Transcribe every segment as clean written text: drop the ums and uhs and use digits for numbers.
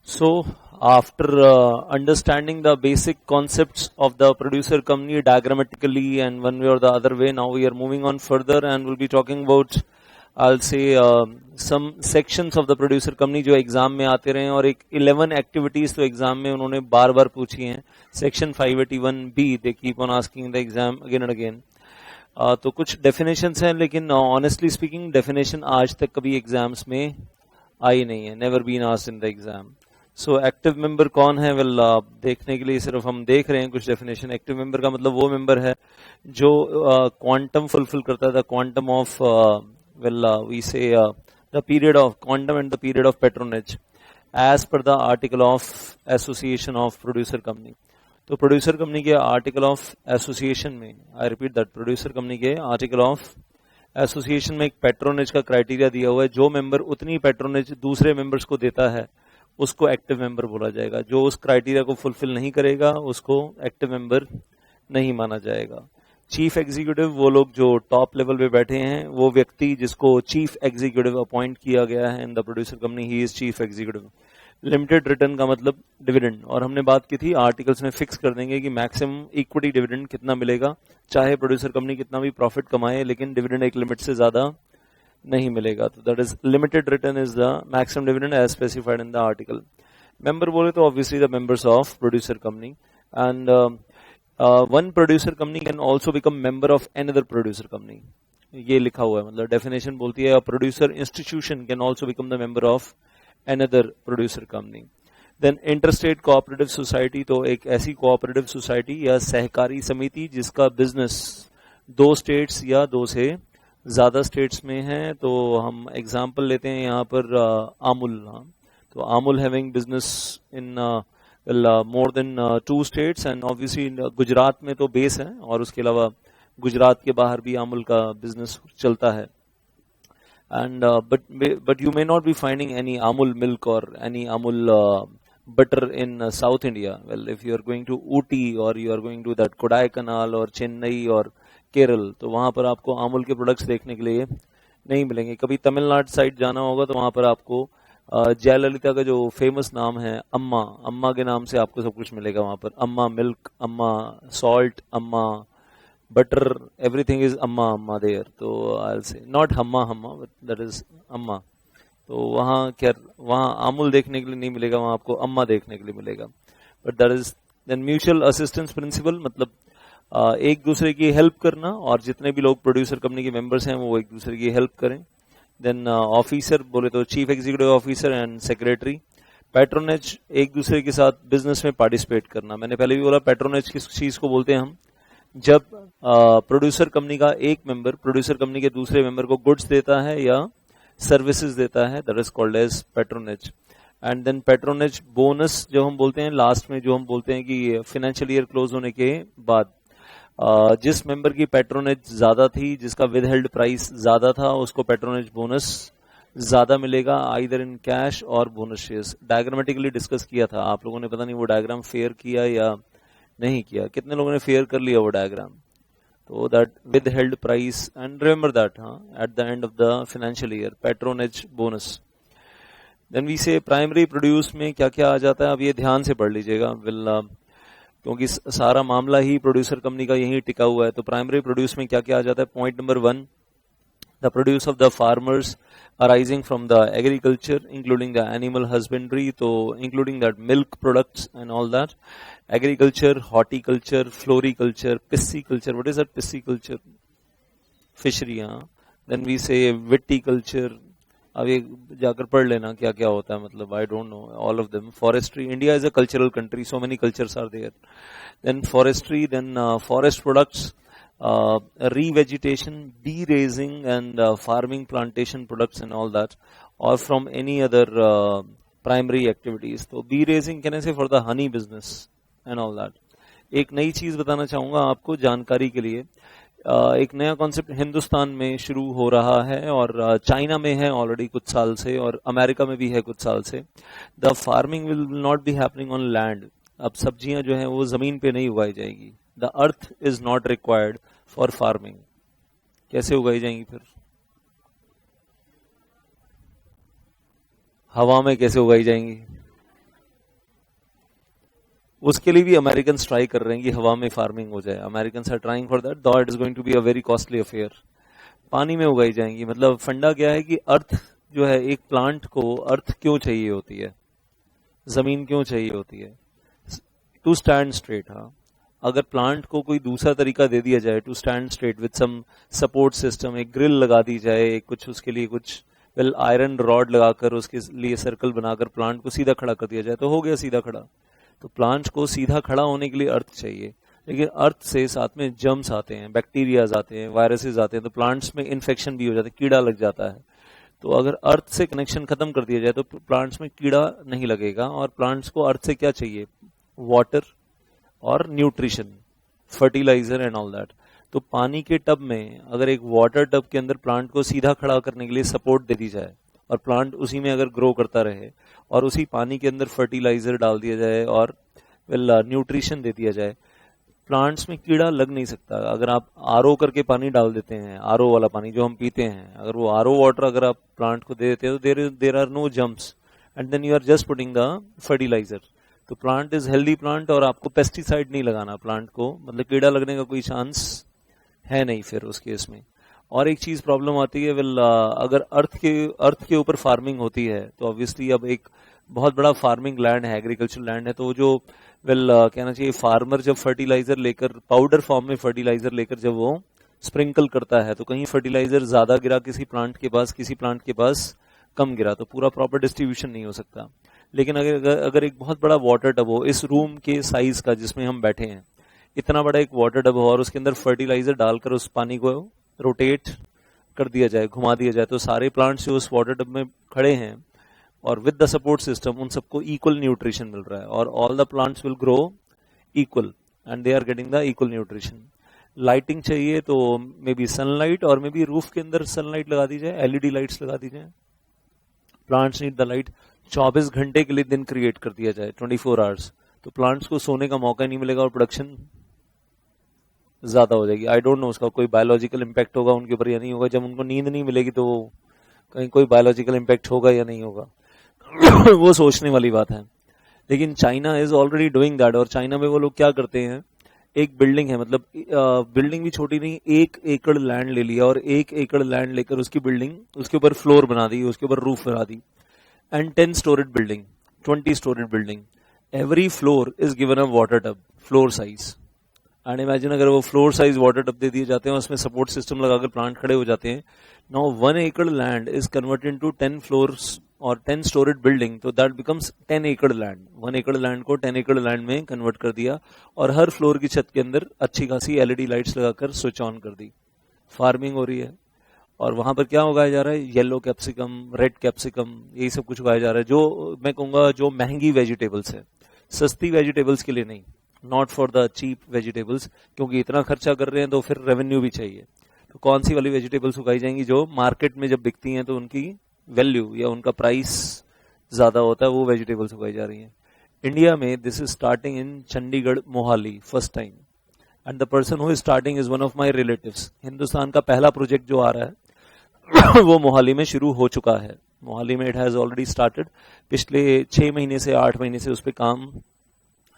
So, after understanding the basic concepts of the producer company diagrammatically and one way or the other way, now we are moving on further and we'll be talking about, I'll say, some sections of the producer company जो exam में आते रहे हैं और एक 11 activities तो exam में उन्होंने बार बार पूछी हैं. Section 581B they keep on asking the exam again and again. तो कुछ डेफिनेशंस हैं, लेकिन ऑनेस्टली स्पीकिंग डेफिनेशन आज तक कभी एग्जाम्स में आई नहीं है. Never been asked in the exam. So active member कौन है? वेल देखने के लिए सिर्फ हम देख रहे हैं कुछ डेफिनेशन. एक्टिव मेंबर का मतलब वो मेंबर है जो क्वांटम फुलफिल करता है. The quantum of well we say the period of quantum and the period of patronage as पर the article of association of producer company. तो प्रोड्यूसर कंपनी के आर्टिकल ऑफ एसोसिएशन में, I repeat that, producer company के article of association में एक patronage का criteria दिया हुआ है. जो मेंबर उतनी पेट्रोनेज दूसरे मेंबर्स को देता है उसको एक्टिव मेंबर बोला जाएगा. जो उस क्राइटेरिया को फुलफिल नहीं करेगा उसको एक्टिव मेंबर नहीं माना जाएगा. चीफ एग्जीक्यूटिव, वो लोग जो टॉप लेवल पे बैठे हैं, वो व्यक्ति जिसको चीफ एग्जीक्यूटिव अपॉइंट किया गया है in the producer company, he is chief executive. Limited return का मतलब डिविडेंड, और हमने बात की थी आर्टिकल्स में फिक्स कर देंगे कि मैक्सिमम इक्विटी डिविडेंड कितना मिलेगा. चाहे प्रोड्यूसर कंपनी कितना भी प्रॉफिट कमाए, लेकिन डिविडेंड एक लिमिट से ज्यादा नहीं मिलेगा. तो that is limited return is the maximum dividend as specified in the article. Member बोले तो obviously the members of producer company. And one producer company can also become member of another producer company. ये लिखा हुआ है, मतलब definition बोलती है producer institution can also become the member of another producer company. Then interstate cooperative society, तो एक ऐसी कोऑपरेटिव सोसाइटी या सहकारी समिति जिसका बिजनेस दो स्टेट्स या दो से ज्यादा स्टेट्स में है. तो हम एग्जांपल लेते हैं यहाँ पर आमुल. तो आमुल having business in more than 2 states and obviously Gujarat में तो बेस है, और उसके अलावा गुजरात के बाहर भी आमुल का बिजनेस चलता है. And but you may not be finding any Amul milk or any Amul butter in South India. Well, if you are going to Ooty or you are going to that Kodaikanal or Chennai or Kerala, तो वहाँ पर आपको Amul के products देखने के लिए नहीं मिलेंगे. कभी तमिलनाडु साइड जाना होगा तो वहाँ पर आपको जयललिता का जो फेमस नाम है अम्मा, अम्मा के नाम से आपको सब कुछ मिलेगा वहाँ पर. अम्मा मिल्क, अम्मा सॉल्ट, अम्मा butter, everything is amma there. तो I'll say not hamma but that is amma. तो वहाँ क्या, वहाँ आमुल देखने के लिए नहीं मिलेगा, वहाँ आपको अम्मा देखने के लिए मिलेगा. But that is then mutual assistance principle, मतलब एक दूसरे की हेल्प करना, और जितने भी लोग प्रोड्यूसर कंपनी के मेंबर्स हैं वो एक दूसरे की हेल्प करें. देन ऑफिसर बोले तो chief executive officer and secretary. Patronage, एक दूसरे के साथ बिजनेस में पार्टिसिपेट करना. मैंने पहले भी बोला पैट्रोनेज किस चीज को बोलते हैं हम, जब प्रोड्यूसर कंपनी का एक मेंबर प्रोड्यूसर कंपनी के दूसरे मेंबर को गुड्स देता है या सर्विसेज देता है, that is called as patronage. And then patronage bonus जो हम बोलते हैं लास्ट में, जो हम बोलते हैं कि फाइनेंशियल ईयर क्लोज होने के बाद जिस मेंबर की पैट्रोनेज ज्यादा थी, जिसका विद हेल्ड प्राइस ज्यादा था, उसको पैट्रोनेज बोनस ज्यादा मिलेगा, आइदर इन कैश और बोनस शेयर्स. डायग्रामेटिकली डिस्कस किया था आप लोगों ने, पता नहीं वो डायग्राम फेयर किया या नहीं किया. कितने लोगों ने फेयर कर लिया वो डायग्राम? तो that withheld price and remember that at the end of the financial year patronage bonus. Then we say primary produce में क्या क्या आ जाता है, अब ये ध्यान से पढ़ लीजिएगा. क्योंकि सारा मामला ही प्रोड्यूसर कंपनी का यही टिका हुआ है. तो प्राइमरी प्रोड्यूस में क्या क्या आ जाता है? Point number 1, the produce of the farmers arising from the agriculture including the animal husbandry, so including that milk products and all that, agriculture, horticulture, floriculture, pisciculture. What is that pisciculture? Fishery. Then we say viticulture. अब ये जाकर पढ़ लेना क्या क्या होता है, मतलब I don't know all of them. Forestry, India is a cultural country, so many cultures are there. Then forestry, then forest products, revegetation, bee raising and farming, plantation products and all that, or from any other primary activities. तो bee raising कहने से for the honey business and all that. एक नई चीज बताना चाहूंगा आपको जानकारी के लिए. एक नया कॉन्सेप्ट हिंदुस्तान में शुरू हो रहा है और चाइना में है ऑलरेडी कुछ साल से, और अमेरिका में भी है कुछ साल से. The farming will not be happening on land. अब सब्जियां जो है वो जमीन पे नहीं उगाई जाएगी. The earth is not required for farming. कैसे उगाई जाएंगी फिर? हवा में कैसे उगाई जाएंगी? उसके लिए भी अमेरिकन ट्राई कर रहे हैं कि हवा में फार्मिंग हो जाए. American are trying for that, though it is going to be a very costly affair. पानी में उगाई जाएंगी. मतलब फंडा क्या है कि अर्थ जो है, एक प्लांट को अर्थ क्यों चाहिए होती है, जमीन क्यों चाहिए होती है? To stand straight. हाँ, अगर प्लांट को कोई दूसरा तरीका दे दिया जाए to stand straight with some support system, एक ग्रिल लगा दी जाए, कुछ उसके लिए कुछ आयरन रॉड लगाकर उसके लिए सर्कल बनाकर प्लांट को सीधा खड़ा कर दिया जाए, तो हो गया सीधा खड़ा. तो प्लांट को सीधा खड़ा होने के लिए अर्थ चाहिए, लेकिन अर्थ से साथ में जर्म्स आते हैं, बैक्टीरियाज आते हैं, वायरसेस आते हैं, तो प्लांट्स में इन्फेक्शन भी हो जाता है, कीड़ा लग जाता है. तो अगर अर्थ से कनेक्शन खत्म कर दिया जाए तो प्लांट्स में कीड़ा नहीं लगेगा. और प्लांट्स को अर्थ से क्या चाहिए? वाटर और nutrition, fertiliser and all that. तो पानी के टब में अगर एक वाटर टब के अंदर प्लांट को सीधा खड़ा करने के लिए सपोर्ट दे दी जाए और प्लांट उसी में अगर ग्रो करता रहे और उसी पानी के अंदर फर्टिलाइजर डाल दिया जाए और न्यूट्रिशन दे दिया जाए, प्लांट्स में कीड़ा लग नहीं सकता. अगर आप आरओ करके पानी डाल देते हैं, आरओ वाला पानी जो हम पीते हैं, अगर वो आरओ वाटर अगर आप प्लांट को दे देते हैं तो there are no jumps and then you are just putting the fertiliser. तो प्लांट इज हेल्दी प्लांट और आपको पेस्टिसाइड नहीं लगाना प्लांट को, मतलब कीड़ा लगने का कोई चांस है नहीं फिर उस केस में. और एक चीज प्रॉब्लम आती है, अगर अर्थ के ऊपर फार्मिंग होती है तो ऑब्वियसली अब एक बहुत बड़ा फार्मिंग लैंड है, एग्रीकल्चर लैंड है, तो जो कहना चाहिए फार्मर जब फर्टिलाइजर लेकर पाउडर फॉर्म में फर्टिलाइजर लेकर जब वो स्प्रिंकल करता है तो कहीं फर्टिलाइजर ज्यादा गिरा किसी प्लांट के पास, किसी प्लांट के पास कम गिरा, तो पूरा प्रॉपर डिस्ट्रीब्यूशन नहीं हो सकता. लेकिन अगर एक बहुत बड़ा वाटर टब हो इस रूम के साइज का जिसमें हम बैठे हैं, इतना बड़ा एक वाटर टब हो और उसके अंदर फर्टिलाइजर डालकर उस पानी को रोटेट कर दिया जाए, घुमा दिया जाए, तो सारे प्लांट्स जो उस वाटर टब में खड़े हैं और विद द सपोर्ट सिस्टम उन सबको इक्वल न्यूट्रिशन मिल रहा है और all the plants will grow equal and they are getting the equal nutrition. Lighting चाहिए तो मे बी सनलाइट और मे बी रूफ के अंदर सनलाइट लगा दी जाए, एलईडी लाइट्स लगा दी जाए. Plants need the light. 24 घंटे के लिए दिन क्रिएट कर दिया जाए, 24 आवर्स, तो प्लांट्स को सोने का मौका नहीं मिलेगा और प्रोडक्शन ज्यादा हो जाएगी. आई डोंट नो उसका कोई बायोलॉजिकल इम्पैक्ट होगा उनके ऊपर या नहीं होगा. जब उनको नींद नहीं मिलेगी तो कहीं कोई बायोलॉजिकल इम्पैक्ट होगा या नहीं होगा वो सोचने वाली बात है. लेकिन China is already doing that. और चाइना में वो लोग क्या करते हैं, एक बिल्डिंग है, मतलब बिल्डिंग भी छोटी नहीं, 1 एकड़ लैंड ले लिया और 1 एकड़ लैंड लेकर उसकी बिल्डिंग, उसके ऊपर फ्लोर बना दी, उसके ऊपर रूफ बना दी and 10 storeyed building, 20 storeyed building. Every floor is given a water tub, floor size. And imagine अगर वो फ्लोर साइज वाटर टब दे दिए जाते हैं, उसमें सपोर्ट सिस्टम लगाकर प्लांट खड़े हो जाते हैं. नाउ 1 एकड़ land is converted into 10 floors और 10 स्टोरेड बिल्डिंग, तो दैट बिकम्स 10 एकड़ लैंड. 1 एकड़ लैंड को 10 एकड़ लैंड में कन्वर्ट कर दिया और हर फ्लोर की छत के अंदर अच्छी खासी एलईडी लाइट्स लगाकर स्विच ऑन कर दी. फार्मिंग हो रही है और वहां पर क्या उगाया जा रहा है? येलो कैप्सिकम, रेड कैप्सिकम, यही सब कुछ उगाया जा रहा है, जो मैं कहूंगा जो महंगी वेजिटेबल्स है, सस्ती वेजिटेबल्स के लिए नहीं, not for the cheap vegetables, क्योंकि इतना खर्चा कर रहे हैं तो फिर रेवेन्यू भी चाहिए. तो कौन सी वाली वेजिटेबल्स उगाई जाएंगी जो मार्केट में जब बिकती हैं तो उनकी वैल्यू या उनका प्राइस ज्यादा होता है, वो वेजिटेबल्स उगाई जा रही हैं. इंडिया में this is starting in Chandigarh, Mohali, first time, and the person who is starting is one of my relatives. Hindustan का पहला प्रोजेक्ट जो आ रहा है वो मोहाली में शुरू हो चुका है. मोहाली में इट हैज ऑलरेडी स्टार्टेड. पिछले 6 महीने से 8 महीने से उस पर काम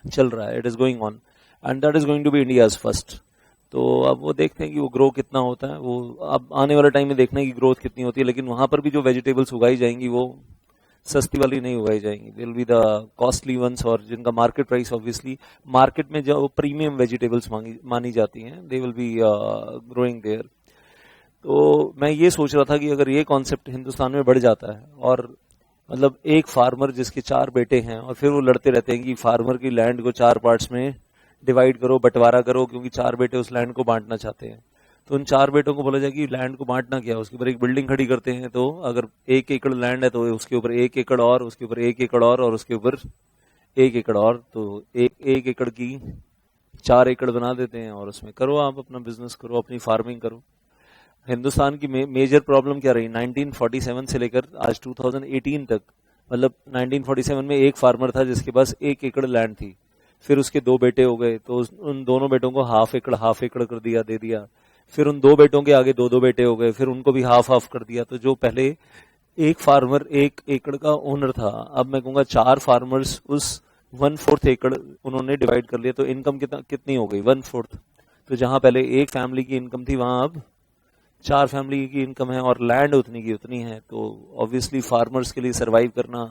चल रहा है. It is going on and that is going to be India's first. तो अब वो देखते हैं कि वो ग्रो कितना होता है, वो अब आने वाले टाइम में देखना है कि ग्रोथ कितनी होती है. लेकिन वहां पर भी जो वेजिटेबल्स उगाई जाएंगी वो सस्ती वाली नहीं उगाई जाएंगी, they will be the costly ones, और जिनका मार्केट प्राइस ऑब्वियसली मार्केट में जो प्रीमियम वेजिटेबल्स मानी जाती हैं, they will be growing there. तो मैं ये सोच रहा था कि अगर ये कॉन्सेप्ट हिंदुस्तान में बढ़ जाता है और मतलब एक फार्मर जिसके 4 बेटे हैं और फिर वो लड़ते रहते हैं कि फार्मर की लैंड को 4 पार्ट्स में डिवाइड करो, बंटवारा करो, क्योंकि 4 बेटे उस लैंड को बांटना चाहते हैं. तो उन 4 बेटों को बोला जाए कि लैंड को बांटना क्या है, उसके ऊपर एक बिल्डिंग खड़ी करते हैं. तो अगर 1 एकड़ लैंड है तो उसके ऊपर 1 एकड़ और उसके ऊपर 1 एकड़ और उसके ऊपर 1 एकड़ और, तो 1 एकड़ की 4 एकड़ बना देते हैं और उसमें करो आप अपना बिजनेस करो, अपनी फार्मिंग करो. हिंदुस्तान की मेजर प्रॉब्लम क्या रही 1947 से लेकर आज 2018 तक, मतलब 1947 में एक फार्मर था जिसके पास 1 एकड़ लैंड थी, फिर उसके 2 बेटे हो गए तो उन दोनों बेटों को हाफ एकड़ कर दिया, दे दिया. फिर उन 2 बेटों के आगे 2 बेटे हो गए, फिर उनको भी हाफ कर दिया. तो जो पहले एक फार्मर 1 एकड़ का ओनर था, अब मैं कहूंगा 4 फार्मर्स उस 1/4 एकड़ उन्होंने डिवाइड कर लिया, तो इनकम कितनी हो गई? 1/4। तो जहां पहले एक फैमिली की इनकम थी वहां अब 4 फैमिली की इनकम है, और लैंड उतनी की उतनी है, तो ऑब्वियसली फार्मर्स के लिए सरवाइव करना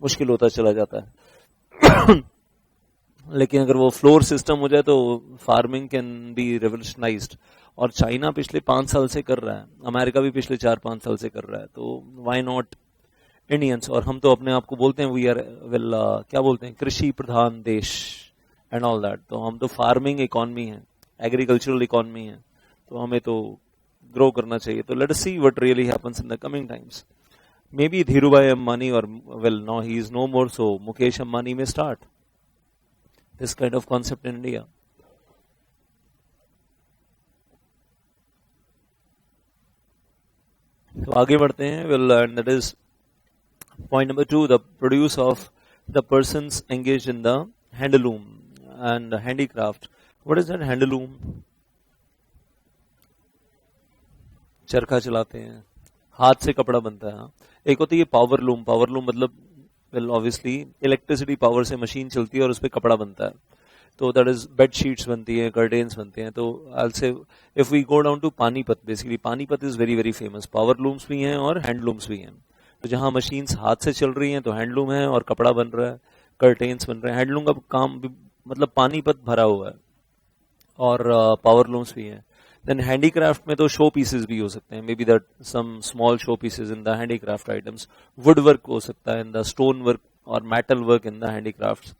मुश्किल होता चला जाता है। लेकिन अगर वो फ्लोर सिस्टम हो जाए तो फार्मिंग कैन बी रेवोल्यूशनाइज्ड, और चाइना पिछले 5 साल से कर रहा है, अमेरिका भी पिछले 4-5 साल से कर रहा है, तो व्हाई नॉट इंडियंस? और हम तो अपने आप को बोलते हैं वी आर वेल क्या बोलते हैं, कृषि प्रधान देश एंड ऑल दैट, तो हम तो फार्मिंग इकोनॉमी है, एग्रीकल्चरल इकोनॉमी है, तो हमें तो ग्रो करना चाहिए। तो let us see what really happens in the coming times. Maybe Dhirubhai Ambani, or well, no, he is no more, so Mukesh Ambani may start this kind of concept in India. तो आगे बढ़ते हैं, well, and that is point number 2, the produce of the persons engaged in the handloom and handicraft. What is that handloom? चरखा चलाते हैं, हाथ से कपड़ा बनता है। एक होती है पावर लूम, पावर लूम मतलब वेल ऑब्वियसली इलेक्ट्रिसिटी पावर से मशीन चलती है और उस पर कपड़ा बनता है, तो दैट इज बेड शीट्स बनती है, कर्टेन्स बनते हैं। तो I say if we go down to Panipat, basically Panipat is very very famous, power looms भी हैं और हैंडलूम्स भी हैं। तो जहां मशीन्स हाथ से चल रही हैं तो हैंडलूम है, और कपड़ा बन रहा है, कर्टेन्स बन रहे हैं। हैंडलूम का काम भी मतलब पानीपत भरा हुआ है, और पावर लूम्स भी हैं। देन हैंडीक्राफ्ट में तो शो पीसेस भी हो सकते हैं, maybe that some small show pieces in the handicraft items, wood work हो सकता है इन द स्टोन वर्क और metal work in the handicrafts.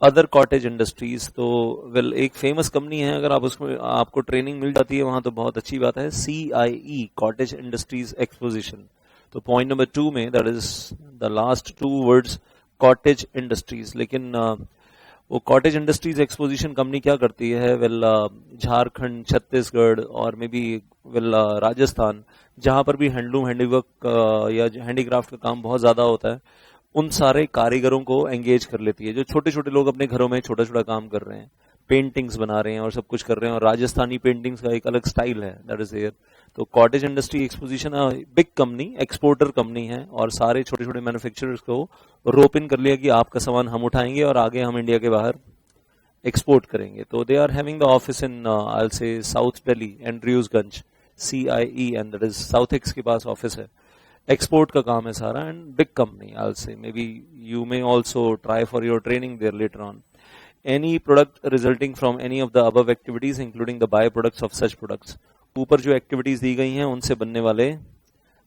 Other cottage industries, तो वेल एक फेमस कंपनी है, अगर आप उसमें आपको ट्रेनिंग मिल जाती है वहां तो बहुत अच्छी बात है, CIE कॉटेज इंडस्ट्रीज एक्सपोजिशन। तो पॉइंट नंबर 2 में that is the last 2 words cottage industries. लेकिन वो कॉटेज इंडस्ट्रीज एक्सपोजिशन कंपनी क्या करती है, वेल झारखंड, छत्तीसगढ़ और मे बी वेल राजस्थान, जहां पर भी हैंडलूम हैंडीवर्क या हैंडीक्राफ्ट का काम बहुत ज्यादा होता है, उन सारे कारीगरों को एंगेज कर लेती है। जो छोटे छोटे लोग अपने घरों में छोटा छोटा काम कर रहे हैं, पेंटिंग्स बना रहे हैं और सब कुछ कर रहे हैं, और राजस्थानी पेंटिंग्स का एक अलग स्टाइल है, दैट इज देयर। तो cottage industry exposition big company, exporter company है, और सारे छोटे छोटे मैन्युफैक्चरर्स को रोप इन कर लिया कि आपका सामान हम उठाएंगे और आगे हम इंडिया के बाहर एक्सपोर्ट करेंगे। तो they are having the office in I will say south Delhi, Andrewsganj, CIE, and that is South Ex के पास ऑफिस है। एक्सपोर्ट का काम है सारा, and big company I will say, maybe you may also try for your training there later on. Any product resulting from any of the above activities including the byproducts of such products, ऊपर जो activities दी गई हैं उनसे बनने वाले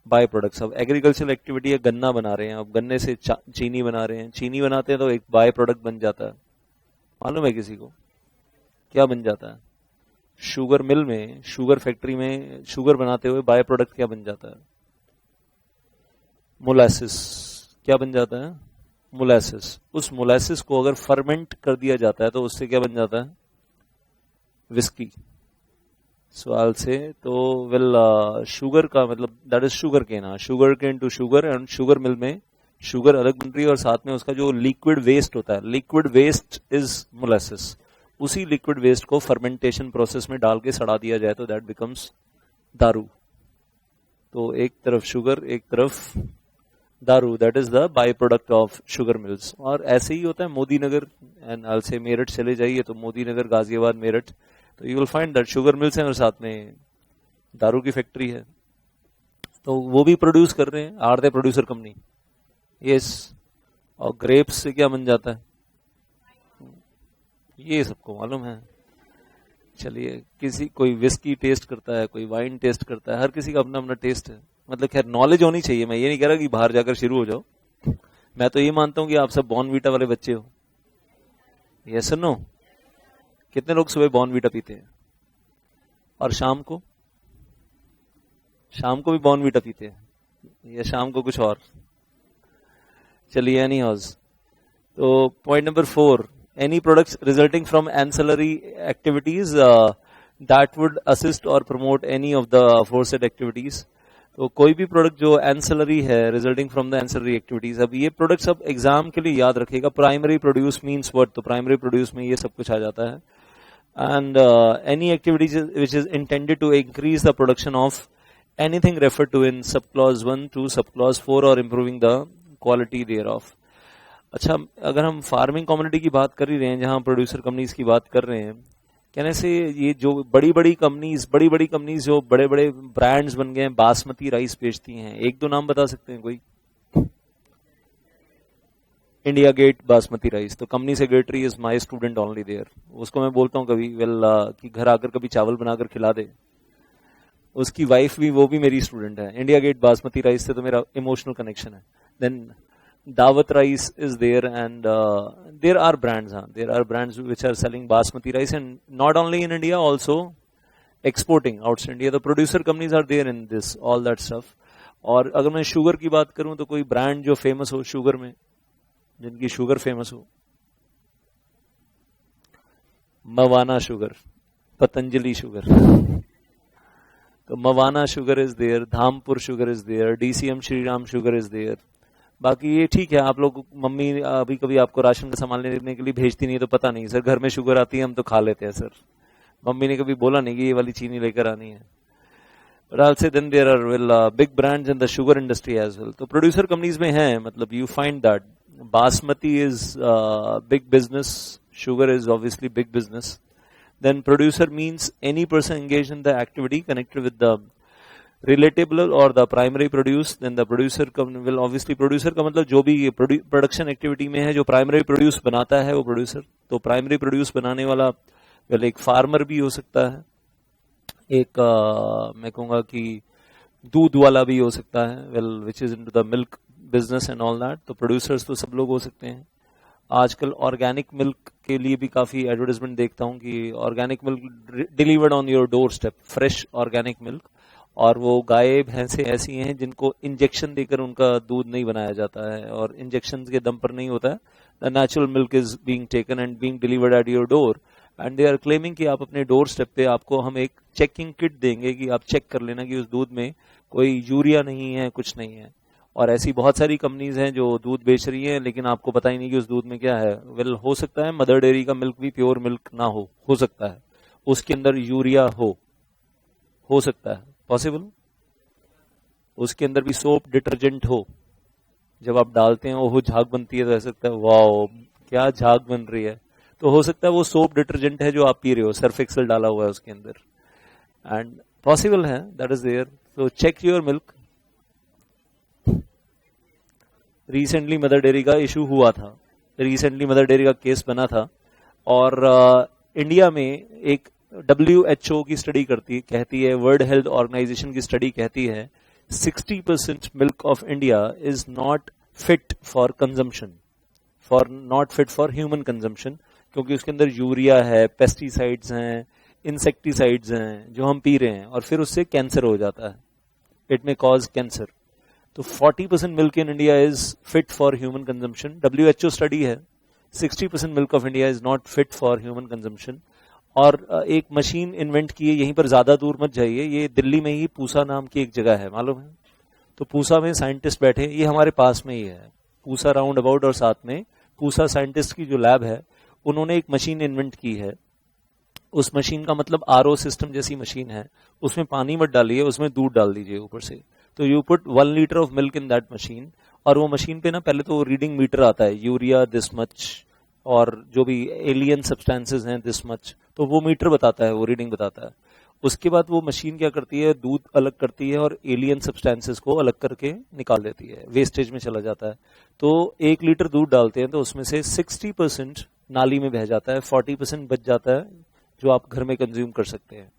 by products. अब agricultural activity है, गन्ना बना रहे हैं, अब गन्ने से चीनी बना रहे हैं, चीनी बनाते हैं तो एक बाय प्रोडक्ट बन जाता है, मालूम है किसी को क्या बन जाता है? शुगर मिल में, शुगर फैक्ट्री में शुगर बनाते हुए बाय प्रोडक्ट क्या बन जाता है? मोलासिस। क्या बन जाता है? मोलासिस। उस मोलासिस को अगर फर्मेंट कर दिया जाता है तो उससे क्या बन जाता है? विस्की। सवाल से तो वेल शुगर का मतलब that is sugar cane, sugar cane to sugar, and sugar mill में शुगर अलग बन रही है और साथ में उसका जो लिक्विड वेस्ट होता है, लिक्विड वेस्ट इज मोलासिस। उसी लिक्विड वेस्ट को फर्मेंटेशन प्रोसेस में डाल के सड़ा दिया जाए तो दैट बिकम्स दारू। तो एक तरफ शुगर, एक तरफ दारू, that is the by product of sugar mills. और ऐसे ही होता है मोदी नगर, एंड आई से मेरठ चले जाइए तो मोदी नगर, गाजियाबाद, मेरठ, तो you will find that sugar mills हैं और साथ में दारू की फैक्ट्री है। तो वो भी प्रोड्यूस कर रहे हैं, are they producer company? Yes. और ग्रेप्स से क्या बन जाता है? ये सबको मालूम है। चलिए, किसी कोई विस्की टेस्ट करता है, कोई वाइन टेस्ट करता है, हर किसी का अपना अपना टेस्ट है। मतलब खैर नॉलेज होनी चाहिए, मैं ये नहीं कह रहा कि बाहर जाकर शुरू हो जाओ। मैं तो ये मानता हूं कि आप सब बॉर्नवीटा वाले बच्चे हो। यस और नो? कितने लोग सुबह बॉर्नवीटा पीते हैं और शाम को? शाम को भी बॉर्नवीटा पीते हैं या शाम को कुछ और? चलिए, एनी हाउस। तो point number 4, any products resulting from ancillary activities that would assist or promote any of the aforesaid activities। तो कोई भी प्रोडक्ट जो एंसिलरी है, resulting from the ancillary activities. अब ये प्रोडक्ट्स अब एग्जाम के लिए याद रखिएगा, प्राइमरी प्रोड्यूस मीन्स व्हाट, तो प्राइमरी प्रोड्यूस में ये सब कुछ आ जाता है। And any activities which is intended to increase the production of anything refer to in sub clause 1 to sub clause 4 और improving the quality thereof. अच्छा, अगर हम फार्मिंग कम्युनिटी की बात कर ही रहे हैं, जहां प्रोड्यूसर कंपनीज की बात कर रहे हैं, कहने से ये जो बड़ी बड़ी कंपनीज जो बड़े बड़े ब्रांड्स बन गए हैं, बासमती राइस बेचती हैं, एक दो नाम बता सकते हैं कोई? इंडिया गेट बासमती राइस, तो company secretary is my student only there. उसको मैं बोलता हूँ कभी कि घर आकर कभी चावल बनाकर खिला दे। उसकी वाइफ भी, वो भी मेरी स्टूडेंट है। इंडिया गेट बासमती राइस से तो मेरा इमोशनल कनेक्शन है। Then Daawat rice is there, and there are brands, there are brands which are selling basmati rice, and not only in India, also exporting outside India. The producer companies are there in this all that stuff. और अगर मैं sugar की बात करूं तो कोई brand जो famous हो शुगर में, जिनकी शुगर फेमस हो? मवाना शुगर, पतंजलि शुगर, तो Mawana sugar is there, Dhampur sugar is there, DCM Shriram sugar is there. बाकी ये ठीक है, आप लोग, मम्मी अभी कभी आपको राशन का सामान लेने के लिए भेजती नहीं तो पता नहीं सर, घर में शुगर आती है हम तो खा लेते हैं सर, मम्मी ने कभी बोला नहीं कि ये वाली चीनी लेकर आनी है। But I'll say then there are big brands in the sugar industry as well. तो प्रोड्यूसर कंपनीज में है, मतलब you find that Basmati is big business, sugar is obviously big business. Then producer means any person engaged in the activity connected with the relatable or the primary produce. Then the producer will obviously, producer का मतलब जो भी production activity में है, जो primary produce बनाता है वो प्रोड्यूसर। तो प्राइमरी प्रोड्यूस बनाने वाला एक फार्मर भी हो सकता है, एक मैं कहूँगा कि दूध वाला भी हो सकता है, which is into the milk business and all that. तो प्रोड्यूसर्स तो सब लोग हो सकते हैं। आजकल ऑर्गेनिक मिल्क के लिए भी काफी एडवर्टाइजमेंट देखता हूँ कि organic milk delivered on your door step, fresh organic milk. और वो गाय भैंसे ऐसी हैं जिनको इंजेक्शन देकर उनका दूध नहीं बनाया जाता है, और इंजेक्शन के दम पर नहीं होता है। The natural milk is being taken and being delivered at your door, and they are claiming कि आप अपने डोर स्टेप पे, आपको हम एक चेकिंग किट देंगे कि आप चेक कर लेना कि उस दूध में कोई यूरिया नहीं है, कुछ नहीं है। और ऐसी बहुत सारी कंपनीज हैं जो दूध बेच रही हैं, लेकिन आपको पता ही नहीं कि उस दूध में क्या है। हो सकता है मदर डेयरी का मिल्क भी प्योर मिल्क ना हो सकता है उसके अंदर यूरिया हो सकता है, पॉसिबल। उसके अंदर भी सोप डिटर्जेंट हो, जब आप डालते हैं वो झाग बनती है तो ऐसा लगता है वाओ क्या झाग बन रही है, तो हो सकता है वो सोप डिटर्जेंट है जो आप पी रहे हो, सर्फ एक्सेल डाला हुआ है उसके अंदर, एंड पॉसिबल है, दैट इज देयर। तो check your milk. Recently Mother Dairy का इशू हुआ था, रिसेंटली मदर डेयरी का केस बना था, और इंडिया में एक WHO की स्टडी कहती है, वर्ल्ड हेल्थ ऑर्गेनाइजेशन की स्टडी कहती है 60% milk of India is not fit for consumption, not fit for human consumption, क्योंकि उसके अंदर यूरिया है, पेस्टिसाइड्स हैं, इंसेक्टिसाइड्स हैं जो हम पी रहे हैं, और फिर उससे कैंसर हो जाता है, इट में कॉज कैंसर। तो 40% milk in India is fit for human consumption. WHO study है 60% milk of India is not fit for human consumption. और एक मशीन इन्वेंट की है, यहीं पर ज्यादा दूर मत जाइए, ये दिल्ली में ही पूसा नाम की एक जगह है, मालूम है? तो पूसा में साइंटिस्ट बैठे, ये हमारे पास में ही है पूसा राउंड अबाउट, और साथ में पूसा साइंटिस्ट की जो लैब है, उन्होंने एक मशीन इन्वेंट की है। उस मशीन का मतलब RO सिस्टम जैसी मशीन है, उसमें पानी मत डालिए, उसमें दूध डाल दीजिए ऊपर से, तो you put 1 litre of milk in that machine, और वो मशीन पे ना पहले तो रीडिंग मीटर आता है, यूरिया दिस मच, और जो भी एलियन सब्सटेंसेस हैं दिस मच, तो वो मीटर बताता है, वो रीडिंग बताता है। उसके बाद वो मशीन क्या करती है, दूध अलग करती है और एलियन सब्सटेंसेस को अलग करके निकाल देती है, वेस्टेज में चला जाता है। तो 1 लीटर दूध डालते हैं तो उसमें से 60% नाली में बह जाता है, 40% बच जाता है जो आप घर में कंज्यूम कर सकते हैं।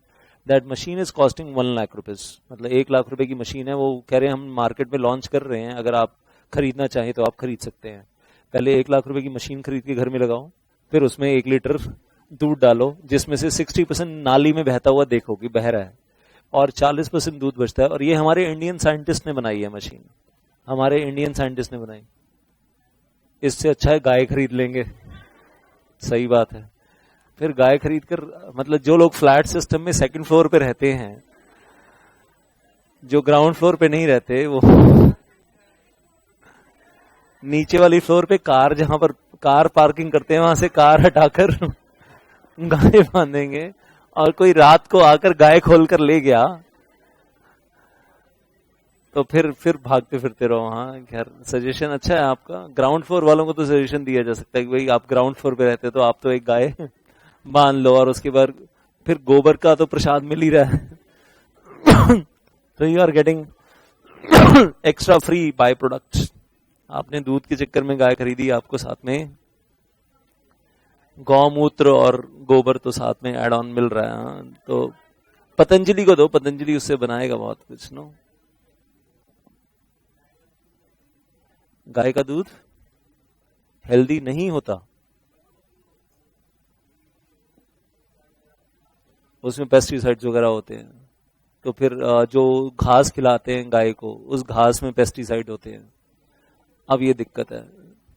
That machine is costing 1 lakh rupees, मतलब 1 लाख रुपए की मशीन है। वो कह रहे हैं हम मार्केट में लॉन्च कर रहे हैं, अगर आप खरीदना चाहें तो आप खरीद सकते हैं। पहले 1 लाख रुपए की मशीन खरीद के घर में लगाओ, फिर उसमें 1 लीटर दूध डालो, जिसमें से 60% नाली में बहता हुआ देखो कि बह रहा है, और 40% दूध बचता है। और ये हमारे इंडियन साइंटिस्ट ने बनाई है मशीन, हमारे इंडियन साइंटिस्ट ने बनाई। इससे अच्छा है गाय खरीद लेंगे, सही बात है। फिर गाय खरीद कर, मतलब जो लोग फ्लैट सिस्टम में 2nd फ्लोर पे रहते हैं, जो ग्राउंड फ्लोर पे नहीं रहते, वो नीचे वाली फ्लोर पे कार, जहां पर कार पार्किंग करते हैं, वहां से कार हटाकर गाय बांधेंगे, और कोई रात को आकर गाय खोल कर ले गया तो फिर भागते फिरते रहो। हाँ खैर सजेशन अच्छा है आपका। ग्राउंड फ्लोर वालों को तो सजेशन दिया जा सकता है कि भाई आप ग्राउंड फ्लोर पे रहते हो तो आप तो एक गाय बांध लो और उसके बाद फिर गोबर का तो प्रसाद मिल ही रहा है। तो you are getting extra free by products. आपने दूध के चक्कर में गाय खरीदी, आपको साथ में गौमूत्र और गोबर तो साथ में एड ऑन मिल रहा है। हाँ, तो पतंजलि को दो, पतंजलि उससे बनाएगा बहुत कुछ। नो, गाय का दूध हेल्दी नहीं होता, उसमें पेस्टिसाइड्स वगैरह होते हैं। तो फिर जो घास खिलाते हैं गाय को, उस घास में पेस्टिसाइड होते हैं। अब ये दिक्कत है।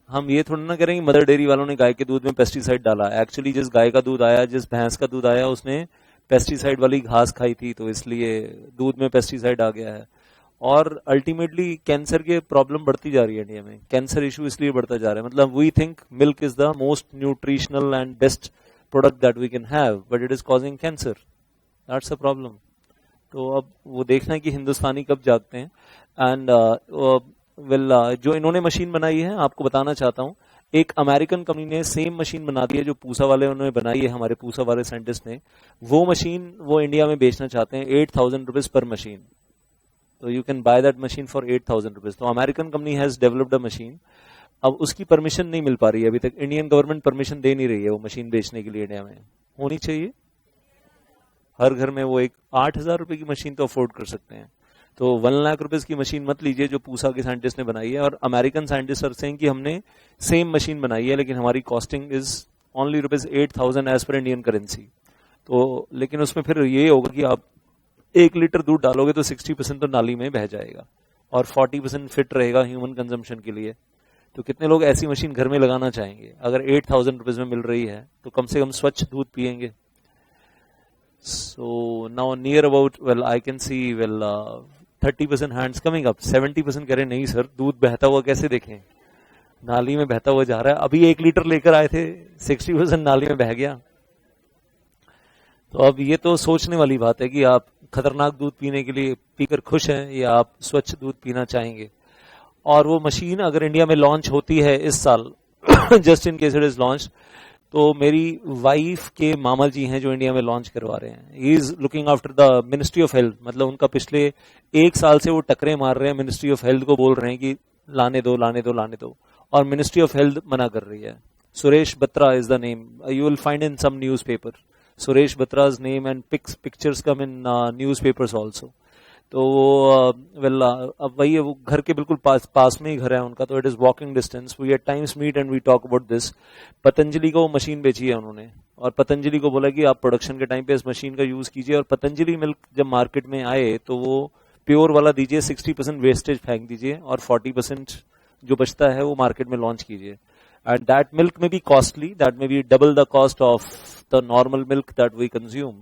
हम ये थोड़ा ना करेंगे मदर डेयरी वालों ने गाय के दूध में पेस्टिसाइड डाला। एक्चुअली जिस गाय का दूध आया, जिस भैंस का दूध आया, उसने पेस्टिसाइड वाली घास खाई थी, तो इसलिए दूध में पेस्टिसाइड आ गया है। और अल्टीमेटली कैंसर के प्रॉब्लम बढ़ती जा रही है इंडिया में। कैंसर इशू इसलिए बढ़ता जा रहा है, मतलब we think milk is the most nutritional and best product that we can have, but it is causing cancer. That's a problem. तो अब वो देखना है कि हिंदुस्तानी कब जागते हैं। एंड जो इन्होंने मशीन बनाई है, आपको बताना चाहता हूँ, एक अमेरिकन कंपनी ने सेम मशीन बना दी है जो पूसा वाले उन्होंने बनाई है, हमारे पूसा वाले साइंटिस्ट ने। वो मशीन वो इंडिया में बेचना चाहते हैं 8,000 रुपीज पर मशीन। तो you can buy that machine for 8,000 rupees. तो American company has developed a machine. अब उसकी परमिशन नहीं मिल पा रही है अभी तक। इंडियन गवर्नमेंट परमिशन दे नहीं रही है वो मशीन बेचने के लिए। इंडिया में होनी चाहिए, हर घर में वो एक 8,000 रुपए की मशीन तो अफोर्ड कर सकते हैं। तो 1 लाख रुपीज की मशीन मत लीजिए जो पूसा के साइंटिस्ट ने बनाई है। और अमेरिकन साइंटिस्ट आर सेइंग कि हमने सेम मशीन बनाई है लेकिन हमारी costing is only rupees 8,000 as per Indian currency. तो लेकिन उसमें फिर ये होगा कि आप 1 लीटर दूध डालोगे तो 60% तो नाली में बह जाएगा और 40% फिट रहेगा ह्यूमन कंजम्पशन के लिए। तो कितने लोग ऐसी मशीन घर में लगाना चाहेंगे? अगर 8,000 रुपीज में मिल रही है तो कम से कम स्वच्छ दूध पियेंगे। So now near about, well, I can see, well, 30% hands coming up. 70% कह रहे नहीं सर, दूध बहता हुआ कैसे देखें, नाली में बहता हुआ जा रहा है। अभी 1 लीटर लेकर आए थे, 60% नाली में बह गया। तो अब ये तो सोचने वाली बात है कि आप खतरनाक दूध पीने के लिए पीकर खुश हैं या आप स्वच्छ दूध पीना चाहेंगे। और वो मशीन अगर इंडिया में लॉन्च होती है इस साल, just in case it is launch, तो मेरी वाइफ के मामा जी हैं जो इंडिया में लॉन्च करवा रहे हैं। He is looking after the ministry of health. मतलब उनका पिछले 1 साल से वो टकरे मार रहे हैं, मिनिस्ट्री ऑफ हेल्थ को बोल रहे हैं कि लाने दो लाने दो लाने दो, और मिनिस्ट्री ऑफ हेल्थ मना कर रही है। Suresh Batra is the name, you will find in some newspaper Suresh Batra's name and pictures come in newspapers also। तो वो वेल अब वही है, वो घर के बिल्कुल पास में ही घर है उनका, तो it is walking distance. We at times meet and we talk about this. Patanjali को वो मशीन बेची है उन्होंने, और पतंजलि को बोला कि आप प्रोडक्शन के टाइम पे इस मशीन का यूज कीजिए, और पतंजलि मिल्क जब मार्केट में आए तो वो प्योर वाला दीजिए, 60% वेस्टेज फेंक दीजिए और 40% जो बचता है वो मार्केट में लॉन्च कीजिए। And that milk may be costly, that may be double the cost of the normal milk that we consume.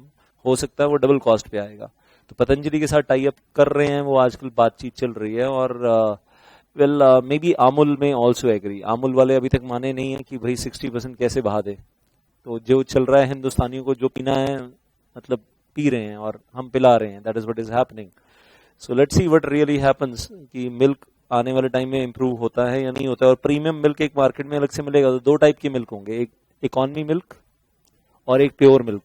हो सकता है वो डबल कॉस्ट पे आएगा। तो पतंजलि के साथ टाई अप कर रहे हैं वो, आजकल बातचीत चल रही है। और वेल मे बी अमूल में ऑल्सो एग्री। अमूल वाले अभी तक माने नहीं है कि भाई 60% कैसे बहा दे। तो जो चल रहा है, हिंदुस्तानियों को जो पीना है मतलब पी रहे हैं और हम पिला रहे हैं, that is what is happening. So let's see what really happens, कि मिल्क आने वाले टाइम में इंप्रूव होता है या नहीं होता है। और प्रीमियम मिल्क एक मार्केट में अलग से मिलेगा। तो 2 टाइप के मिल्क होंगे, एक इकॉनमी मिल्क और एक प्योर मिल्क।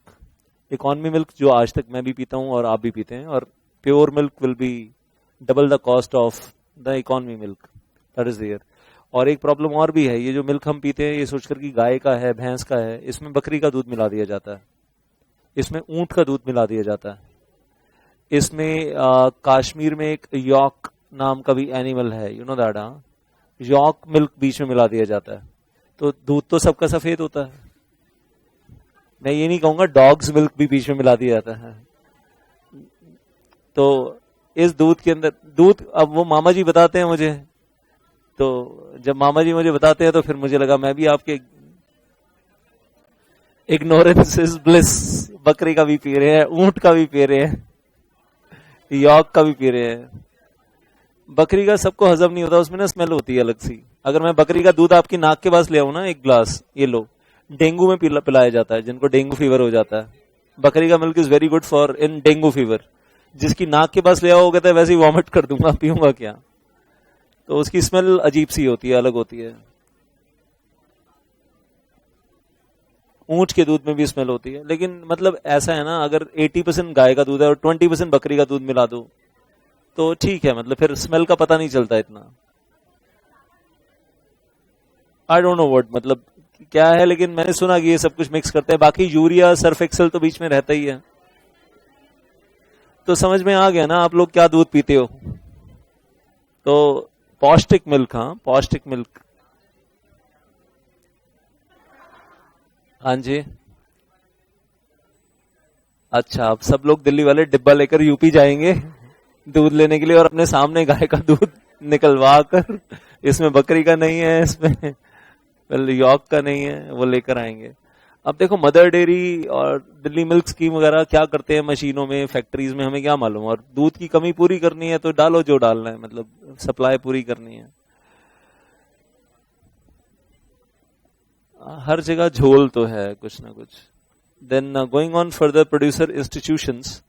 इकॉनमी मिल्क जो आज तक मैं भी पीता हूं और आप भी पीते हैं, और pure milk will be double the cost of the economy milk, that is there. और एक प्रॉब्लम और भी है, ये जो मिल्क हम पीते हैं ये सोचकर कि गाय का है, भैंस का है, इसमें बकरी का दूध मिला दिया जाता है, इसमें ऊंट का दूध मिला दिया जाता है, इसमें कश्मीर में एक यॉक नाम का भी एनिमल है, you know that, yak milk बीच में मिला दिया जाता है। तो दूध तो सबका सफेद होता है। मैं ये नहीं कहूंगा डॉग्स मिल्क भी बीच में मिला दिया जाता है। तो इस दूध के अंदर दूध, अब वो मामा जी बताते हैं मुझे, तो जब मामा जी मुझे बताते हैं तो फिर मुझे लगा मैं भी आपके इग्नोरेंस इज ब्लिस। बकरी का भी पी रहे हैं, ऊंट का भी पी रहे हैं, यॉक का भी पी रहे हैं। बकरी का सबको हजम नहीं होता, उसमें ना स्मेल होती है अलग सी। अगर मैं बकरी का दूध आपकी नाक के पास ले आऊं ना 1 ग्लास, ये लो, डेंगू में पिलाया जाता है जिनको डेंगू फीवर हो जाता है। बकरी का milk is very good for in dengue fever. जिसकी नाक के पास ले आओ कहता है वैसे ही वॉमिट कर दूंगा, पीऊंगा क्या। तो उसकी स्मेल अजीब सी होती है, अलग होती है। ऊंट के दूध में भी स्मेल होती है, लेकिन मतलब ऐसा है ना, अगर 80% गाय का दूध है और 20% बकरी का दूध मिला दो तो ठीक है, मतलब फिर स्मेल का पता नहीं चलता इतना। आई डोंट नो व्हाट मतलब क्या है, लेकिन मैंने सुना कि ये सब कुछ मिक्स करते हैं। बाकी यूरिया सर्फ एक्सेल तो बीच में रहता ही है। तो समझ में आ गया ना आप लोग क्या दूध पीते हो। तो पौष्टिक मिल्क, हाँ पौष्टिक मिल्क। हाँ जी, अच्छा अब सब लोग दिल्ली वाले डिब्बा लेकर यूपी जाएंगे दूध लेने के लिए, और अपने सामने गाय का दूध निकलवा कर, इसमें बकरी का नहीं है, इसमें यॉर्क का नहीं है, वो लेकर आएंगे। अब देखो मदर डेयरी और दिल्ली मिल्क स्कीम वगैरह क्या करते हैं मशीनों में, फैक्ट्रीज में, हमें क्या मालूम। और दूध की कमी पूरी करनी है तो डालो जो डालना है, मतलब सप्लाई पूरी करनी है। हर जगह झोल तो है कुछ ना कुछ। Then going on further, producer institutions.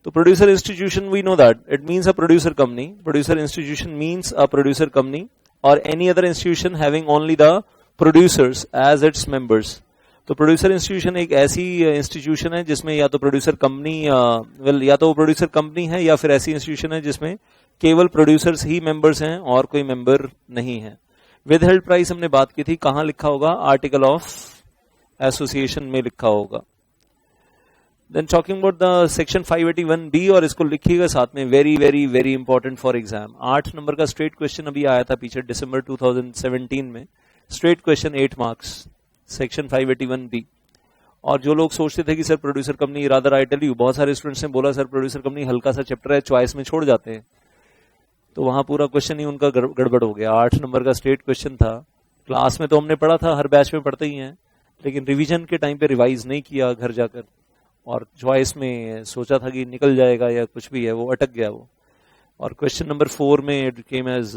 तो producer institution we know that it means a producer company. Producer institution means a producer company और any other institution having only the producers as its members. तो producer institution एक ऐसी institution है जिसमें या तो producer company या तो वो प्रोड्यूसर कंपनी है, या फिर ऐसी इंस्टीट्यूशन है जिसमें केवल प्रोड्यूसर्स ही मेंबर्स हैं और कोई मेंबर नहीं है। विद हेल्ड प्राइस हमने बात की थी, कहां लिखा होगा, आर्टिकल ऑफ एसोसिएशन में लिखा होगा। Then talking about the section 581B, और इसको लिखिएगा साथ में, very very very important for exam. 8 number का स्ट्रेट क्वेश्चन अभी आया था पीछे दिसंबर 2017 में, straight question 8 marks, section 581B। और जो लोग सोचते थे कि sir producer company, rather I tell you, बहुत सारे स्टूडेंट्स ने बोला सर प्रोड्यूसर कंपनी हल्का सा चैप्टर है, चॉइस में छोड़ जाते हैं, तो वहां पूरा क्वेश्चन ही उनका गड़बड़ हो गया। 8 नंबर का स्ट्रेट क्वेश्चन था। क्लास में तो हमने पढ़ा था, हर बैच में पढ़ते ही हैं, लेकिन रिवीजन के टाइम पे रिवाइज नहीं किया घर जाकर, और चॉइस में सोचा था कि निकल जाएगा या कुछ भी है, वो अटक गया वो। और क्वेश्चन नंबर 4 में it came as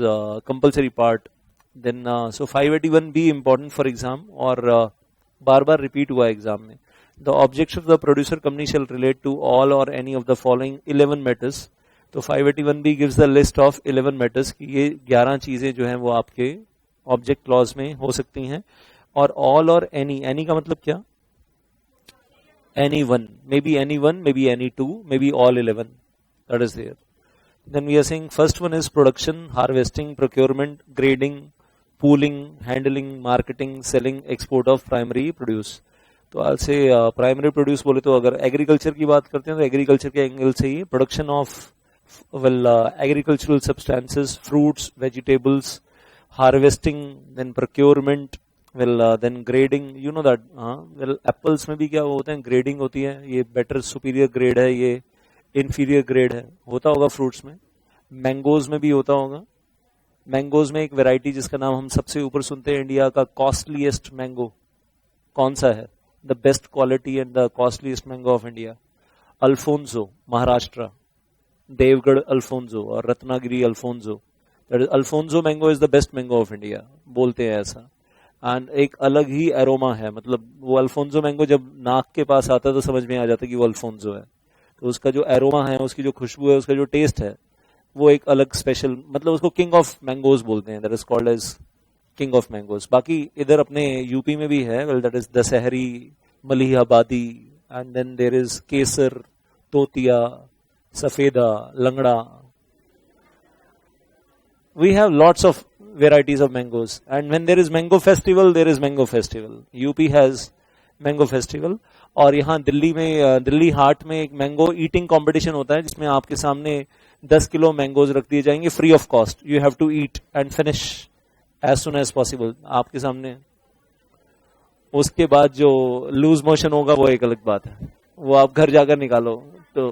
compulsory part. Then so 581B important for exam, और बार बार रिपीट हुआ एग्जाम में। The objects of the producer company shall relate to all or any of the following 11 matters. तो 581B gives the list of 11 matters की ये 11 चीजें जो हैं वो आपके ऑब्जेक्ट क्लॉज में हो सकती हैं। और ऑल और एनी का मतलब क्या, any one, maybe any one, maybe any two, maybe all 11, that is there. Then we are saying first one is production, harvesting, procurement, grading, pooling, handling, marketing, selling, export of primary produce. तो आज से primary produce बोले तो अगर agriculture की बात करते हैं तो एग्रीकल्चर के एंगल से ही production of agricultural substances, fruits, vegetables, harvesting, then procurement, then grading, you know that, apples में भी क्या होता है, grading होती है, ये better superior grade है, ये inferior grade है, होता होगा fruits में। मैंगोज में भी होता होगा। मैंगोज में एक वैरायटी जिसका नाम हम सबसे ऊपर सुनते हैं, इंडिया का कॉस्टलीस्ट मैंगो कौन सा है, the best quality and the costliest mango of India, alphonso, Maharashtra, Devgad alphonso और Ratnagiri alphonso. That is alphonso mango is the best mango of India, बोलते हैं ऐसा। एंड एक अलग ही एरोमा है, मतलब वो अल्फोंसो मैंगो जब नाक के पास आता है तो समझ में आ जाता है कि वो अल्फोंसो है। तो उसका जो एरोमा है, उसकी जो खुशबू है, उसका जो टेस्ट है, वो एक अलग स्पेशल, मतलब उसको किंग ऑफ मैंगोज बोलते हैं, that is called as king of mangoes. बाकी इधर अपने यूपी में भी है, well that is Dasheri, Malihabadi, and then there is Kesar, Totiya, Safeda, Langra. We have lots of varieties of mangoes, and when there is mango festival, there is mango festival. UP has mango festival, और यहाँ दिल्ली में, दिल्ली हाट में एक मैंगो ईटिंग कंपटीशन होता है जिसमें आपके सामने 10 किलो मैंगोज रख दिए जाएंगे free of cost. You have to eat and finish as soon as possible आपके सामने। उसके बाद जो लूज मोशन होगा वो एक अलग बात है, वो आप घर जाकर निकालो। तो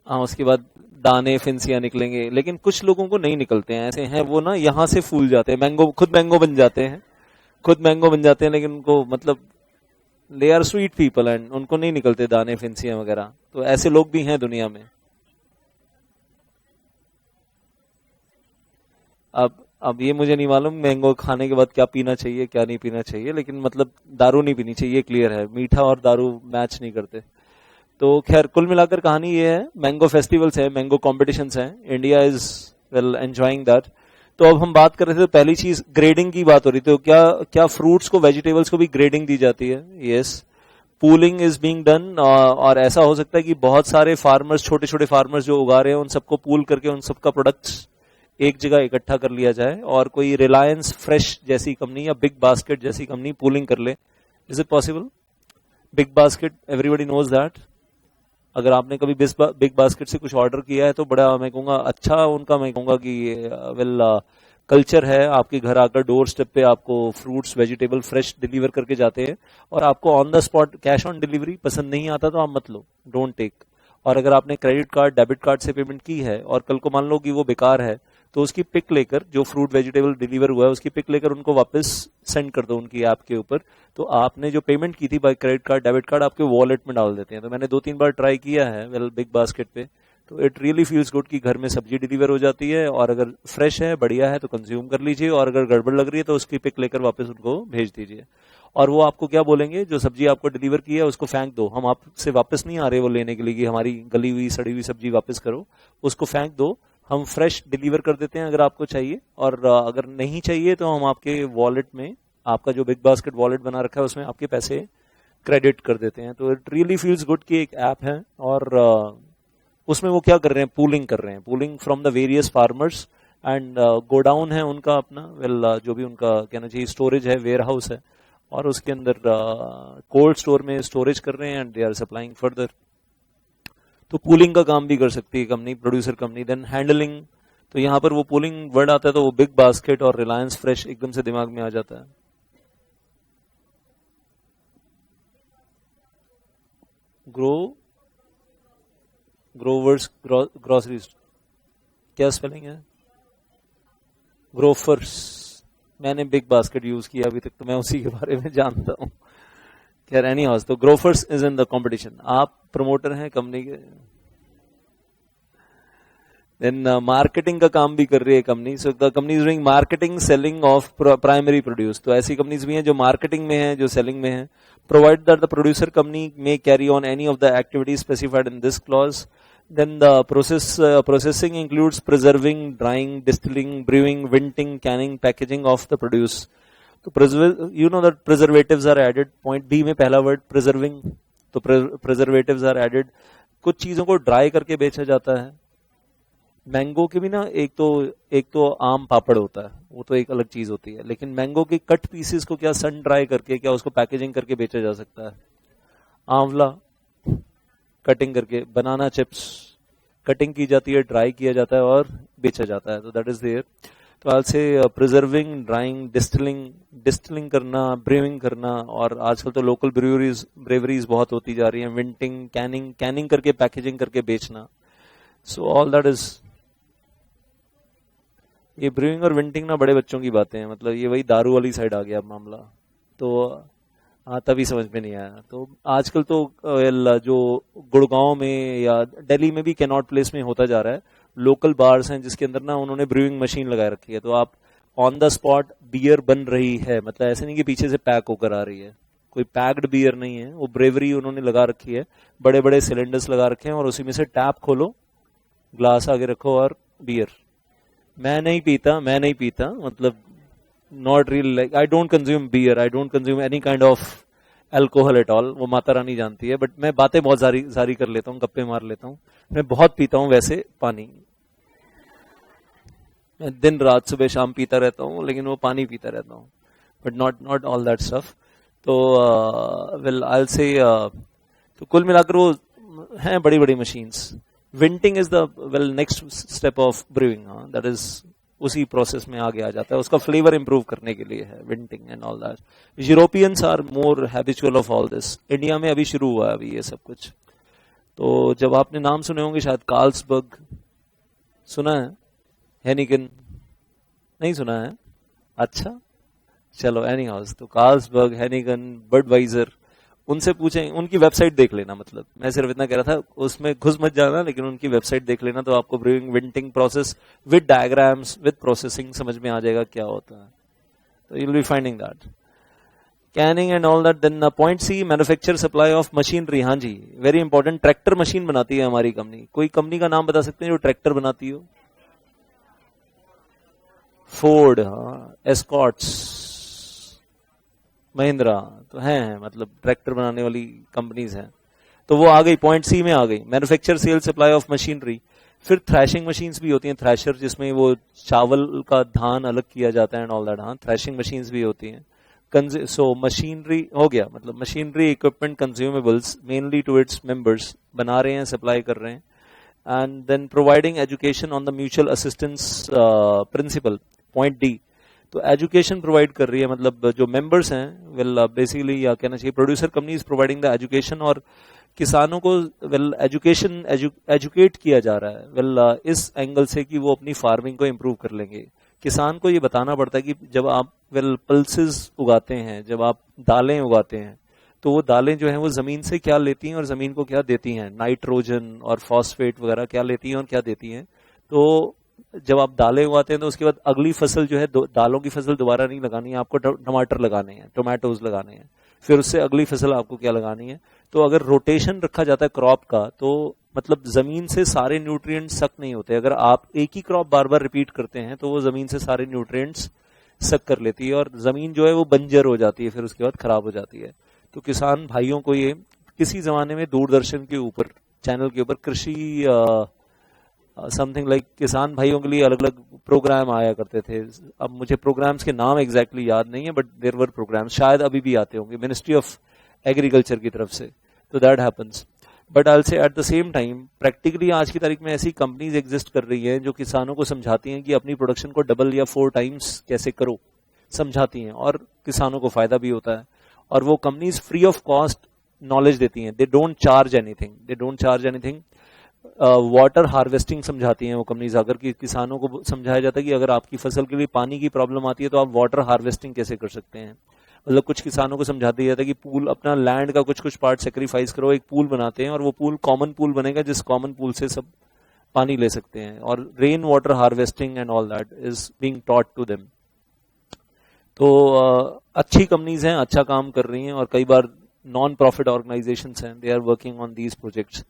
हाँ, उसके बाद दाने, फिंसियां निकलेंगे, लेकिन कुछ लोगों को नहीं निकलते हैं, ऐसे हैं वो ना, यहाँ से फूल जाते हैं, मैंगो खुद मैंगो बन जाते हैं, खुद मैंगो बन जाते हैं, लेकिन उनको मतलब they are sweet people and उनको नहीं निकलते दाने, फिंसियां वगैरह। तो ऐसे लोग भी हैं दुनिया में। अब ये मुझे नहीं मालूम मैंगो खाने के बाद क्या पीना चाहिए क्या नहीं पीना चाहिए, लेकिन मतलब दारू नहीं पीनी चाहिए, क्लियर है, मीठा और दारू मैच नहीं करते। तो खैर कुल मिलाकर कहानी ये है, मैंगो फेस्टिवल्स है, मैंगो कॉम्पिटिशन्स हैं, India is well enjoying that. तो अब हम बात कर रहे थे, तो पहली चीज ग्रेडिंग की बात हो रही थी, तो क्या क्या फ्रूट्स को, वेजिटेबल्स को भी ग्रेडिंग दी जाती है? Yes, pooling is being done. और ऐसा हो सकता है कि बहुत सारे फार्मर्स, छोटे छोटे फार्मर्स जो उगा रहे हैं, उन सबको पूल करके उन सबका प्रोडक्ट्स एक जगह इकट्ठा कर लिया जाए और कोई रिलायंस फ्रेश जैसी कंपनी या बिग बास्केट जैसी कंपनी पूलिंग कर ले। Is it possible? Big Basket, everybody knows that. अगर आपने कभी बिग बास्केट से कुछ ऑर्डर किया है तो बड़ा, मैं कहूंगा अच्छा उनका, मैं कहूंगा कि वेल कल्चर है, आपके घर आकर डोर स्टेप पे आपको फ्रूट्स वेजिटेबल फ्रेश डिलीवर करके जाते हैं और आपको on the spot cash on delivery. पसंद नहीं आता तो आप मत लो, डोंट टेक। और अगर आपने क्रेडिट कार्ड, डेबिट कार्ड से पेमेंट की है और कल को मान लो कि वो बेकार है, तो उसकी पिक लेकर, जो फ्रूट वेजिटेबल डिलीवर हुआ है उसकी पिक लेकर उनको वापस सेंड कर दो उनकी ऐप के ऊपर। तो आपने जो पेमेंट की थी by credit card, debit card, आपके वॉलेट में डाल देते हैं। तो मैंने 2-3 बार ट्राई किया है वेल बिग बास्केट पे, तो इट रियली फील्स गुड कि घर में सब्जी डिलीवर हो जाती है और अगर फ्रेश है, बढ़िया है तो कंज्यूम कर लीजिए, और अगर गड़बड़ लग रही है तो उसकी पिक लेकर वापस उनको भेज दीजिए। और वो आपको क्या बोलेंगे, जो सब्जी आपको डिलीवर की है उसको फेंक दो, हम आपसे वापस नहीं आ रहे वो लेने के लिए कि हमारी गली हुई सड़ी हुई सब्जी वापस करो, उसको फेंक दो, हम फ्रेश डिलीवर कर देते हैं अगर आपको चाहिए। और अगर नहीं चाहिए तो हम आपके वॉलेट में, आपका जो बिग बास्केट वॉलेट बना रखा है उसमें आपके पैसे क्रेडिट कर देते हैं। तो इट रियली फील्स गुड कि एक ऐप है और उसमें वो क्या कर रहे हैं, पूलिंग कर रहे हैं, pooling from the various farmers. And godown है उनका अपना, वेल जो भी उनका कहना चाहिए स्टोरेज है, वेयर हाउस है, और उसके अंदर कोल्ड स्टोर में स्टोरेज कर रहे हैं and they are supplying further. तो पूलिंग का काम भी कर सकती है company, producer company. Then handling, तो यहां पर वो पूलिंग वर्ड आता है तो वो बिग बास्केट और रिलायंस फ्रेश एकदम से दिमाग में आ जाता है। ग्रोवर्स ग्रोसरीज, क्या स्पेलिंग है? ग्रोफर्स। मैंने बिग बास्केट यूज किया अभी तक, तो मैं उसी के बारे में जानता हूं। खैर एनी हाउस, तो Grofers is in the competition, आप प्रमोटर हैं कंपनी के। देन मार्केटिंग का काम भी कर रही है company, so the company is doing marketing, selling of primary produce. तो ऐसी कंपनीज भी हैं जो मार्केटिंग में है, जो सेलिंग में है। Provide that the producer company may carry on any of the activities specified in this clause. Then the processing includes preserving, drying, distilling, brewing, vinting, canning, packaging of the produce. तो you know that preservatives are added. Point B में पहला word preserving, तो preservatives are added. कुछ चीजों को dry करके बेचा जाता है। मैंगो के भी ना, एक तो आम पापड़ होता है, वो तो एक अलग चीज होती है, लेकिन मैंगो के कट पीसेस को क्या सन ड्राई करके, क्या उसको पैकेजिंग करके बेचा जा सकता है। आंवला कटिंग करके, बनाना चिप्स कटिंग की जाती है, ड्राई किया जाता है और बेचा जाता है। तो दैट इज देयर। तो आई से प्रिजर्विंग, ड्राइंग, डिस्टिलिंग करना, ब्रेविंग करना, और आजकल तो लोकल ब्रेवरीज बहुत होती जा रही हैं, विंटिंग, कैनिंग करके, पैकेजिंग करके बेचना। सो ऑल दैट इज, ये ब्रूइंग और विंटिंग ना बड़े बच्चों की बातें हैं, मतलब ये वही दारू वाली साइड आ गया मामला। तो हाँ, तभी समझ में नहीं आया। तो आजकल तो जो गुड़गांव में या दिल्ली में भी कैनॉट प्लेस में होता जा रहा है, लोकल बार्स हैं जिसके अंदर ना उन्होंने ब्रूइंग मशीन लगा रखी है, तो आप ऑन द स्पॉट बियर बन रही है, मतलब ऐसे नहीं कि पीछे से पैक होकर आ रही है, कोई पैक्ड बियर नहीं है, वो ब्रेवरी उन्होंने लगा रखी है, बड़े बड़े सिलेंडर्स लगा रखे हैं और उसी में से टैप खोलो, ग्लास आगे रखो और बियर। मैं नहीं पीता, मतलब not really, like I don't consume beer, I don't consume any kind of alcohol at all, वो माता रानी जानती है, बट मैं बातें बहुत जारी कर लेता हूँ, गप्पे मार लेता हूँ। मैं बहुत पीता हूँ वैसे पानी, मैं दिन रात सुबह शाम पीता रहता हूँ, लेकिन वो पानी पीता रहता हूँ, but not all that stuff. तो वेल आई विल से, तो कुल मिलाकर वो हैं बड़ी बड़ी machines. Vinting is the well next step of brewing, that is उसी प्रोसेस में आगे आ जाता है, उसका फ्लेवर इंप्रूव करने के लिए है vinting and all that. Europeans are more habitual of all this, India में अभी शुरू हुआ है अभी ये सब कुछ। तो जब आपने नाम सुने होंगे शायद, कार्ल्सबर्ग सुना है, हेनिगन नहीं सुना है? अच्छा चलो, एनी हाउस, तो कार्ल्सबर्ग, हेनिगन, बडवाइजर, उनसे पूछें, उनकी वेबसाइट देख लेना। मतलब मैं सिर्फ इतना कह रहा था, उसमें घुस मत जाना, लेकिन उनकी वेबसाइट देख लेना, तो आपको brewing vinting process with diagrams, with processing समझ में आ जाएगा क्या होता है। तो you will be finding that. Canning and all that. Then point C, manufacture supply of machinery. हाँ जी, वेरी इंपॉर्टेंट. ट्रैक्टर मशीन बनाती है हमारी कंपनी. कोई कंपनी का नाम बता सकते हैं जो ट्रैक्टर बनाती हो? फोर्ड, हाँ. एस्कॉट्स, महिंद्रा, तो हैं, मतलब ट्रैक्टर बनाने वाली कंपनीज हैं. तो वो आ गई, पॉइंट सी में आ गई. Manufacture sale supply of machinery. फिर थ्रैशिंग मशीन्स भी होती हैं, थ्रैशर जिसमें वो चावल का धान अलग किया जाता है एंड ऑल दैट. हाँ, थ्रैशिंग मशीन्स भी होती हैं. सो मशीनरी हो गया, मतलब machinery, equipment, consumables mainly to its members बना रहे हैं, सप्लाई कर रहे हैं. And then providing education on the mutual assistance principle. Point D, तो एजुकेशन प्रोवाइड कर रही है, मतलब जो मेंबर्स हैं, वेल बेसिकली या कहना चाहिए producer company is providing the education, और किसानों को वेल एजुकेशन एजुकेट किया जा रहा है वेल इस एंगल से कि वो अपनी फार्मिंग को इम्प्रूव कर लेंगे. किसान को ये बताना पड़ता है कि जब आप वेल पल्सेस उगाते हैं, जब आप दालें उगाते हैं, तो वो दालें जो हैं वो जमीन से क्या लेती हैं और जमीन को क्या देती हैं, नाइट्रोजन और फॉस्फेट वगैरह क्या लेती हैं और क्या देती हैं. तो जब आप दालें उगाते हैं तो उसके बाद अगली फसल जो है, दालों की फसल दोबारा नहीं लगानी है आपको, टमाटर लगाने हैं, टोमेटोज लगाने हैं. फिर उससे अगली फसल आपको क्या लगानी है. तो अगर रोटेशन रखा जाता है क्रॉप का, तो मतलब जमीन से सारे न्यूट्रिएंट्स सक नहीं होते. अगर आप एक ही क्रॉप बार बार रिपीट करते हैं तो वो जमीन से सारे न्यूट्रिएंट्स सक कर लेती है और जमीन जो है वो बंजर हो जाती है, फिर उसके बाद खराब हो जाती है. तो किसान भाइयों को ये, किसी जमाने में दूरदर्शन के ऊपर, चैनल के ऊपर कृषि समथिंग लाइक किसान भाइयों के लिए अलग अलग प्रोग्राम आया करते थे. अब मुझे प्रोग्राम्स के नाम एग्जैक्टली याद नहीं है, बट देयर वर प्रोग्राम्स, शायद अभी भी आते होंगे मिनिस्ट्री ऑफ एग्रीकल्चर की तरफ से. तो दैट हैपेंस. बट आई से at the same time practically आज की तारीख में ऐसी कंपनीज एग्जिस्ट कर रही हैं जो किसानों को समझाती हैं कि अपनी प्रोडक्शन को डबल या 4 टाइम्स कैसे करो, समझाती हैं, और किसानों को फायदा भी होता है. और वो companies free of cost knowledge देती हैं. They don't charge anything. Water harvesting समझाती हैं वो कंपनीज. अगर कि किसानों को समझाया जाता है कि अगर आपकी फसल के लिए पानी की प्रॉब्लम आती है तो आप वाटर हार्वेस्टिंग कैसे कर सकते हैं. मतलब कुछ किसानों को समझा दिया जाता है कि पूल, अपना लैंड का कुछ कुछ पार्ट सेक्रीफाइस करो, एक पूल बनाते हैं और वो पूल कॉमन पूल बनेगा जिस कॉमन पूल से सब पानी ले सकते हैं. और rain water harvesting and all that is being taught to them. तो अच्छी कंपनीज हैं, अच्छा काम कर रही हैं, और कई बार नॉन प्रॉफिट ऑर्गेनाइजेशंस हैं, they are working on these projects.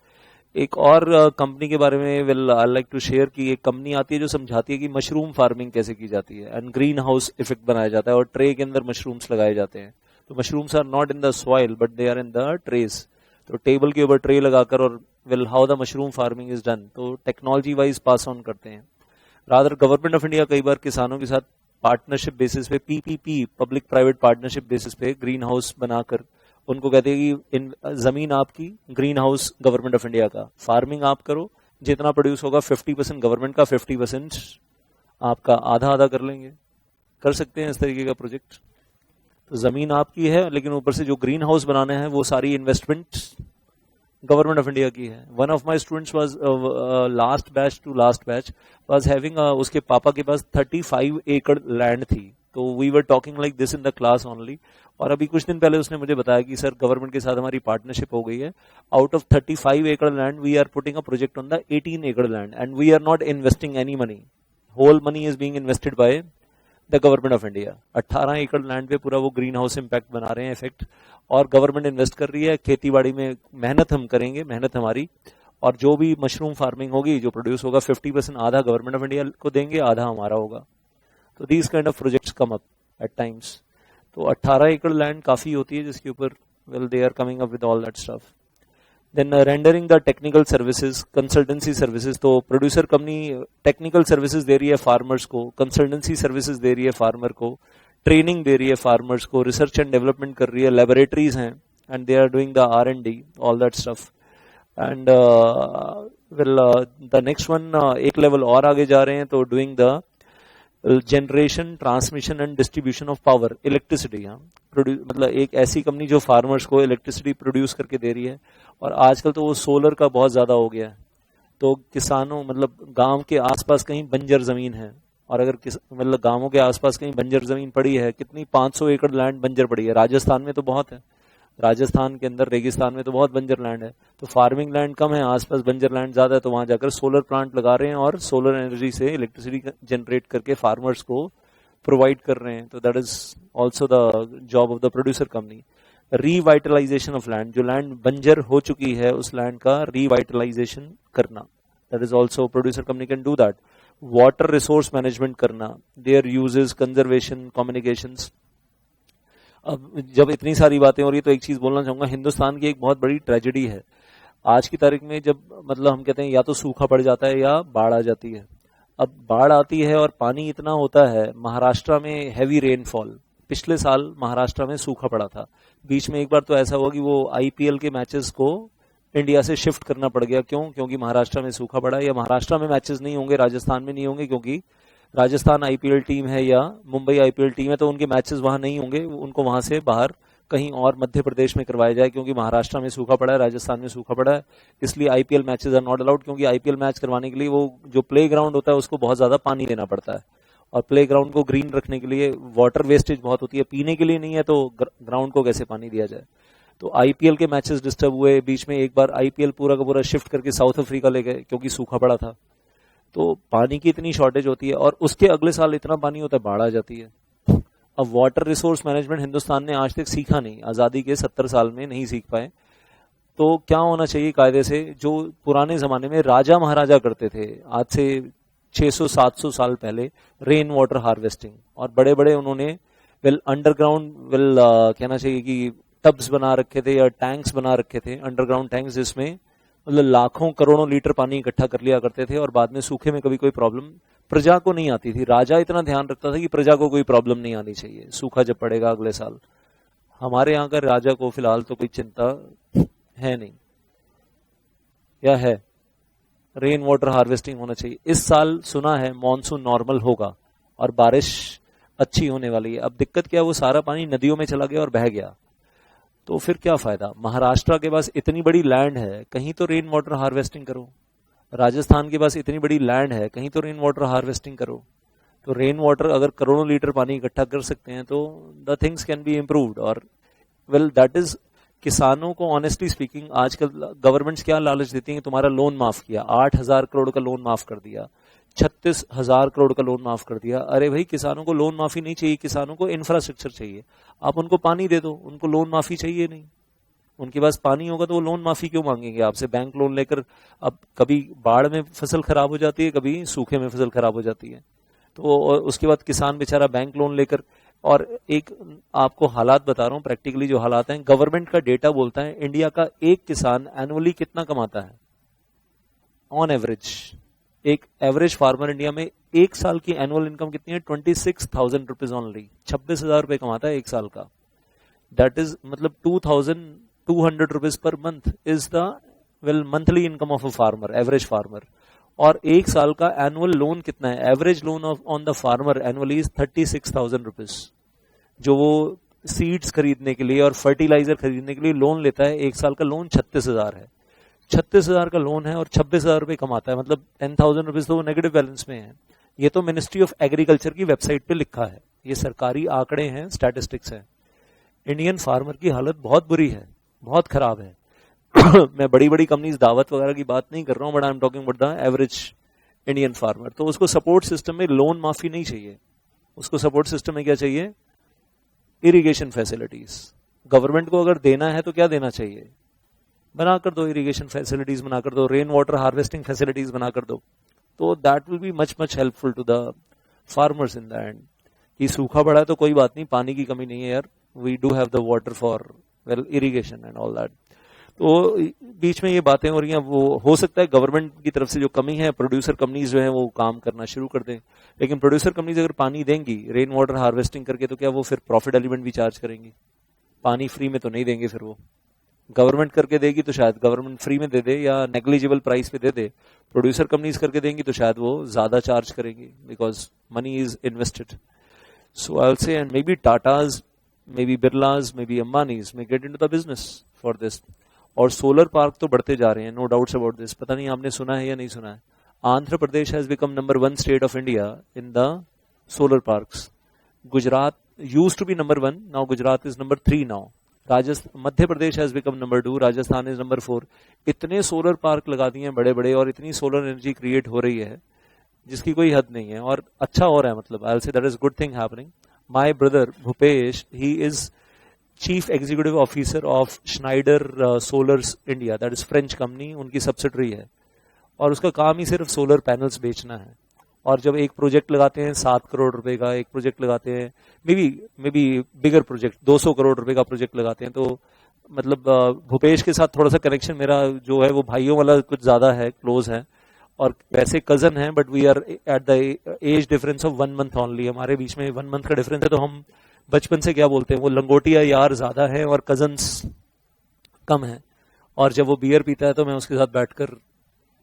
एक और कंपनी के बारे में will I like to share कि एक कंपनी आती है जो समझाती है कि मशरूम फार्मिंग कैसे की जाती है एंड ग्रीन हाउस इफेक्ट बनाया जाता है और ट्रे के अंदर मशरूम्स लगाए जाते हैं. तो mushrooms are not in the soil but they are in the trays. तो टेबल के ऊपर ट्रे लगाकर, और will how the mushroom farming is done, तो टेक्नोलॉजी वाइज पास ऑन करते हैं. रादर गवर्नमेंट ऑफ इंडिया कई बार किसानों के साथ पार्टनरशिप बेसिस पे, PPP, public private partnership basis पे ग्रीन हाउस बनाकर उनको कहते हैं कि इन जमीन आपकी, green house government of India का, फार्मिंग आप करो, जितना प्रोड्यूस होगा 50% गवर्नमेंट का, 50% आपका, आधा आधा कर लेंगे. कर सकते हैं इस तरीके का प्रोजेक्ट. तो जमीन आपकी है, लेकिन ऊपर से जो ग्रीन हाउस बनाने हैं वो सारी इन्वेस्टमेंट गवर्नमेंट ऑफ इंडिया की है. One of my students was last batch was having, उसके पापा के पास 35 एकड़ लैंड थी. तो we were talking like this in the class only. और अभी कुछ दिन पहले उसने मुझे बताया कि सर गवर्नमेंट के साथ हमारी पार्टनरशिप हो गई है. आउट ऑफ 35 एकड़ land we are putting a project on the 18 एकड़ land and we are not investing any money. Whole money is being invested by the government of India. 18 एकड़ land पे पूरा वो ग्रीन हाउस इम्पैक्ट बना रहे हैं, effect, और government invest कर रही है. खेती बाड़ी में मेहनत हम करेंगे, मेहनत हमारी, और जो भी मशरूम फार्मिंग होगी, जो प्रोड्यूस होगा, 50% आधा गवर्नमेंट ऑफ इंडिया को देंगे, आधा हमारा होगा. तो these kind of projects come up at times. तो 18 एकड़ लैंड काफी होती है जिसके ऊपर well they are coming up with all that stuff. Then rendering the technical services, consultancy services. तो प्रोड्यूसर कंपनी टेक्निकल सर्विसेज दे रही है फार्मर्स को, कंसल्टेंसी सर्विसेज दे रही है फार्मर को, ट्रेनिंग दे रही है फार्मर्स को, रिसर्च एंड डेवलपमेंट कर रही है, लेबोरेटरीज हैं and they are doing the R&D, all that stuff. And well the next one, एक लेवल और आगे जा रहे हैं, तो doing the generation, transmission and distribution of power, electricity. हाँ, मतलब एक ऐसी कंपनी जो फार्मर्स को इलेक्ट्रिसिटी प्रोड्यूस करके दे रही है. और आजकल तो वो सोलर का बहुत ज्यादा हो गया है. तो किसानों, मतलब गांव के आसपास कहीं बंजर जमीन है, और अगर मतलब गांवों के आसपास कहीं बंजर जमीन पड़ी है, कितनी 500 एकड़ लैंड बंजर पड़ी है. राजस्थान में तो बहुत है, राजस्थान के अंदर रेगिस्तान में तो बहुत बंजर लैंड है. तो फार्मिंग लैंड कम है, आसपास बंजर लैंड ज्यादा है, तो वहां जाकर सोलर प्लांट लगा रहे हैं और सोलर एनर्जी से इलेक्ट्रिसिटी जनरेट करके फार्मर्स को प्रोवाइड कर रहे हैं. तो that is also the job of the producer company. Revitalization of land, जो land बंजर हो चुकी है उस land का revitalization करना, that is also producer company can do that. Water resource management करना, their uses, conservation, communications. अब जब इतनी सारी बातें हो रही है तो एक चीज बोलना चाहूंगा, हिंदुस्तान की एक बहुत बड़ी ट्रेजेडी है आज की तारीख में, जब मतलब हम कहते हैं या तो सूखा पड़ जाता है या बाढ़ आ जाती है। अब बाढ़ आती है और पानी इतना होता है, महाराष्ट्र में हैवी रेनफॉल, पिछले साल महाराष्ट्र में सूखा पड़ा था, बीच में एक बार तो ऐसा हुआ कि वो आईपीएल के मैचेस को इंडिया से शिफ्ट करना पड़ गया। क्यों? क्योंकि महाराष्ट्र में सूखा पड़ा। या महाराष्ट्र में मैचेस नहीं होंगे, राजस्थान में नहीं होंगे, क्योंकि राजस्थान आईपीएल टीम है या मुंबई आईपीएल टीम है, तो उनके मैचेस वहां नहीं होंगे, उनको वहां से बाहर कहीं और मध्य प्रदेश में करवाया जाए, क्योंकि महाराष्ट्र में सूखा पड़ा है, राजस्थान में सूखा पड़ा है, इसलिए IPL matches are not allowed. क्योंकि आईपीएल मैच करवाने के लिए वो जो प्ले ग्राउंड होता है उसको बहुत ज्यादा पानी देना पड़ता है, और प्ले ग्राउंड को ग्रीन रखने के लिए वाटर वेस्टेज बहुत होती है, पीने के लिए नहीं है तो ग्राउंड को कैसे पानी दिया जाए। तो आईपीएल के मैचेस डिस्टर्ब हुए, बीच में एक बार आईपीएल पूरा का पूरा शिफ्ट करके साउथ अफ्रीका ले गए क्योंकि सूखा पड़ा था। तो पानी की इतनी शॉर्टेज होती है, और उसके अगले साल इतना पानी होता है, बाढ़ आ जाती है। अब वाटर रिसोर्स मैनेजमेंट हिंदुस्तान ने आज तक सीखा नहीं, आजादी के 70 साल में नहीं सीख पाए। तो क्या होना चाहिए कायदे से, जो पुराने जमाने में राजा महाराजा करते थे, आज से 600-700 साल पहले, रेन वाटर हार्वेस्टिंग, और बड़े बड़े उन्होंने अंडरग्राउंड कहना चाहिए कि टब्स बना रखे थे या टैंक्स बना रखे थे, अंडरग्राउंड टैंक्स, जिसमें मतलब लाखों करोड़ों लीटर पानी इकट्ठा कर लिया करते थे, और बाद में सूखे में कभी कोई प्रॉब्लम प्रजा को नहीं आती थी। राजा इतना ध्यान रखता था कि प्रजा को कोई प्रॉब्लम नहीं आनी चाहिए, सूखा जब पड़ेगा अगले साल। हमारे यहाँ का राजा को फिलहाल तो कोई चिंता है नहीं, या है? रेन वाटर हार्वेस्टिंग होना चाहिए। इस साल सुना है मॉनसून नॉर्मल होगा और बारिश अच्छी होने वाली है। अब दिक्कत क्या है, वो सारा पानी नदियों में चला गया और बह गया, तो फिर क्या फायदा? महाराष्ट्र के पास इतनी बड़ी लैंड है, कहीं तो रेन वाटर हार्वेस्टिंग करो। राजस्थान के पास इतनी बड़ी लैंड है, कहीं तो रेन वाटर हार्वेस्टिंग करो। तो रेन वाटर अगर करोड़ों लीटर पानी इकट्ठा कर सकते हैं तो the things can be improved. और वेल दैट इज, किसानों को ऑनेस्टली स्पीकिंग आजकल गवर्नमेंट्स क्या लालच देती हैं, तुम्हारा लोन माफ किया, 8,000 करोड़ का लोन माफ कर दिया, 36,000 करोड़ का लोन माफ कर दिया। अरे भाई, किसानों को लोन माफी नहीं चाहिए, किसानों को इंफ्रास्ट्रक्चर चाहिए। आप उनको पानी दे दो, उनको लोन माफी चाहिए नहीं। उनके पास पानी होगा तो वो लोन माफी क्यों मांगेंगे आपसे बैंक लोन लेकर? अब कभी बाढ़ में फसल खराब हो जाती है, कभी सूखे में फसल खराब हो जाती है, तो उसके बाद किसान बेचारा बैंक लोन लेकर। और एक आपको हालात बता रहा हूं, प्रैक्टिकली जो हालात हैं, गवर्नमेंट का डेटा बोलता है इंडिया का एक किसान एनुअली कितना कमाता है ऑन एवरेज। एक एवरेज फार्मर इंडिया में एक साल की एनुअल इनकम कितनी है? 26,000 रुपीज ऑनली, 26,000 रुपए कमाता है एक साल का। दैट इज मतलब 2,200 rupees per month is the monthly income of a farmer, average farmer. और एक साल का एनुअल लोन कितना है? Average loan on the farmer annually is 36,000 rupees, जो वो सीड्स खरीदने के लिए और फर्टिलाइजर खरीदने के लिए लोन लेता है। एक साल का लोन 36,000 है, 36,000 का लोन है और 26,000 रुपए कमाता है, मतलब 10,000 रुपीज तो वो नेगेटिव बैलेंस में है। ये तो मिनिस्ट्री ऑफ एग्रीकल्चर की वेबसाइट पे लिखा है, ये सरकारी आंकड़े हैं, स्टैटिस्टिक्स हैं। इंडियन फार्मर की हालत बहुत बुरी है, बहुत खराब है। मैं बड़ी बड़ी कंपनीज दावत वगैरह की बात नहीं कर रहा हूं, but I am talking about the average Indian farmer. तो उसको सपोर्ट सिस्टम में लोन माफी नहीं चाहिए, उसको सपोर्ट सिस्टम में क्या चाहिए? Irrigation facilities. गवर्नमेंट को अगर देना है तो क्या देना चाहिए? बनाकर दो, इरिगेशन फैसिलिटीज बनाकर दो, रेन वाटर हार्वेस्टिंग फैसिलिटीज बनाकर दो, तो that will be much helpful to the farmers in the end. कि सूखा पड़ा है तो कोई बात नहीं, पानी की कमी नहीं है यार, we do have the water for irrigation and all that. तो बीच में ये बातें हो रही हैं, वो हो सकता है गवर्नमेंट की तरफ से जो कमी है, प्रोड्यूसर कंपनीज जो है वो काम करना शुरू कर दें। लेकिन प्रोड्यूसर कंपनीज अगर पानी देंगी रेन वाटर हार्वेस्टिंग करके, तो क्या वो फिर प्रॉफिट एलिमेंट भी चार्ज करेंगी? पानी फ्री में तो नहीं देंगे फिर वो। गवर्नमेंट करके देगी तो शायद गवर्नमेंट फ्री में दे दे या नेग्लिजिबल प्राइस पे दे दे। प्रोड्यूसर कंपनीज करके देंगी तो शायद वो ज्यादा चार्ज करेंगी, because money is invested. So I will से, and may be Tatas, may be Birlas, may be Ambanis may get into the business for this. और सोलर पार्क तो बढ़ते जा रहे हैं, नो डाउट्स अबाउट दिस। पता नहीं आपने सुना है या नहीं सुना है, Andhra Pradesh has become number 1 state of India in the solar parks. Gujarat used to be number 1, now Gujarat is number 3 now. Madhya Pradesh has become number 2, Rajasthan is number 4। इतने सोलर पार्क लगा दिए हैं बड़े बड़े, और इतनी सोलर एनर्जी क्रिएट हो रही है जिसकी कोई हद नहीं है, और अच्छा हो रहा है। मतलब आई will say that is good thing happening. my brother Bhupesh, he is Chief Executive Officer of Schneider Solars India, that is French company, उनकी subsidiary है, और उसका काम ही सिर्फ सोलर पैनल्स बेचना है। और जब एक प्रोजेक्ट लगाते हैं 7 करोड़ रुपए का, एक प्रोजेक्ट लगाते हैं may be bigger project 200 crore रुपए का प्रोजेक्ट लगाते हैं, तो मतलब भूपेश के साथ थोड़ा सा कनेक्शन मेरा जो है वो भाइयों वाला कुछ ज्यादा है, क्लोज है, और वैसे कजन है, but we are at the age difference of 1 month only, हमारे बीच में 1 मंथ का डिफरेंस है। तो हम बचपन से क्या बोलते हैं, वो लंगोटिया यार ज्यादा है और कजन्स कम है। और जब वो बियर पीता है तो मैं उसके साथ बैठकर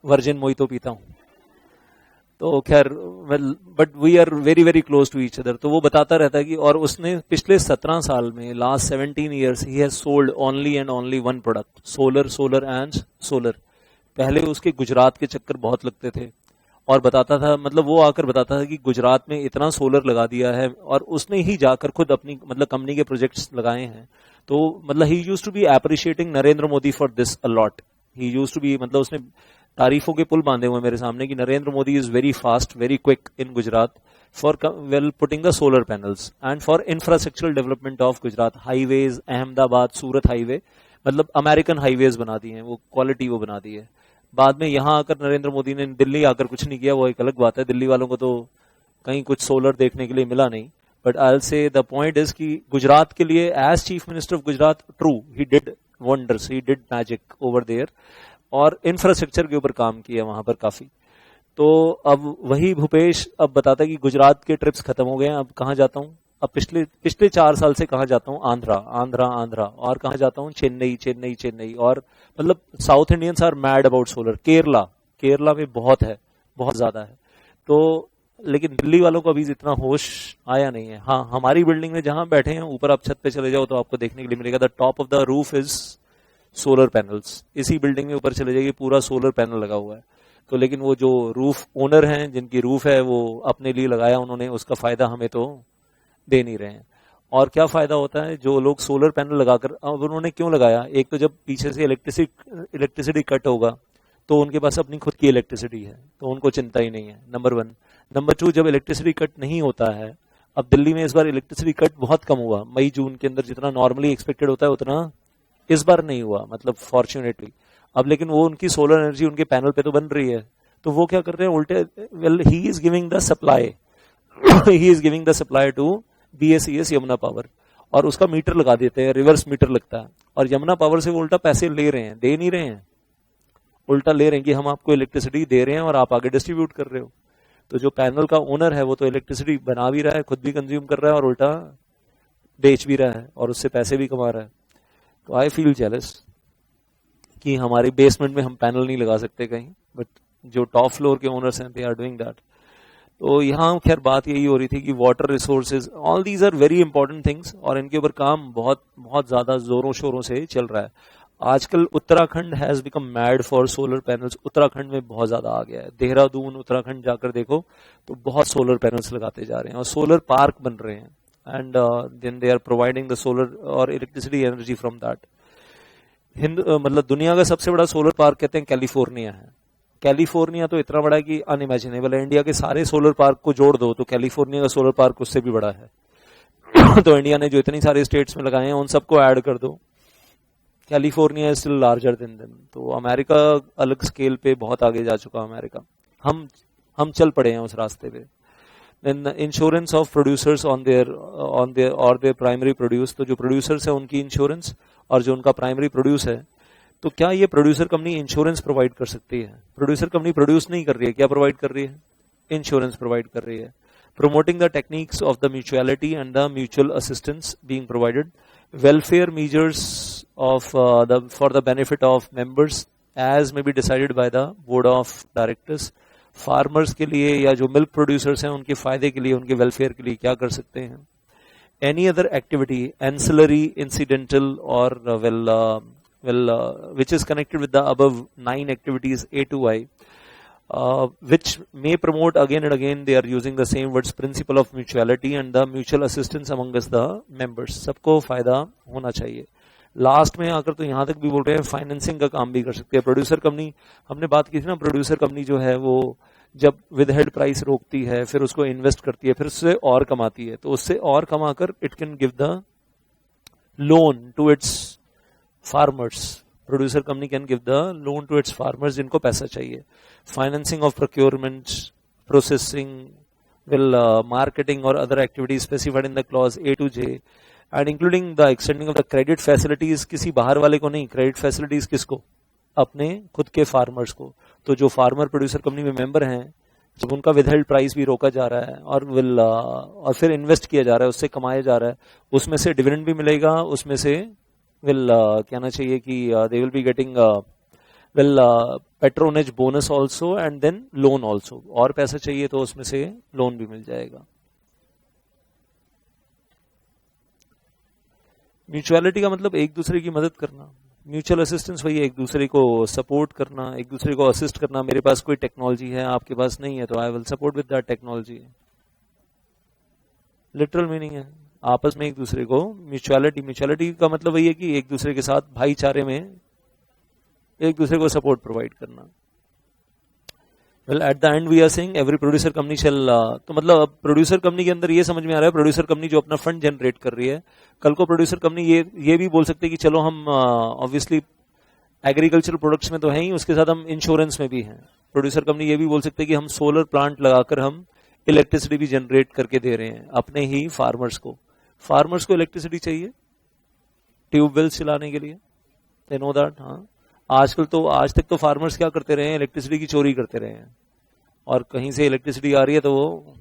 वर्जिन मोहितो पीता हूँ। तो खैर well, but we are very very close to each other. तो वो बताता रहता है कि, और उसने पिछले 17 साल में, last 17 years, he has sold only and only one product, solar, solar and solar. पहले उसके गुजरात के चक्कर बहुत लगते थे, और बताता था, मतलब वो आकर बताता था कि गुजरात में इतना सोलर लगा दिया है, और उसने ही जाकर खुद अपनी मतलब कंपनी के प्रोजेक्ट्स लगाए हैं। तो मतलब he used to be appreciating Narendra Modi for this a lot. He used to be, मतलब उसने तारीफों के पुल बांधे हुए मेरे सामने कि Narendra Modi is very fast, very quick in Gujarat for well putting the solar panels and for infrastructural development of Gujarat. Highways, Ahmedabad Surat highway, मतलब American highways बना दिए हैं, वो क्वालिटी वो बना दी है। बाद में यहाँ आकर नरेंद्र मोदी ने दिल्ली आकर कुछ नहीं किया, वो एक अलग बात है, दिल्ली वालों को तो कहीं कुछ सोलर देखने के लिए मिला नहीं। But I will say the point is कि गुजरात के लिए as chief minister of Gujarat, true, he did wonders, he did magic over there, और इंफ्रास्ट्रक्चर के ऊपर काम किया वहां पर काफी। तो अब वही भूपेश अब बताता है कि गुजरात के ट्रिप्स खत्म हो गए हैं, अब कहाँ जाता हूँ, अब पिछले 4 साल से कहाँ जाता हूँ, आंध्रा आंध्रा आंध्रा, और कहाँ जाता हूँ, चेन्नई चेन्नई चेन्नई, और मतलब South Indians are mad about solar. Kerala, Kerala में बहुत है, बहुत ज्यादा है। तो लेकिन दिल्ली वालों को अभी इतना होश आया नहीं है। हाँ, हमारी बिल्डिंग में जहां बैठे हैं, ऊपर आप छत पे चले जाओ तो आपको देखने के लिए मिलेगा, the top of the roof is solar panels. इसी बिल्डिंग में ऊपर चले जाइए, पूरा सोलर पैनल लगा हुआ है। तो लेकिन वो जो रूफ ओनर हैं, जिनकी रूफ है, वो अपने लिए लगाया उन्होंने, उसका फायदा हमें तो दे नहीं रहे हैं। और क्या फायदा होता है, जो लोग सोलर पैनल लगाकर, अब उन्होंने क्यों लगाया, एक तो जब पीछे से इलेक्ट्रिसिटी कट होगा तो उनके पास अपनी खुद की इलेक्ट्रिसिटी है, तो उनको चिंता ही नहीं है, नंबर 1। नंबर 2, जब इलेक्ट्रिसिटी कट नहीं होता है, अब दिल्ली में इस बार इलेक्ट्रिसिटी कट बहुत कम हुआ, मई जून के अंदर जितना नॉर्मली एक्सपेक्टेड होता है उतना इस बार नहीं हुआ, मतलब फॉर्चुनेटली। अब लेकिन वो उनकी सोलर एनर्जी उनके पैनल पे तो बन रही है, तो वो क्या कर रहे हैं उल्टे, well he is giving the supply he is giving the supply to BSES Yamuna power, और उसका मीटर लगा देते हैं, रिवर्स मीटर लगता है, और यमुना पावर से वो उल्टा पैसे ले रहे हैं, दे नहीं रहे हैं, उल्टा ले रहे हैं कि हम आपको इलेक्ट्रिसिटी दे रहे हैं और आप आगे डिस्ट्रीब्यूट कर रहे हो। तो जो पैनल का ओनर है वो तो इलेक्ट्रिसिटी बना भी रहा है, खुद भी कंज्यूम कर रहा है, और उल्टा बेच भी रहा है, और उससे पैसे भी कमा रहा है। तो आई फील जेलस कि हमारे बेसमेंट में हम पैनल नहीं लगा सकते कहीं, बट जो टॉप फ्लोर के ओनर्स हैं दे आर डूइंग दैट। तो यहाँ खैर बात यही हो रही थी कि water resources, all these are very important things, और इनके ऊपर काम बहुत बहुत ज्यादा जोरों शोरों से चल रहा है। आजकल Uttarakhand has become mad for solar panels, Uttarakhand में बहुत ज्यादा आ गया है। देहरादून, उत्तराखंड जाकर देखो तो बहुत सोलर पैनल्स लगाते जा रहे हैं, और सोलर पार्क बन रहे हैं, and then they are providing the solar और इलेक्ट्रिसिटी एनर्जी फ्रॉम दैट। मतलब दुनिया का सबसे बड़ा सोलर पार्क कहते हैं कैलिफोर्निया है। कैलिफोर्निया तो इतना बड़ा है कि अनइमेजिनेबल है, इंडिया के सारे सोलर पार्क को जोड़ दो तो कैलिफोर्निया का सोलर पार्क उससे भी बड़ा है तो इंडिया ने जो इतनी सारे स्टेट्स में लगाए हैं उन सबको ऐड कर दो, California is still larger than them. तो अमेरिका अलग स्केल पे बहुत आगे जा चुका है अमेरिका, हम चल पड़े हैं उस रास्ते पे। Then insurance of producers on their primary produce, तो जो प्रोड्यूसर्स है उनकी इंश्योरेंस, और जो उनका प्राइमरी प्रोड्यूस है, तो क्या ये प्रोड्यूसर कंपनी इंश्योरेंस प्रोवाइड कर सकती है? प्रोड्यूसर कंपनी प्रोड्यूस नहीं कर रही है, क्या प्रोवाइड कर रही है? इंश्योरेंस प्रोवाइड कर रही है। Promoting the techniques of the mutuality and the mutual assistance being provided, welfare measures of for the benefit of members as may be decided by the board of directors. Farmers के लिए या जो milk producers हैं उनके फायदे के लिए, उनके वेलफेयर के लिए क्या कर सकते हैं? Any other activity, ancillary, incidental or which is connected with the above 9 activities A to I. Which may promote again and again, they are using the same words, principle of mutuality and the mutual assistance amongst the members. सबको फायदा होना चाहिए। Last में आकर तो यहाँ तक भी बोल रहे हैं फाइनेंसिंग का काम भी कर सकते हैं। प्रोड्यूसर कंपनी, हमने बात की थी ना, प्रोड्यूसर कंपनी जो है वो जब विदहेल्ड प्राइस रोकती है, फिर उसको इन्वेस्ट करती है, फिर उससे और कमाती है, तो उससे और कमाकर it can give the loan to its farmers. Producer company can give the loan to its farmers जिनको पैसा चाहिए. Financing of procurement, processing, will marketing or other activities specified in the clause A to J, and including the extending of the credit facilities. किसी बाहर वाले को नहीं, credit facilities किसको? अपने खुद के फार्मर्स को. तो जो फार्मर प्रोड्यूसर कंपनी में मेंबर हैं, जब उनका विदहेल्ड प्राइस भी रोका जा रहा है और और फिर इन्वेस्ट किया जा रहा है, उससे कमाया जा रहा है, उसमें से डिविडेंड भी मिलेगा, उसमें से कहना चाहिए कि दे will be getting patronage bonus also and then loan also. और पैसा चाहिए तो उसमें से लोन भी मिल जाएगा. म्यूचुअलिटी का मतलब एक दूसरे की मदद करना. म्यूचुअल असिस्टेंस वही एक दूसरे को सपोर्ट करना, एक दूसरे को असिस्ट करना. मेरे पास कोई टेक्नोलॉजी है, आपके पास नहीं है, तो I will support with that technology. Literal meaning है आपस में एक दूसरे को म्यूचुअलिटी. म्यूचुअलिटी का मतलब वही है कि एक दूसरे के साथ भाईचारे में एक दूसरे को सपोर्ट प्रोवाइड करना. Well at the end we are saying every producer company shall, तो मतलब प्रोड्यूसर कंपनी के अंदर ये समझ में आ रहा है, प्रोड्यूसर कंपनी जो अपना फंड जनरेट कर रही है, कल को प्रोड्यूसर कंपनी ये भी बोल सकते हैं कि चलो हम ऑब्वियसली एग्रीकल्चरल प्रोडक्ट्स में तो है ही, उसके साथ हम इंश्योरेंस में भी हैं. प्रोड्यूसर कंपनी ये भी बोल सकते हैं कि हम सोलर प्लांट लगाकर हम इलेक्ट्रिसिटी भी जनरेट करके दे रहे हैं अपने ही फार्मर्स को. फार्मर्स को इलेक्ट्रिसिटी चाहिए ट्यूबवेल्स चलाने के लिए, दे नो दैट. हाँ, आजकल तो आज तक तो फार्मर्स क्या करते रहे हैं, इलेक्ट्रिसिटी की चोरी करते रहे हैं. और कहीं से इलेक्ट्रिसिटी आ रही है तो वो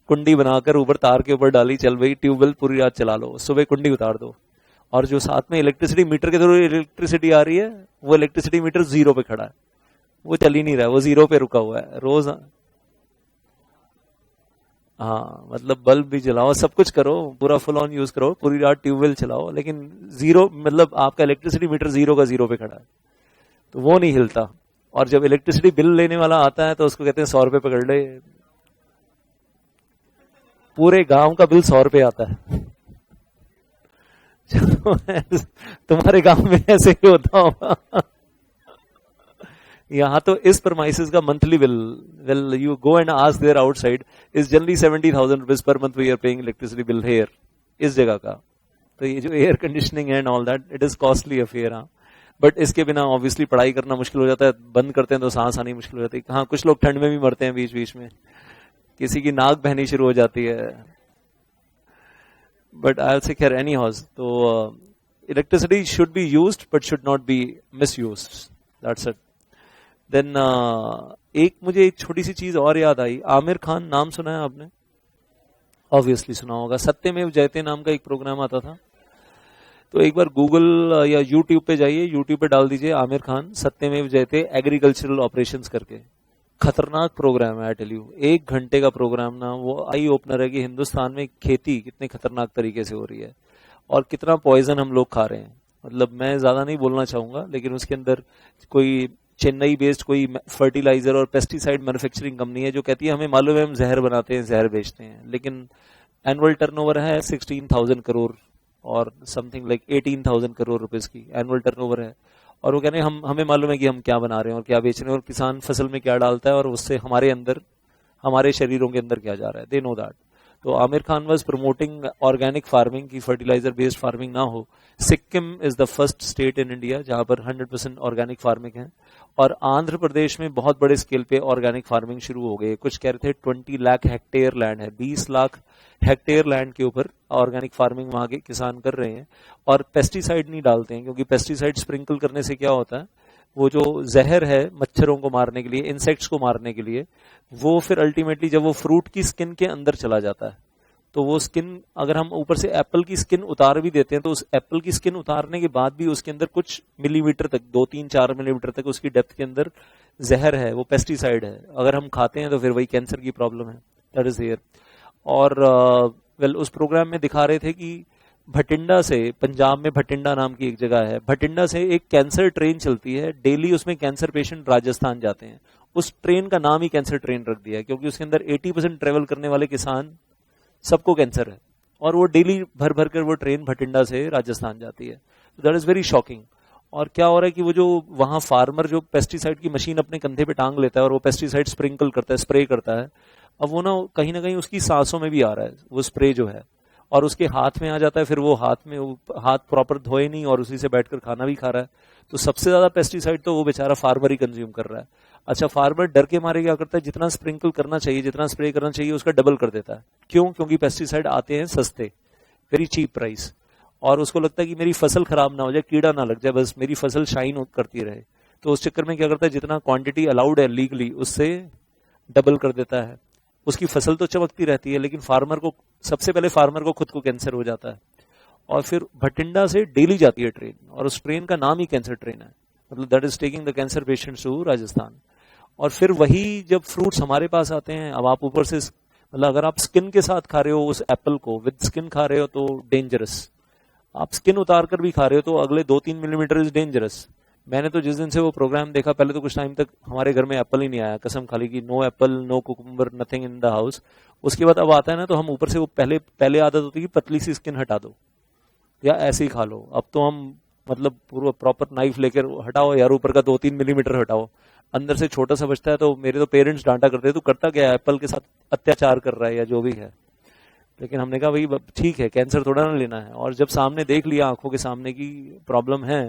कुंडी बनाकर ऊपर तार के ऊपर डाली, चल भाई ट्यूबवेल पूरी रात चला लो, सुबह कुंडी उतार दो. और जो साथ में इलेक्ट्रिसिटी मीटर के थ्रू इलेक्ट्रिसिटी आ रही है, वो इलेक्ट्रिसिटी मीटर जीरो पे खड़ा है, वो चल ही नहीं रहा है, वो जीरो पे रुका हुआ है रोज. हाँ, मतलब बल्ब भी जलाओ, सब कुछ करो, पूरा फुल ऑन यूज करो, पूरी रात ट्यूबवेल चलाओ, लेकिन जीरो, मतलब आपका इलेक्ट्रिसिटी मीटर जीरो का जीरो पे खड़ा है, तो वो नहीं हिलता. और जब इलेक्ट्रिसिटी बिल लेने वाला आता है तो उसको कहते हैं 100 रुपए पकड़ ले. पूरे गांव का बिल 100 रुपए आता है. तुम्हारे गांव में ऐसे ही होता होगा. यहाँ तो इस परमाइसिस का monthly bill, well you go and ask there outside, is generally 70,000 rupees per month we are paying electricity bill here, इस जगह का. तो ये जो एयर कंडीशनिंग है and all that, it is costly affair. हाँ, बट इसके बिना ऑब्वियसली पढ़ाई करना मुश्किल हो जाता है, बंद करते हैं तो सांस आनी मुश्किल हो जाती है. हाँ, कुछ लोग ठंड में भी मरते हैं बीच बीच में, किसी की नाक बहनी शुरू हो जाती है. बट आई से खैर एनी हाउस, तो electricity should be used but should not be misused. That's it. Then एक मुझे एक छोटी सी चीज और याद आई. आमिर खान नाम सुना है आपने? ऑब्वियसली सुना होगा. सत्यमेव जयते नाम का एक प्रोग्राम आता था. तो एक बार गूगल या यूट्यूब पे जाइए, यूट्यूब पे डाल दीजिए आमिर खान सत्यमेव जयते एग्रीकल्चरल ऑपरेशंस करके. खतरनाक प्रोग्राम है, आई टेल यू. 1 घंटे का प्रोग्राम ना, वो आई ओपनर है कि हिंदुस्तान में खेती कितने खतरनाक तरीके से हो रही है और कितना पॉइजन हम लोग खा रहे हैं. मतलब मैं ज्यादा नहीं बोलना चाहूंगा, लेकिन उसके अंदर कोई चेन्नई बेस्ड कोई फर्टिलाइजर और पेस्टिसाइड मैन्युफैक्चरिंग कंपनी है जो कहती है हमें मालूम है हम जहर बनाते हैं, जहर बेचते हैं, लेकिन एनुअल टर्नओवर है 16,000 करोड़ और समथिंग लाइक 18,000 करोड़ रुपीस की एनुअल टर्नओवर है. और वो कहने हमें मालूम है कि हम क्या बना रहे हैं और क्या बेच रहे हैं और किसान फसल में क्या डालता है और उससे हमारे अंदर, हमारे शरीरों के अंदर क्या जा रहा है. They know that. तो Aamir Khan was promoting organic farming की, फर्टिलाइजर बेस्ड फार्मिंग ना हो. Sikkim is the first state in India जहां पर 100% ऑर्गेनिक फार्मिंग है. और आंध्र प्रदेश में बहुत बड़े स्केल पे ऑर्गेनिक फार्मिंग शुरू हो गई है. कुछ कह रहे थे 20 लाख हेक्टेयर लैंड है, 20 लाख हेक्टेयर लैंड के ऊपर ऑर्गेनिक फार्मिंग वहां के किसान कर रहे हैं. और पेस्टिसाइड नहीं डालते हैं, क्योंकि पेस्टिसाइड स्प्रिंकल करने से क्या होता है, वो जो जहर है मच्छरों को मारने के लिए, इंसेक्ट्स को मारने के लिए, वो फिर अल्टीमेटली जब वो फ्रूट की स्किन के अंदर चला जाता है, तो वो स्किन, अगर हम ऊपर से एप्पल की स्किन उतार भी देते हैं तो उस एप्पल की स्किन उतारने के बाद भी उसके अंदर कुछ मिलीमीटर तक, 2-3-4 मिलीमीटर तक उसकी डेप्थ के अंदर जहर है, वो पेस्टिसाइड है. अगर हम खाते हैं तो फिर वही कैंसर की प्रॉब्लम है. That is here. और वेल उस प्रोग्राम में दिखा रहे थे कि भटिंडा से, पंजाब में भटिंडा नाम की एक जगह है, भटिंडा से एक कैंसर ट्रेन चलती है डेली. उसमें कैंसर पेशेंट राजस्थान जाते हैं. उस ट्रेन का नाम ही कैंसर ट्रेन रख दिया है क्योंकि उसके अंदर 80% ट्रेवल करने वाले किसान सबको कैंसर है और वो डेली भर भर कर वो ट्रेन भटिंडा से राजस्थान जाती है. That is very shocking. और क्या हो रहा है कि वो जो वहां फार्मर जो पेस्टिसाइड की मशीन अपने कंधे पे टांग लेता है और वो पेस्टिसाइड स्प्रिंकल करता है, स्प्रे करता है, अब वो ना कहीं ना कहीं उसकी सांसों में भी आ रहा है वो स्प्रे जो है, और उसके हाथ में आ जाता है, फिर वो हाथ प्रॉपर धोए नहीं और उसी से बैठकर खाना भी खा रहा है। तो सबसे ज्यादा पेस्टिसाइड तो वो बेचारा फार्मर ही कंज्यूम कर रहा है। अच्छा, फार्मर डर के मारे क्या करता है, जितना स्प्रिंकल करना चाहिए, जितना स्प्रे करना चाहिए, उसका डबल कर देता है। क्यों? क्योंकि पेस्टिसाइड आते हैं सस्ते, वेरी चीप प्राइस, और उसको लगता है कि मेरी फसल खराब ना हो जाए, कीड़ा ना लग जाए, बस मेरी फसल शाइन करती रहे। तो उस चक्कर में क्या करता है, जितना क्वांटिटी अलाउड है लीगली उससे डबल कर देता है। उसकी फसल तो चमकती रहती है, लेकिन फार्मर को सबसे पहले फार्मर को खुद को कैंसर हो जाता है। और फिर भटिंडा से डेली जाती है ट्रेन, और उस ट्रेन का नाम ही कैंसर ट्रेन है, मतलब that is taking the cancer patients to Rajasthan. और फिर वही जब फ्रूट्स हमारे पास आते हैं, अब आप ऊपर से मतलब अगर आप स्किन के साथ खा रहे हो उस एप्पल को, विद स्किन खा रहे हो तो डेंजरस। आप स्किन उतार कर भी खा रहे हो तो अगले 2-3 मिलीमीटर इज डेंजरस। मैंने तो जिस दिन से वो प्रोग्राम देखा, पहले तो कुछ टाइम तक हमारे घर में एप्पल ही नहीं आया, कसम खाली की, no apple, no cucumber, nothing in the house. उसके बाद अब आता है ना, तो हम ऊपर से वो पहले आदत होती है कि पतली सी स्किन हटा दो या ऐसे ही खा लो। अब तो हम मतलब पूरा प्रॉपर नाइफ लेकर हटाओ यार, ऊपर का 2-3 मिलीमीटर हटाओ, अंदर से छोटा सा बचता है। तो मेरे तो पेरेंट्स डांटा करते हैं, तू करता क्या है, एप्पल के साथ अत्याचार कर रहा है या जो भी है। लेकिन हमने कहा भाई ठीक है, कैंसर थोड़ा ना लेना है। और जब सामने देख लिया आंखों के सामने की प्रॉब्लम है,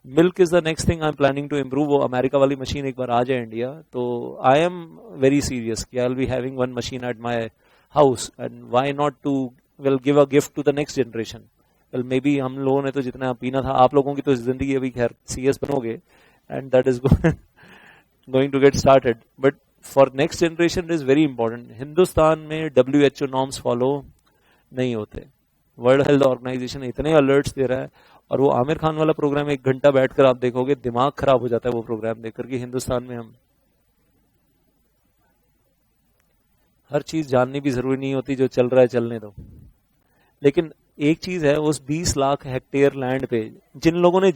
milk is the next thing I am planning to improve. वो अमेरिका वाली मशीन एक बार आ जाए इंडिया, तो आई एम वेरी सीरियस कि I will be having one machine at my house, and why not to will give a gift to the next generation. Well maybe हम लोगों ने तो जितना पीना था, आप लोगों की तो जिंदगी अभी खैर सीएस बनोगे, and that is going to get started, but for next generation it is very important. Hindustan में WHO नॉर्म्स फॉलो नहीं होते, वर्ल्ड हेल्थ ऑर्गेनाइजेशन इतने अलर्ट्स दे रहा है, और वो आमिर खान वाला प्रोग्राम 1 घंटा बैठकर आप देखोगे, दिमाग खराब हो जाता है वो प्रोग्राम देखकर कि हिंदुस्तान में हम हर चीज जाननी भी जरूरी नहीं होती, जो चल रहा है चलने दो। लेकिन एक चीज है, उस 20 लाख हेक्टेयर लैंड पे जिन लोगों ने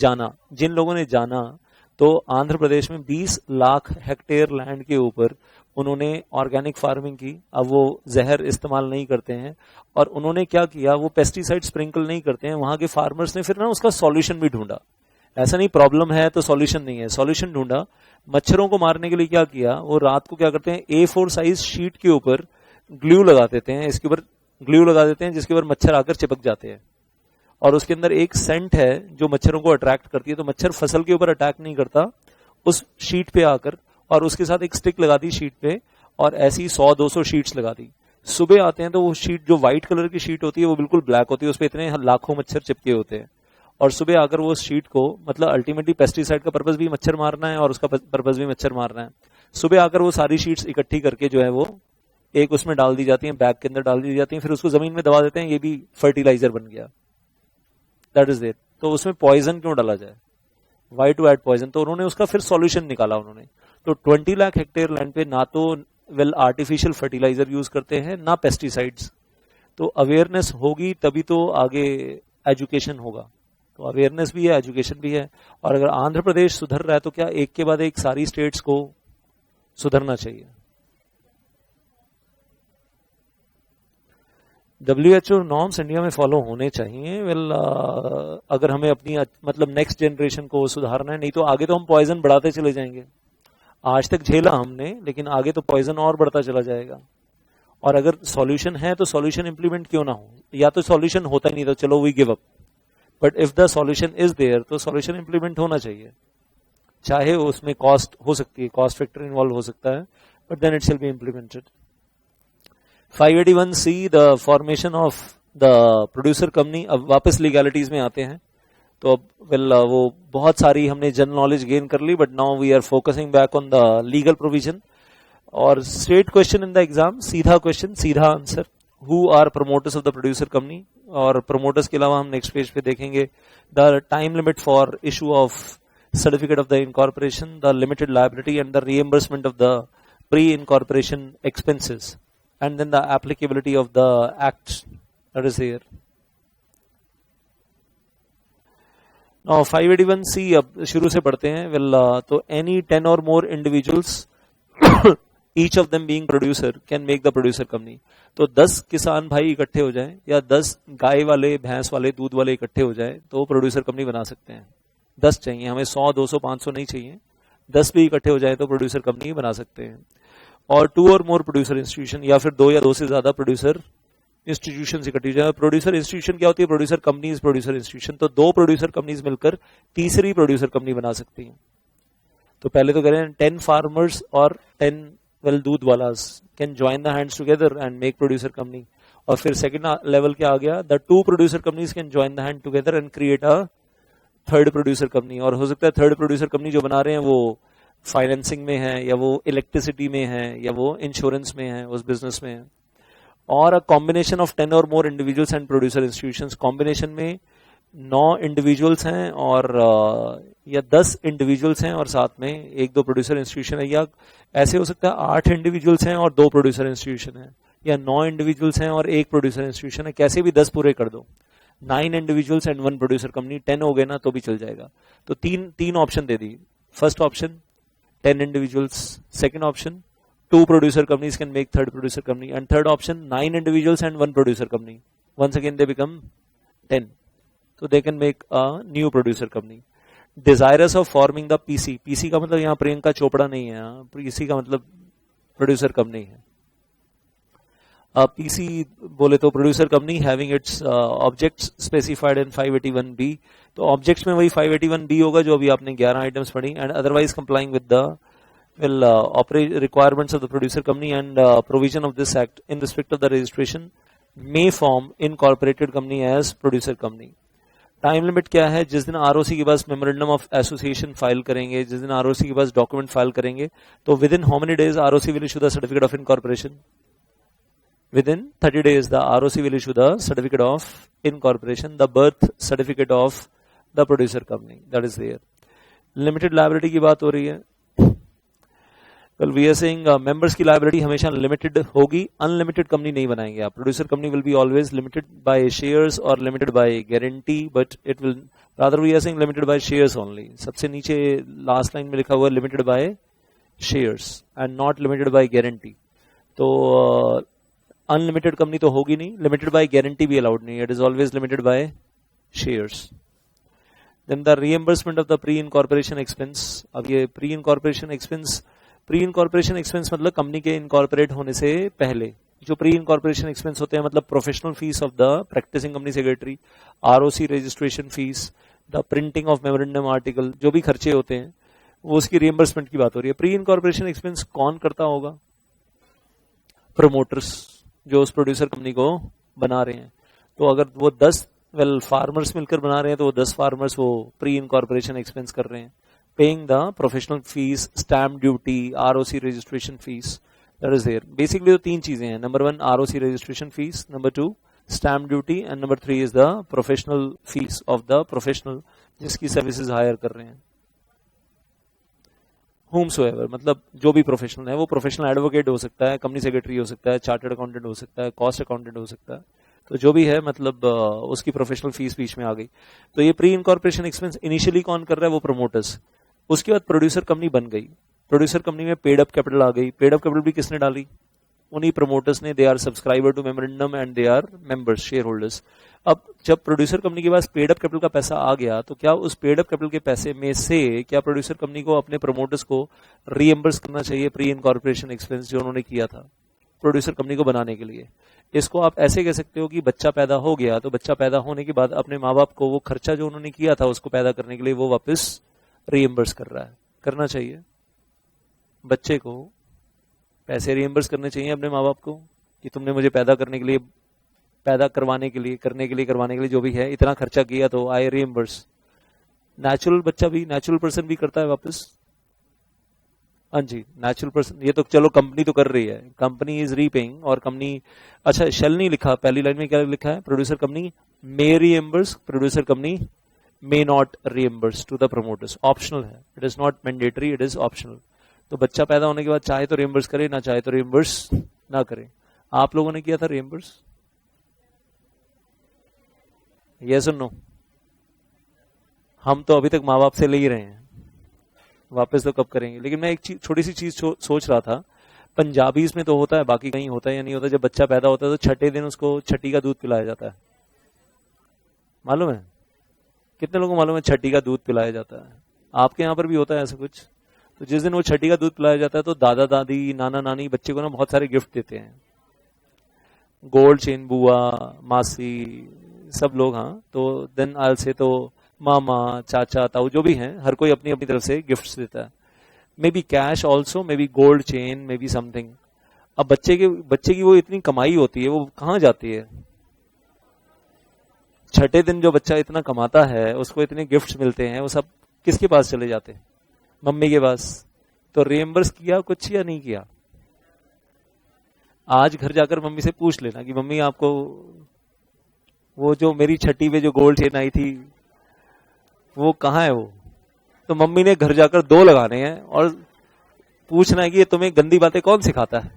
जाना, तो आंध्र प्रदेश में 20 लाख हेक्टेयर लैंड के ऊपर उन्होंने ऑर्गेनिक फार्मिंग की। अब वो जहर इस्तेमाल नहीं करते हैं, और उन्होंने क्या किया, वो पेस्टिसाइड स्प्रिंकल नहीं करते हैं। वहां के फार्मर्स ने फिर ना उसका सॉल्यूशन भी ढूंढा। ऐसा नहीं प्रॉब्लम है तो सॉल्यूशन नहीं है, सॉल्यूशन ढूंढा। मच्छरों को मारने के लिए क्या किया, वो रात को क्या करते हैं, A4 साइज शीट के ऊपर ग्लू लगा देते हैं, इसके ऊपर ग्लू लगा देते हैं, जिसके ऊपर मच्छर आकर चिपक जाते हैं। और उसके अंदर एक सेंट है जो मच्छरों को अट्रैक्ट करती है, तो मच्छर फसल के ऊपर अटैक नहीं करता उस शीट पे आकर। और उसके साथ एक स्टिक लगा दी शीट पे, और ऐसी 100-200 शीट्स लगा दी। सुबह आते हैं तो वो शीट जो व्हाइट कलर की शीट होती है वो बिल्कुल ब्लैक होती है, उस पर इतने लाखों मच्छर चिपके होते हैं। और सुबह आकर वो शीट को, मतलब अल्टीमेटली पेस्टिसाइड का पर्पस भी मच्छर मारना है और उसका पर्पस भी मच्छर मारना है। सुबह आकर वो सारी शीट्स इकट्ठी करके जो है वो एक उसमें डाल दी जाती है, बैग के अंदर डाल दी जाती है, फिर उसको जमीन में दबा देते हैं, ये भी फर्टिलाइजर बन गया, दैट इज देयर। तो उसमें पॉइजन क्यों डाला जाए, वाई टू एड पॉइजन। तो उन्होंने उसका फिर सॉल्यूशन निकाला उन्होंने। तो 20 लाख हेक्टेयर लैंड पे ना तो वेल आर्टिफिशियल फर्टिलाइजर यूज करते हैं, ना पेस्टिसाइड्स। तो अवेयरनेस होगी तभी तो आगे एजुकेशन होगा। तो अवेयरनेस भी है, एजुकेशन भी है। और अगर आंध्र प्रदेश सुधर रहा है तो क्या एक के बाद एक सारी स्टेट्स को सुधरना चाहिए। WHO नॉर्म्स इंडिया में फॉलो होने चाहिए। वेल अगर हमें अपनी मतलब नेक्स्ट जनरेशन को सुधारना है, नहीं तो आगे तो हम पॉइजन बढ़ाते चले जाएंगे। आज तक झेला हमने, लेकिन आगे तो पॉइजन और बढ़ता चला जाएगा। और अगर सॉल्यूशन है तो सॉल्यूशन इंप्लीमेंट क्यों ना हो, या तो सॉल्यूशन होता ही नहीं तो चलो we give up, but if the solution is there तो सॉल्यूशन इंप्लीमेंट होना चाहिए। चाहे उसमें कॉस्ट हो सकती है, कॉस्ट फैक्टर इन्वॉल्व हो सकता है, but then it shall be implemented. 581C the formation of the producer company. अब वापस लीगैलिटीज में आते हैं। तो अब वेल वो बहुत सारी हमने जनरल नॉलेज गेन कर ली, but now we are focusing back on the legal provision. और straight question in the exam, सीधा क्वेश्चन सीधा answer, who are promoters of the producer company. और प्रमोटर्स के अलावा हम नेक्स्ट पेज पे देखेंगे the time limit for issue of certificate of the incorporation, the limited liability and the reimbursement of the pre incorporation expenses, and then the applicability of the act that is here. Now 581C अब शुरू से पढ़ते हैं। well तो any 10 or more individuals each of them being producer can make the producer company। तो 10 किसान भाई इकट्ठे हो जाएं या 10 गाय वाले, भैंस वाले, दूध वाले इकट्ठे हो जाएं तो प्रोड्यूसर कंपनी बना सकते हैं। 10 चाहिए हमें, 100 200 500 नहीं चाहिए, 10 भी इकट्ठे हो जाए तो प्रोड्यूसर कंपनी बना सकते हैं। और 2 और मोर प्रोड्यूसर इंस्टीट्यूशन, या फिर 2 या 2 से ज्यादा प्रोड्यूसर इंस्टीट्यूशन इकट्ठी हो जाए। प्रोड्यूसर इंस्टीट्यूशन क्या होती है? Producer companies, producer institution. तो 2 प्रोड्यूसर कंपनीज मिलकर तीसरी प्रोड्यूसर कंपनी बना सकती हैं। तो पहले तो करें 10 फार्मर्स और 10 दूध वालास can join the hands together and make producer company. और फिर सेकंड लेवल क्या आ गया? The 2 producer companies can join the hand together and create a third producer company. और हो सकता है थर्ड प्रोड्यूसर कंपनी जो बना रहे हैं वो फाइनेंसिंग में है, या वो इलेक्ट्रिसिटी में है, या वो इंश्योरेंस में है, उस बिजनेस में है। और a combination of 10 or more individuals and producer institutions. Combination में 9 इंडिविजुअल्स हैं और या 10 इंडिविजुअल्स हैं और साथ में 1-2 प्रोड्यूसर इंस्टीट्यूशन है। या ऐसे हो सकता है 8 इंडिविजुअल्स हैं और 2 प्रोड्यूसर इंस्टीट्यूशन है, या 9 इंडिविजुअल्स हैं और 1 प्रोड्यूसर इंस्टीट्यूशन है। कैसे भी 10 पूरे कर दो, 9 इंडिविजुअल्स एंड 1 प्रोड्यूसर कंपनी, 10 हो गए ना तो भी चल जाएगा। तो तीन ऑप्शन दे दी। First option 10 individuals, second option 2 producer companies can make third producer company, and third option 9 individuals and 1 producer company. Once again they become 10, so they can make a new producer company. Desirous of forming the PC का मतलब यहाँ प्रियंका चोपड़ा नहीं है, PC का मतलब producer company है। PC बोले तो producer company having its objects specified in 581B। तो ऑब्जेक्ट्स में वही 581B होगा जो अभी आपने 11 आइटम्स पढ़ी। And otherwise complying with the requirements of the producer company and provision of this act in respect of the registration may form incorporated company as producer company. Time limit क्या है? जिस दिन ROC के पास memorandum of association file करेंगे, जिस दिन ROC के पास डॉक्यूमेंट फाइल करेंगे, तो with in how many days ROC will issue the certificate of incorporation? Within 30 days, the ROC will issue the certificate of incorporation, the birth certificate of the producer company. That is there. Limited liability की बात हो रही है। Well, we are saying members की liability हमेशा limited होगी, unlimited company नहीं बनाएंगे आप। Producer company will be always limited by shares or limited by guarantee, but it will rather we are saying limited by shares only. सबसे नीचे last line में लिखा हुआ limited by shares and not limited by guarantee. तो unlimited company तो होगी नहीं, limited by guarantee भी अलाउड नहीं, it is always limited by shares. Then the reimbursement of the pre incorporation expense. अब ये प्री इनकॉर्पोरेशन एक्सपेंस मतलब company के इनकॉर्पोरेट होने से पहले जो प्री इनकॉर्पोरेशन एक्सपेंस होते हैं, मतलब professional fees of the practising company secretary, ROC registration fees, the printing of memorandum article, जो भी खर्चे होते हैं वो उसकी रीएम्बर्समेंट की बात हो रही है। प्री इनकॉर्पोरेशन एक्सपेंस कौन करता होगा? प्रमोटर्स जो उस प्रोड्यूसर कंपनी को बना रहे हैं। तो अगर वो 10 फार्मर्स मिलकर बना रहे हैं तो वो 10 फार्मर्स वो प्री इनकॉर्पोरेशन एक्सपेंस कर रहे हैं, paying the professional fees, stamp duty, ROC registration fees, that is there. Basically तो 3 चीजें हैं, number 1 ROC registration fees, number 2 stamp duty, and number 3 is the professional fees of the professional जिसकी services hire कर रहे हैं। whomsoever मतलब जो भी प्रोफेशनल है, वो प्रोफेशनल एडवोकेट हो सकता है, कंपनी सेक्रेटरी हो सकता है, चार्टर्ड अकाउंटेंट हो सकता है, कॉस्ट अकाउंटेंट हो सकता है, तो जो भी है मतलब उसकी प्रोफेशनल फीस बीच में आ गई। तो ये प्री इनकॉर्पोरेशन एक्सपेंस इनिशियली कौन कर रहा है? वो प्रमोटर्स। उसके बाद प्रोड्यूसर कंपनी बन गई, प्रोड्यूसर कंपनी में पेड अप कैपिटल आ गई। पेड अप कैपिटल भी किसने डाली? उन्हीं प्रमोटर्स ने। They are subscriber to memorandum and they are members, shareholders. अब जब प्रोड्यूसर कंपनी के पास पेड अप कैपिटल का पैसा आ गया तो क्या उस पेड अप कैपिटल के पैसे में से क्या प्रोड्यूसर कंपनी को अपने प्रमोटर्स को रीएम्बर्स करना चाहिए प्री इनकॉर्पोरेशन एक्सपेंस जो उन्होंने किया था प्रोड्यूसर कंपनी को बनाने के लिए? इसको आप ऐसे कह सकते हो कि बच्चा पैदा हो गया तो बच्चा पैदा होने के बाद अपने माँ बाप को वो खर्चा जो उन्होंने किया था उसको पैदा करने के लिए वो वापस रीएम्बर्स कर रहा है। करना चाहिए, बच्चे को पैसे रीएम्बर्स करने चाहिए अपने माँ बाप को कि तुमने मुझे पैदा करने के लिए, पैदा करवाने के लिए, करने के लिए जो भी है इतना खर्चा किया तो आई रीएम्बर्स। नेचुरल बच्चा भी, नेचुरल पर्सन भी करता है वापस। हाँ जी, नेचुरल पर्सन। ये तो चलो कंपनी तो कर रही है, कंपनी इज रीपेइंग, और कंपनी, अच्छा शेल नहीं लिखा, पहली लाइन में क्या लिखा है? Producer company may reimburse, producer company may not reimburse to the promoters. Optional है, it is not mandatory, it is optional. तो बच्चा पैदा होने के बाद चाहे तो रीएम्बर्स करे, ना चाहे तो रीएम्बर्स ना करे। आप लोगों ने किया था रीएम्बर्स? यस और नो? हम तो अभी तक माँ बाप से ले ही रहे हैं, वापस तो कब करेंगे। लेकिन मैं एक छोटी सी चीज सोच रहा था, पंजाबीज में तो होता है, बाकी कहीं होता है या नहीं होता, जब बच्चा पैदा होता है तो छठे दिन उसको छठी का दूध पिलाया जाता है, मालूम है? कितने लोगों को मालूम है छठी का दूध पिलाया जाता है? आपके यहाँ पर भी होता है ऐसा कुछ? तो जिस दिन वो छठी का दूध पिलाया जाता है तो दादा दादी नाना नानी बच्चे को ना बहुत सारे गिफ्ट देते हैं, गोल्ड चेन, बुआ, मासी, सब लोग। हाँ, तो देन आल से तो मामा, चाचा, ताऊ जो भी हैं, हर कोई अपनी अपनी तरफ से गिफ्ट्स देता है। May be cash also, may be gold chain, may be something. अब बच्चे की वो इतनी कमाई होती है, वो कहाँ जाती है? छठे दिन जो बच्चा इतना कमाता है उसको इतने गिफ्ट्स मिलते हैं, वो सब किसके पास चले जाते हैं? मम्मी के पास। तो रिएम्बर्स किया कुछ या नहीं किया? आज घर जाकर मम्मी से पूछ लेना कि मम्मी आपको वो जो मेरी छठी पे जो गोल्ड चेन आई थी वो कहाँ है वो? तो मम्मी ने घर जाकर 2 लगाने हैं और पूछना है कि ये तुम्हें गंदी बातें कौन सिखाता है,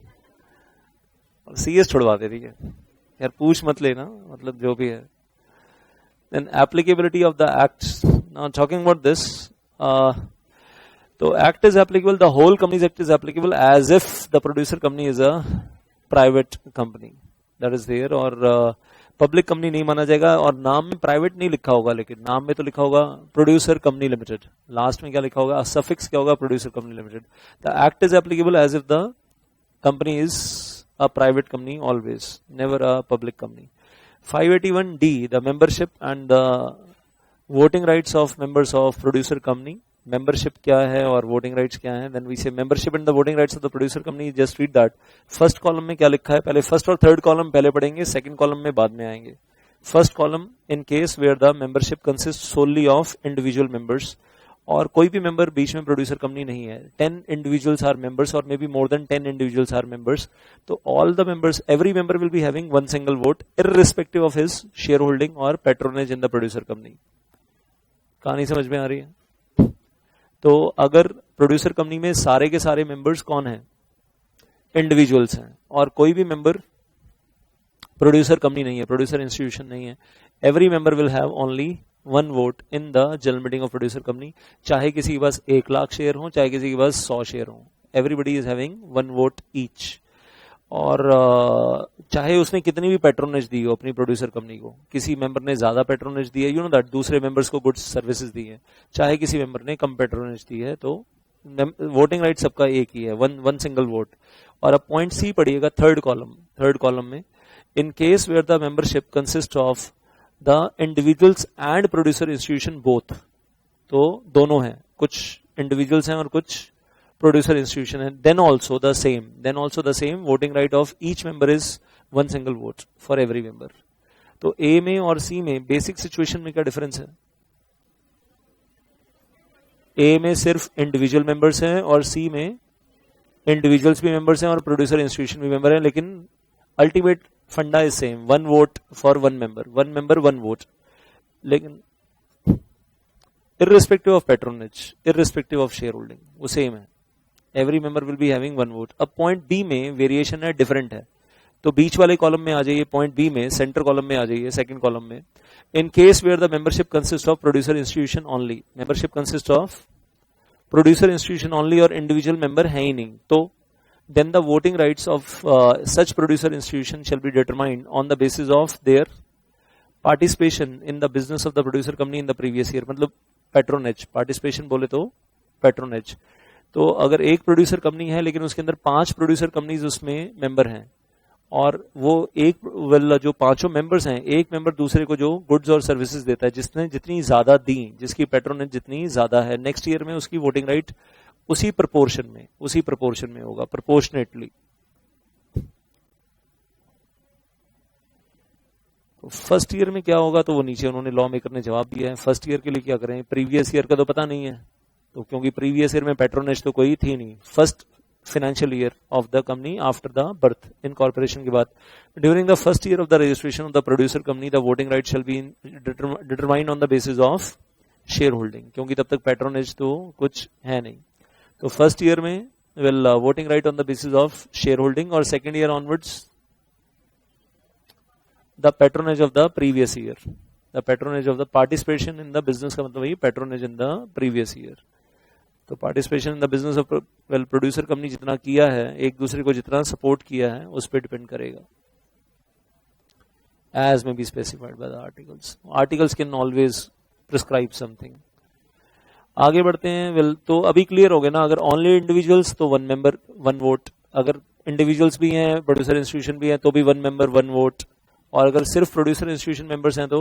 और सीएस छुड़वा दे रही है। यार पूछ मत लेना, मतलब जो भी है। Then applicability of the act. Now talking about this, so act is applicable, the whole company's act is applicable as if the producer company is a private company, that is there, और public company नहीं माना जाएगा। और नाम में private नहीं लिखा होगा, लेकिन नाम में तो लिखा होगा प्रोड्यूसर कंपनी लिमिटेड। लास्ट में क्या लिखा होगा? सफिक्स क्या होगा? Producer company limited. The act is applicable as if the company is a private company always, never a public company. 581D, the membership and the voting rights of members of producer company. Membership क्या है और voting rights क्या है? Then we say membership and the voting rights of the producer company. Just read that. First column में क्या लिखा है? पहले first और third column पहले पढ़ेंगे, second column में बाद में आएंगे। First column, in case where the membership consists solely of individual members, और कोई भी मेंबर बीच में प्रोड्यूसर कंपनी नहीं है। 10 individuals are members or may be more than 10 individuals are members, तो all the members, every member will be having one single vote irrespective of his shareholding or patronage in the producer company. कहानी समझ में आ रही है? तो अगर producer company में सारे के सारे मेंबर्स कौन है? इंडिविजुअल्स हैं, और कोई भी मेंबर प्रोड्यूसर कंपनी नहीं है, प्रोड्यूसर इंस्टीट्यूशन नहीं है, every member will have only 1 vote in the general meeting of producer company. चाहे किसी के पास 1 लाख शेयर हो, चाहे किसी के पास 100 शेयर हो, everybody is having 1 vote each. और चाहे उसने कितनी भी पेट्रोनेज दी हो अपनी प्रोड्यूसर कंपनी को, किसी मेंबर ने ज्यादा पेट्रोनेज दी है, यू नो दैट, दूसरे मेंबर्स को गुड्स सर्विसेज दी है, चाहे किसी मेंबर ने कम पेट्रोनेज दी है, तो वोटिंग राइट सबका एक ही है, वन सिंगल वोट। और अब पॉइंट सी पढ़िएगा, थर्ड कॉलम में, in case where the membership consist of the individuals and producer institution both, तो दोनों हैं, कुछ इंडिविजुअल्स हैं और कुछ प्रोड्यूसर इंस्टीट्यूशन है, then also the same voting right of each member is 1 single vote for every member. तो A में और सी में बेसिक सिचुएशन में क्या डिफरेंस है? ए में सिर्फ इंडिविजुअल मेंबर्स हैं और सी में इंडिविजुअल्स भी मेंबर्स हैं और प्रोड्यूसर इंस्टीट्यूशन भी मेंबर है, लेकिन ultimate funda is same, 1 vote for 1 member 1 vote. लेकिन irrespective of patronage, irrespective of shareholding, वो सेम है, every member will be having 1 vote. अब पॉइंट बी में वेरिएशन है, डिफरेंट है, तो बीच वाले कॉलम में आ जाइए, पॉइंट बी में सेंटर कॉलम में आ जाइए, सेकंड कॉलम में, in case where the membership consist of producer institution only, membership consist of producer institution only और इंडिविजुअल मेंबर है ही नहीं, तो then the voting rights of such producer institution shall be determined on the basis of their participation in the business of the producer company in the previous year। मतलब patronage, participation बोले तो patronage. तो अगर एक producer company है लेकिन उसके अंदर 5 प्रोड्यूसर कंपनीज उसमें मेंबर हैं, और वो जो 5 मेंबर्स हैं, एक मेंबर दूसरे को जो गुड्स और सर्विसेज देता है, जिसने जितनी ज्यादा दी, जिसकी पैट्रोनेज जितनी ज्यादा है, नेक्स्ट ईयर में उसकी वोटिंग राइट उसी प्रपोर्शन में होगा, प्रोपोर्शनेटली। तो फर्स्ट ईयर में क्या होगा, तो वो नीचे उन्होंने लॉ मेकर ने जवाब दिया है। फर्स्ट ईयर के लिए क्या करें, प्रीवियस ईयर का तो पता नहीं है, तो क्योंकि प्रीवियस ईयर में पैट्रोनेज तो कोई थी नहीं, first financial year of the company after the birth incorporation के बाद, during the first year of the registration of the producer company the voting right shall be determined on the basis of shareholding, क्योंकि तब तक patronage तो कुछ है नहीं। तो फर्स्ट ईयर में will voting right on the basis of shareholding, और second year onwards the patronage of the previous year, the patronage of the participation in the business का मतलब वही patronage in the previous year. तो participation in the business of producer company जितना किया है, एक दूसरे को जितना सपोर्ट किया है, उस पर डिपेंड करेगा, as may be specified by the articles. Articles can always prescribe something. आगे बढ़ते हैं। वेल, तो अभी क्लियर हो गया ना, अगर ओनली इंडिविजुअल्स तो 1 मेंबर 1 वोट, अगर इंडिविजुअल्स भी हैं, प्रोड्यूसर इंस्टीट्यूशन भी है तो भी 1 मेंबर 1 वोट, और अगर सिर्फ प्रोड्यूसर इंस्टीट्यूशन मेंबर्स हैं तो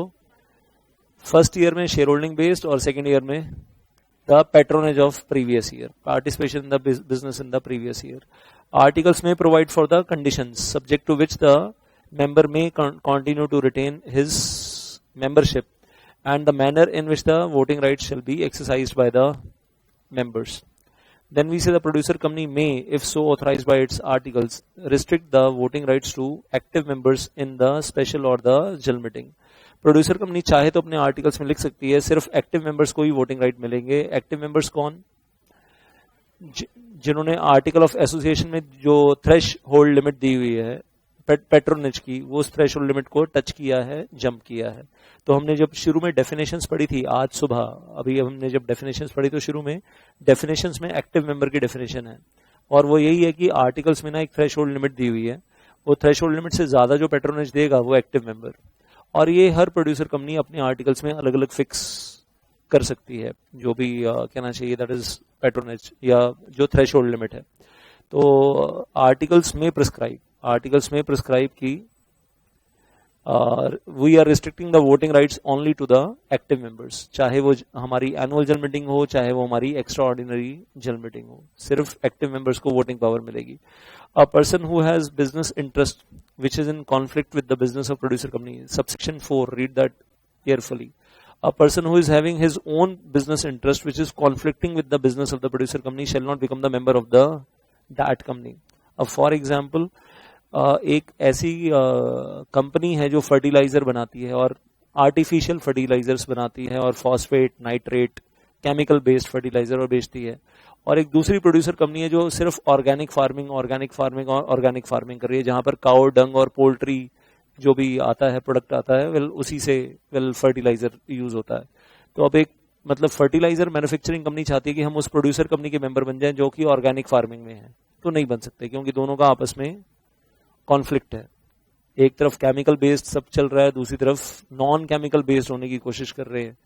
फर्स्ट ईयर में शेयर होल्डिंग बेस्ड और सेकेंड ईयर में the patronage of previous year, participation in the business in the previous year. Articles में provide for the conditions subject to which the member may continue to retain his membership and the manner in which the voting rights shall be exercised by the members. Then we say the producer company may, if so authorized by its articles, restrict the voting rights to active members in the special or the general meeting. Producer company चाहे तो अपने articles में लिख सकती है सिर्फ active members को ही voting right मिलेंगे। एक्टिव मेंबर्स कौन? जिन्होंने आर्टिकल ऑफ एसोसिएशन में जो थ्रेश होल्ड लिमिट दी हुई है पेट्रोनेज की, वो उस थ्रेशोल्ड लिमिट को टच किया है, जंप किया है। तो हमने जब शुरू में डेफिनेशंस पढ़ी थी आज सुबह, अभी हमने जब डेफिनेशंस पढ़ी तो शुरू में डेफिनेशंस में एक्टिव मेंबर की डेफिनेशन है, और वो यही है कि आर्टिकल्स में ना एक थ्रेशोल्ड लिमिट दी हुई है, वो थ्रेशोल्ड लिमिट से ज्यादा जो पेट्रोनेज देगा वो एक्टिव मेंबर, और ये हर प्रोड्यूसर कंपनी अपने आर्टिकल्स में अलग अलग फिक्स कर सकती है, जो भी कहना चाहिए दैट इज पेट्रोनेज या जो थ्रेशोल्ड लिमिट है। तो आर्टिकल्स में प्रिस्क्राइब की we are restricting the voting rights only to the active members, चाहे वो हमारी एनुअल जनरल मीटिंग हो, चाहे वो हमारी एक्स्ट्रा ऑर्डिनरी जनरल मीटिंग हो, सिर्फ एक्टिव मेंबर्स को वोटिंग पावर मिलेगी। अ person who has business interest which is in conflict with the business of producer company, subsection 4, read that carefully. A person who is having his own business interest which is conflicting with the business of the producer company shall not become the member of that company. अब for example एक ऐसी company है जो fertiliser बनाती है और artificial fertilisers बनाती है और phosphate, nitrate, chemical based fertiliser और बेचती है, और एक दूसरी प्रोड्यूसर कंपनी है जो सिर्फ ऑर्गेनिक फार्मिंग कर रही है, जहां पर काउ डंग और पोल्ट्री जो भी आता है, प्रोडक्ट आता है, उसी से फर्टिलाइजर यूज होता है। तो अब एक मतलब फर्टिलाइजर मैन्युफैक्चरिंग कंपनी चाहती है कि हम उस प्रोड्यूसर कंपनी के मेंबर बन जाएं जो कि ऑर्गेनिक फार्मिंग में है, तो नहीं बन सकते क्योंकि दोनों का आपस में कॉन्फ्लिक्ट है। एक तरफ केमिकल बेस्ड सब चल रहा है, दूसरी तरफ नॉन केमिकल बेस्ड होने की कोशिश कर रहे हैं,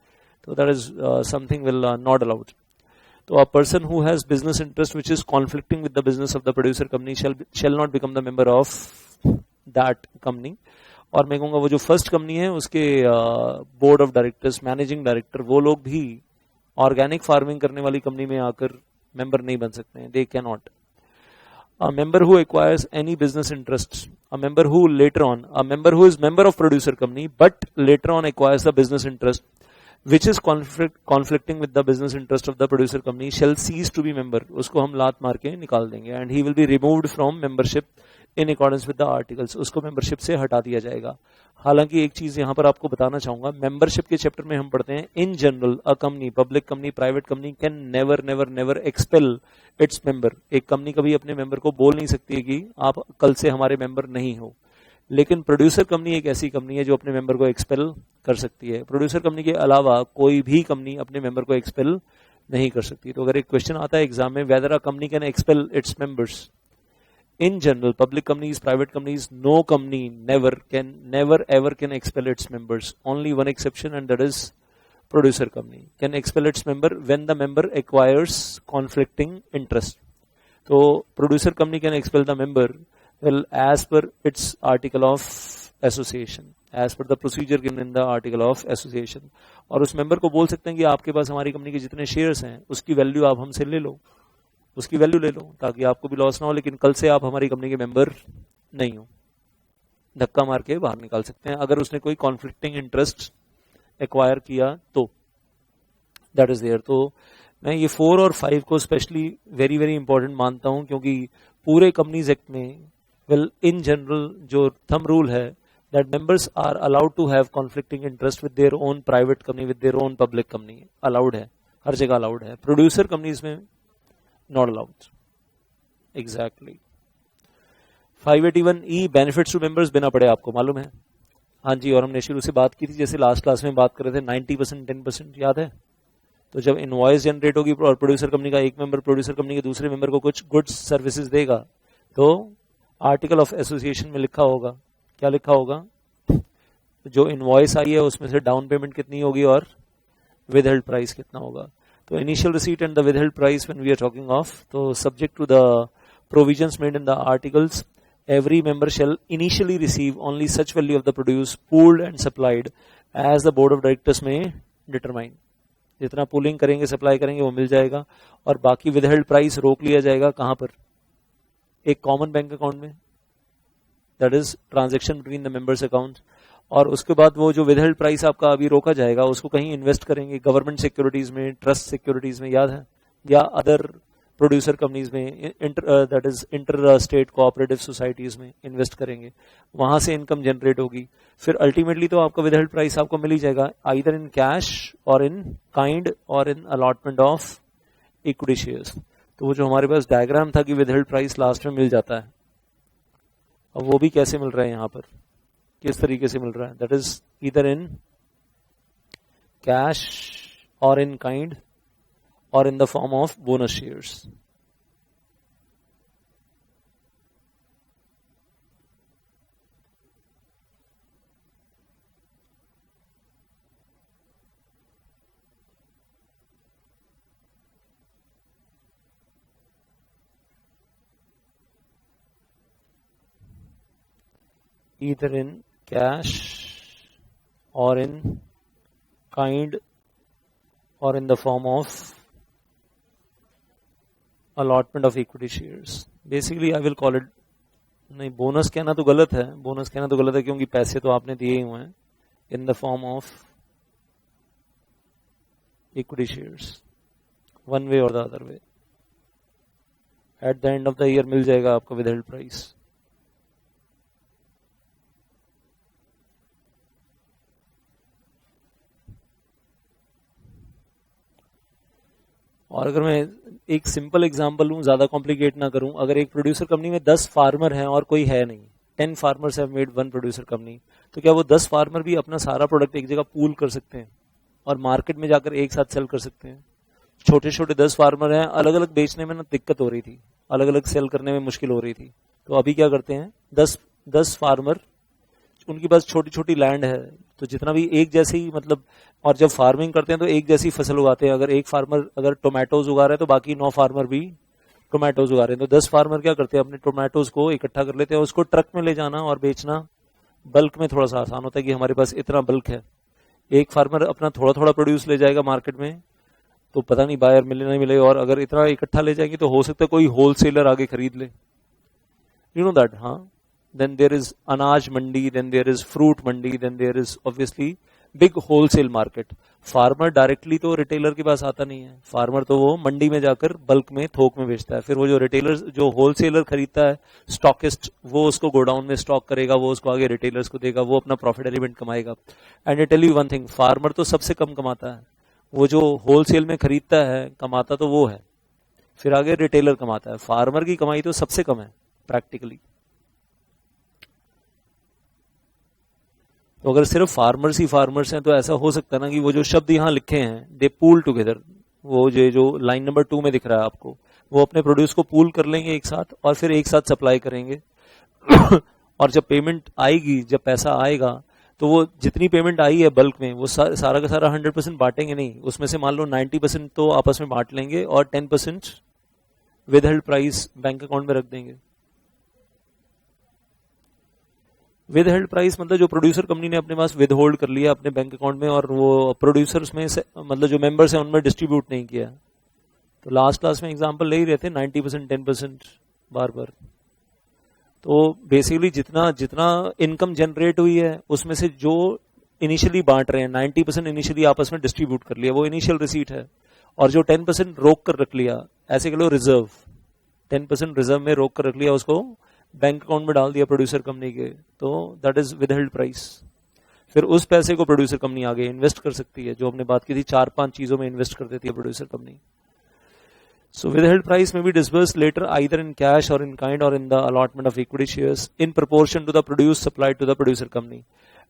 तो that is something will not allowed. तो a person who has business interest which is conflicting with the business of the producer company shall not become the member of that company. और मैं कहूंगा वो जो फर्स्ट कंपनी है उसके board of directors, managing director, वो लोग भी ऑर्गेनिक फार्मिंग करने वाली कंपनी में आकर मेंबर नहीं बन सकते हैं, they can not. A member who acquires any business interests, a member who is member of producer company but later on acquires the business interest which is conflicting with the business interest of the producer company shall cease to be member, उसको हम लात मार के निकाल देंगे, and he will be removed from membership in accordance with the articles, उसको membership से हटा दिया जाएगा। हालांकि एक चीज यहां पर आपको बताना चाहूंगा, मेंबरशिप के चैप्टर में हम पढ़ते हैं in general a company, public company, private company can never expel its member. एक कंपनी कभी अपने मेंबर को बोल नहीं सकती है कि आप कल से हमारे मेंबर नहीं हो, लेकिन प्रोड्यूसर कंपनी एक ऐसी कंपनी है जो अपने मेंबर को एक्सपेल कर सकती है। प्रोड्यूसर कंपनी के अलावा कोई भी कंपनी अपने मेंबर को एक्सपेल नहीं कर सकती। तो अगर एक क्वेश्चन आता है एग्जाम में, weather a company can expel its members, in general public companies, private companies, no company never ever can expel its members. Only one exception, and that is producer company can expel its member when the member acquires conflicting interest. So producer company can expel the member well as per its article of association, as per the procedure given in the article of association. और उस member को बोल सकते हैं कि आपके पास हमारी company के जितने शेयर्स हैं उसकी वैल्यू आप हमसे ले लो, उसकी वैल्यू ले लो ताकि आपको भी लॉस ना हो, लेकिन कल से आप हमारी कंपनी के मेंबर नहीं हो, धक्का मार के बाहर निकाल सकते हैं अगर उसने कोई कॉन्फ्लिक्टिंग इंटरेस्ट एक्वायर किया तो, दैट इज देयर। तो मैं ये 4 और 5 को स्पेशली वेरी वेरी इंपॉर्टेंट मानता हूं क्योंकि पूरे कंपनीज एक्ट में इन जनरल जो थंब रूल है that members are allowed to have conflicting interest with their own private company, with their own public company, allowed है, हर जगह अलाउड है। प्रोड्यूसर कंपनीज में not allowed. Exactly. 581E benefits to members बिना पढ़े आपको मालूम है? हाँ जी, और हमने शुरू से बात की थी, जैसे लास्ट क्लास में बात कर रहे थे 90% 10%, याद है? तो जब इनवॉइस जनरेट होगी और प्रोड्यूसर कंपनी का एक मेंबर प्रोड्यूसर कंपनी के दूसरे मेंबर को कुछ गुड्स सर्विसेज देगा तो आर्टिकल ऑफ एसोसिएशन में लिखा होगा, क्या लिखा होगा? जो इनवॉइस आई है उसमें से डाउन पेमेंट कितनी होगी और withheld price कितना होगा. तो initial receipt and the withheld price when we are talking of, तो subject to the provisions made in the articles, every member shall initially receive only such value of the produce pooled and supplied as the board of directors may determine. जितना pooling करेंगे supply करेंगे वो मिल जाएगा, और बाकी withheld price रोक लिया जाएगा कहां पर, एक कॉमन बैंक अकाउंट में, that is transaction between the members account. और उसके बाद वो जो विदहेल्ड प्राइस आपका अभी रोका जाएगा उसको कहीं इन्वेस्ट करेंगे, गवर्नमेंट सिक्योरिटीज में, ट्रस्ट सिक्योरिटीज में, याद है, या अदर प्रोड्यूसर कंपनीज में, that is inter state cooperative societies में इन्वेस्ट करेंगे, वहां से इनकम जनरेट होगी. फिर अल्टीमेटली तो आपका विदहेल्ड प्राइस आपको मिल ही जाएगा, either in cash or in kind और इन अलॉटमेंट ऑफ इक्विटी शेयर्स. तो वो जो हमारे पास डायग्राम था कि विदहेल्ड प्राइस लास्ट में मिल जाता है, अब वो भी कैसे मिल रहा है यहां पर, किस तरीके से मिल रहा है, that is either in cash or in kind or in the form of bonus shares. Either in cash or in kind or in the form of allotment of equity shares. Basically I will call it, नहीं bonus कहना तो गलत है, bonus कहना तो गलत है क्योंकि पैसे तो आपने दिए ही हुए हैं, in the form of equity shares, one way or the other way. At the end of the year मिल जाएगा आपका विदहेल्ड प्राइस. और अगर मैं एक सिंपल एग्जांपल लूं, ज्यादा कॉम्प्लिकेट ना करूं, अगर एक प्रोड्यूसर कंपनी में 10 फार्मर हैं और कोई है नहीं, 10 farmers have made one producer company, तो क्या वो 10 फार्मर भी अपना सारा प्रोडक्ट एक जगह पूल कर सकते हैं और मार्केट में जाकर एक साथ सेल कर सकते हैं? छोटे छोटे 10 फार्मर हैं, अलग अलग बेचने में ना दिक्कत हो रही थी, अलग अलग सेल करने में मुश्किल हो रही थी, तो अभी क्या करते हैं, 10 फार्मर, उनके पास छोटी छोटी लैंड है, तो जितना भी एक जैसे ही मतलब, और जब फार्मिंग करते हैं तो एक जैसी फसल उगाते हैं. अगर एक फार्मर अगर टोमेटोज उगा रहे हैं तो बाकी 9 फार्मर भी टोमेटोज उगा रहे हैं, तो 10 फार्मर क्या करते हैं, अपने टोमेटोज को इकट्ठा कर लेते हैं, उसको ट्रक में ले जाना और बेचना बल्क में थोड़ा सा आसान होता है कि हमारे पास इतना बल्क है. एक फार्मर अपना थोड़ा थोड़ा प्रोड्यूस ले जाएगा मार्केट में, तो पता नहीं बायर मिले नहीं मिले, और अगर इतना इकट्ठा ले जाएंगे तो हो सकता है कोई होलसेलर आगे खरीद ले, यू नो दैट. हाँ, then there is anaj mandi, then there is fruit mandi, then there is obviously big wholesale market. Farmer directly तो रिटेलर के पास आता नहीं है, फार्मर तो वो मंडी में जाकर बल्क में थोक में बेचता है, फिर वो जो रिटेलर जो होलसेलर खरीदता है, स्टॉकिस्ट, वो उसको गोडाउन में स्टॉक करेगा, वो उसको आगे रिटेलर्स को देगा, वो अपना प्रॉफिट एलिमेंट कमाएगा. And I tell you one thing, farmer तो सबसे कम कमाता है, वो जो होलसेल में खरीदता है कमाता तो वो है, फिर आगे रिटेलर कमाता है, फार्मर की कमाई तो सबसे कम है प्रैक्टिकली. तो अगर सिर्फ फार्मर्स ही फार्मर्स हैं तो ऐसा हो सकता है ना कि वो जो शब्द यहाँ लिखे हैं, दे पूल टुगेदर, वो जो लाइन नंबर 2 में दिख रहा है आपको, वो अपने प्रोड्यूस को पूल कर लेंगे एक साथ और फिर एक साथ सप्लाई करेंगे. और जब पेमेंट आएगी, जब पैसा आएगा, तो वो जितनी पेमेंट आई है बल्क में वो सारा का सारा 100% बांटेंगे नहीं, उसमें से मान लो 90% तो आपस में बांट लेंगे और 10% विदहेल्ड प्राइस बैंक अकाउंट में रख देंगे. विदहेल्ड प्राइस मतलब जो प्रोड्यूसर कंपनी ने अपने पास विदहोल्ड कर लिया अपने बैंक अकाउंट में, और वो प्रोड्यूसर्स में से मतलब जो मेंबर्स हैं उनमें डिस्ट्रीब्यूट नहीं किया. तो लास्ट क्लास में एग्जांपल ले ही रहे थे 90%, 10% बार बार. तो बेसिकली जितना जितना इनकम जनरेट हुई है उसमें से जो इनिशियली बांट रहे हैं 90% इनिशियली आपस में डिस्ट्रीब्यूट कर लिया, वो इनिशियल रिसीट है. और जो 10% रोक कर रख लिया, ऐसे कह लो रिजर्व, 10% रिजर्व में रोक कर रख लिया, उसको बैंक अकाउंट में डाल दिया प्रोड्यूसर कंपनी के, तो दैट इज विदहेल्ड प्राइस. फिर उस पैसे को प्रोड्यूसर कंपनी आगे इन्वेस्ट कर सकती है, जो हमने बात की थी 4-5 चीजों में इन्वेस्ट कर देती है producer company. So withheld price may be disbursed later either in cash or in kind or in the allotment of equity shares in proportion to the produce supplied to the producer company.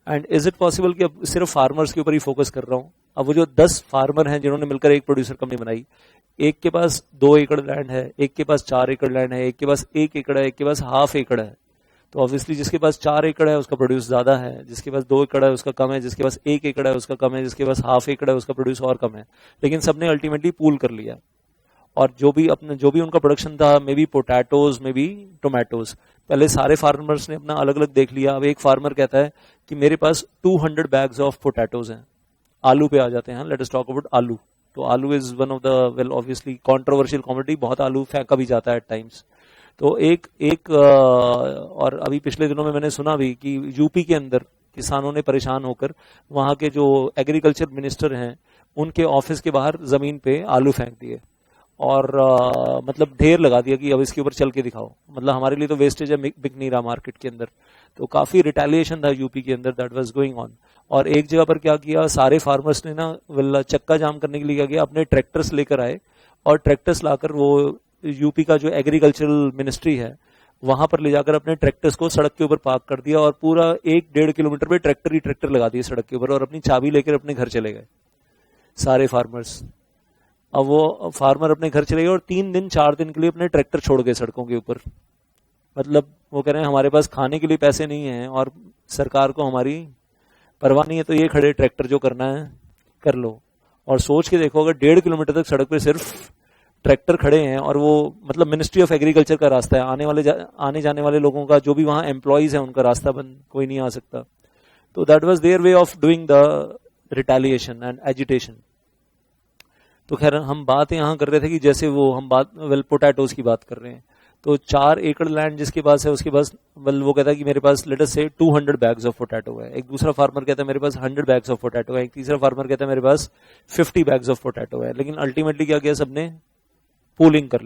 And is it possible कि अब सिर्फ farmers के ऊपर ही focus कर रहा हूं, अब वो जो 10 फार्मर हैं जिन्होंने मिलकर एक प्रोड्यूसर कंपनी बनाई, एक के पास 2 एकड़ लैंड है, एक के पास 4 एकड़ लैंड है, एक के पास 1 एकड़ है, एक के पास ½ एकड़ है, तो ऑब्वियसली जिसके पास 4 एकड़ है उसका प्रोड्यूस ज्यादा है, जिसके पास 2 एकड़ है उसका कम है, जिसके पास 1 एकड़ है उसका कम है, जिसके पास ½ एकड़ है उसका प्रोड्यूस और कम है, लेकिन सबने अल्टीमेटली पूल कर लिया। और जो भी उनका प्रोडक्शन था, may be potatoes, may be tomatoes, पहले सारे फार्मर्स ने अपना अलग अलग देख लिया। अब एक फार्मर कहता है कि मेरे पास 200 बैग्स ऑफ पोटैटोज हैं। आलू पे आ जाते हैं, लेट अस टॉक अबाउट आलू। तो आलू is one of the well obviously controversial commodity, बहुत आलू फेंका भी जाता है एट टाइम्स। तो एक और अभी पिछले दिनों में मैंने सुना भी कि यूपी के अंदर किसानों ने परेशान होकर वहां के जो एग्रीकल्चर मिनिस्टर हैं उनके ऑफिस के बाहर जमीन पे आलू फेंक दिए और मतलब ढेर लगा दिया कि अब इसके ऊपर चल के दिखाओ, मतलब हमारे लिए तो वेस्टेज है, बिक नहीं रहा मार्केट के अंदर। तो काफी रिटेलिएशन था यूपी के अंदर, दैट वाज गोइंग ऑन। और एक जगह पर क्या किया, सारे फार्मर्स ने ना चक्का जाम करने के लिए क्या किया, अपने ट्रैक्टर्स लेकर आए और ट्रैक्टर्स लाकर वो यूपी का जो एग्रीकल्चरल मिनिस्ट्री है वहां पर ले जाकर अपने ट्रैक्टर्स को सड़क के ऊपर पार्क कर दिया और पूरा 1-1.5 किलोमीटर पे ट्रैक्टर ही ट्रैक्टर लगा दिए सड़क के ऊपर और अपनी चाबी लेकर अपने घर चले गए सारे फार्मर्स। अब वो फार्मर अपने घर चले गए और 3 दिन 4 दिन के लिए अपने ट्रैक्टर छोड़ गए सड़कों के ऊपर। मतलब वो कह रहे हैं हमारे पास खाने के लिए पैसे नहीं है और सरकार को हमारी परवाह नहीं है, तो ये खड़े ट्रैक्टर जो करना है कर लो। और सोच के देखो, अगर 1.5 किलोमीटर तक सड़क पे सिर्फ ट्रैक्टर खड़े हैं और वो मतलब मिनिस्ट्री ऑफ एग्रीकल्चर का रास्ता है, आने जाने वाले लोगों का, जो भी वहां एम्प्लॉइज है उनका रास्ता बंद, कोई नहीं आ सकता। तो that was their way of doing the retaliation and agitation. तो खैर हम बात यहाँ कर रहे थे कि जैसे वो हम बात पोटैटोज की बात कर रहे हैं, तो 4 एकड़ लैंड जिसके पास है उसके पास वो कहता है कि मेरे पास लेट अस से 200 बैग्स ऑफ पोटैटो है। एक दूसरा फार्मर कहता है मेरे पास 100 बैग्स ऑफ पोटैटो है। एक तीसरा फार्मर कहता है मेरे पास 50 बैग्स ऑफ पोटैटो है। लेकिन अल्टीमेटली क्या किया, सबने पूलिंग कर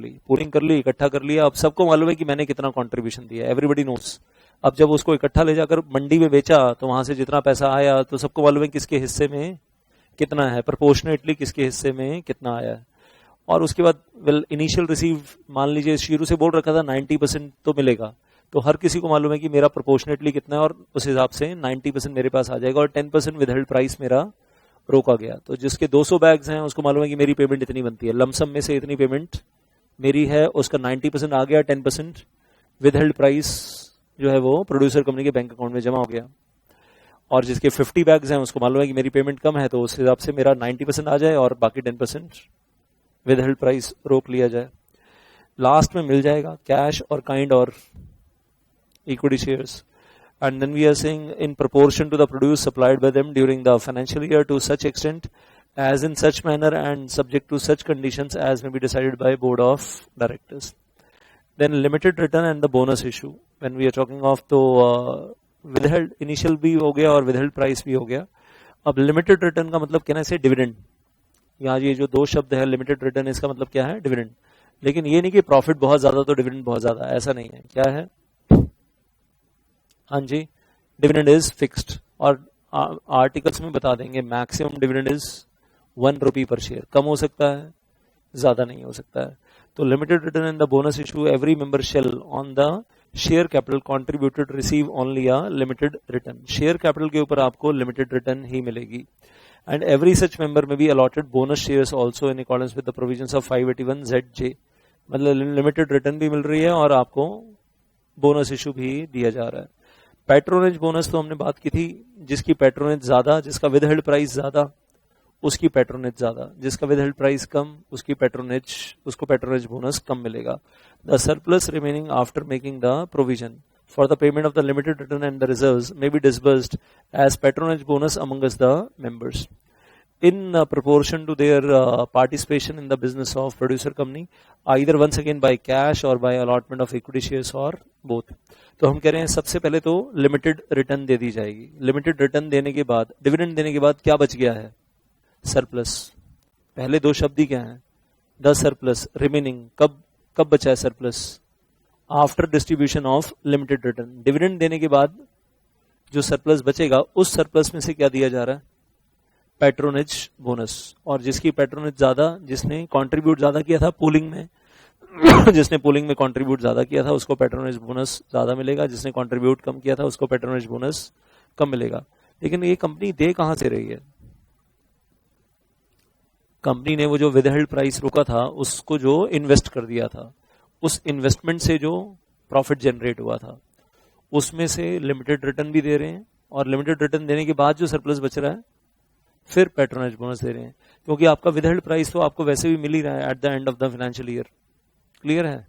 ली, इकट्ठा कर लिया। अब सबको मालूम है कि मैंने कितना कॉन्ट्रीब्यूशन दिया, एवरीबडी नोस। अब जब उसको इकट्ठा ले जाकर मंडी में बेचा तो वहां से जितना पैसा आया तो सबको मालूम है किसके हिस्से में कितना है, प्रोपोर्शनेटली किसके हिस्से में कितना आया है। और उसके बाद इनिशियल रिसीव मान लीजिए शुरू से बोल रखा था 90% तो मिलेगा, तो हर किसी को मालूम है कि मेरा प्रोपोर्शनेटली कितना है और उस हिसाब से 90% मेरे पास आ जाएगा और 10% विदहेल्ड प्राइस मेरा रोका गया। तो जिसके 200 बैग्स हैं उसको मालूम है कि मेरी पेमेंट इतनी बनती है, लमसम में से इतनी पेमेंट मेरी है, उसका 90% आ गया, 10% विदहेल्ड प्राइस जो है वो प्रोड्यूसर कंपनी के बैंक अकाउंट में जमा हो गया। और जिसके 50 बैग्स हैं उसको मालूम है कि मेरी पेमेंट कम है, तो उस हिसाब से मेरा 90% आ जाए और बाकी 10% विदहेल्ड प्राइस रोक लिया जाए। लास्ट में मिल जाएगा कैश और काइंड और equity shares. And then we are saying in proportion to the produce supplied by them during the financial year to such extent as in such manner and subject to such conditions as may be decided by board of directors. Then limited return and the bonus issue. When we are talking of तो withheld initial भी हो गया और withheld price भी हो गया। अब limited return का मतलब कहना है डिविडेंड। यहाँ ये जो 2 शब्द है limited return, इसका मतलब क्या है, डिविडेंड। लेकिन ये नहीं कि प्रॉफिट बहुत ज्यादा तो डिविडेंड बहुत ज्यादा, ऐसा नहीं है। क्या है, हाँ जी, डिविडेंड इज फिक्स्ड और आर्टिकल्स में बता देंगे मैक्सिमम डिविडेंड इज 1 रुपी पर शेयर, कम हो सकता है, ज्यादा नहीं हो सकता है। तो limited return in the bonus issue every member shall on the share capital contributed receive only a limited return. Share capital के ऊपर आपको लिमिटेड रिटर्न ही मिलेगी। And every such member may be allotted bonus shares also in accordance with the provisions of 581ZJ। मतलब limited return भी मिल रही है और आपको बोनस इशू भी दिया जा रहा है। पैट्रोनेज बोनस तो हमने बात की थी, जिसकी पैट्रोनेज ज्यादा, जिसका विदहेल्ड प्राइस ज्यादा उसकी पैट्रोनेज ज्यादा, जिसका विदहेल्ड प्राइस कम उसको पैट्रोनेज बोनस कम मिलेगा। The surplus remaining after making the provision for the payment of the limited return and the reserves may be disbursed as patronage bonus amongst the members in proportion to their participation in the business of producer company, either once again by cash or by allotment of equity shares or both। तो हम कह रहे हैं सबसे पहले तो limited return दे दी जाएगी। Limited return देने के बाद, डिविडेंड देने के बाद क्या बच गया है, सरप्लस। पहले 2 शब्द ही क्या है, द सरप्लस रिमेनिंग। कब बचा है surplus, after distribution of limited return. Dividend देने के बाद जो सरप्लस बचेगा उस सरप्लस में से क्या दिया जा रहा है, पैट्रोनेज बोनस। और जिसकी पैट्रोनेज ज्यादा, जिसने कंट्रीब्यूट ज्यादा किया था पूलिंग में जिसने पूलिंग में कंट्रीब्यूट ज्यादा किया था उसको पैट्रोनेज बोनस ज्यादा मिलेगा, जिसने कंट्रीब्यूट कम किया था उसको पैट्रोनेज बोनस कम मिलेगा। लेकिन ये कंपनी दे कहां से रही है, कंपनी ने वो जो विदहेल्ड प्राइस रोका था उसको जो इन्वेस्ट कर दिया था, उस इन्वेस्टमेंट से जो प्रॉफिट जनरेट हुआ था उसमें से लिमिटेड रिटर्न भी दे रहे हैं, और लिमिटेड रिटर्न देने के बाद जो सरप्लस बच रहा है फिर पैट्रोनेज बोनस दे रहे हैं, क्योंकि आपका विदहेल्ड प्राइस तो आपको वैसे भी मिल ही रहा है eight the end of the financial year. Clear है?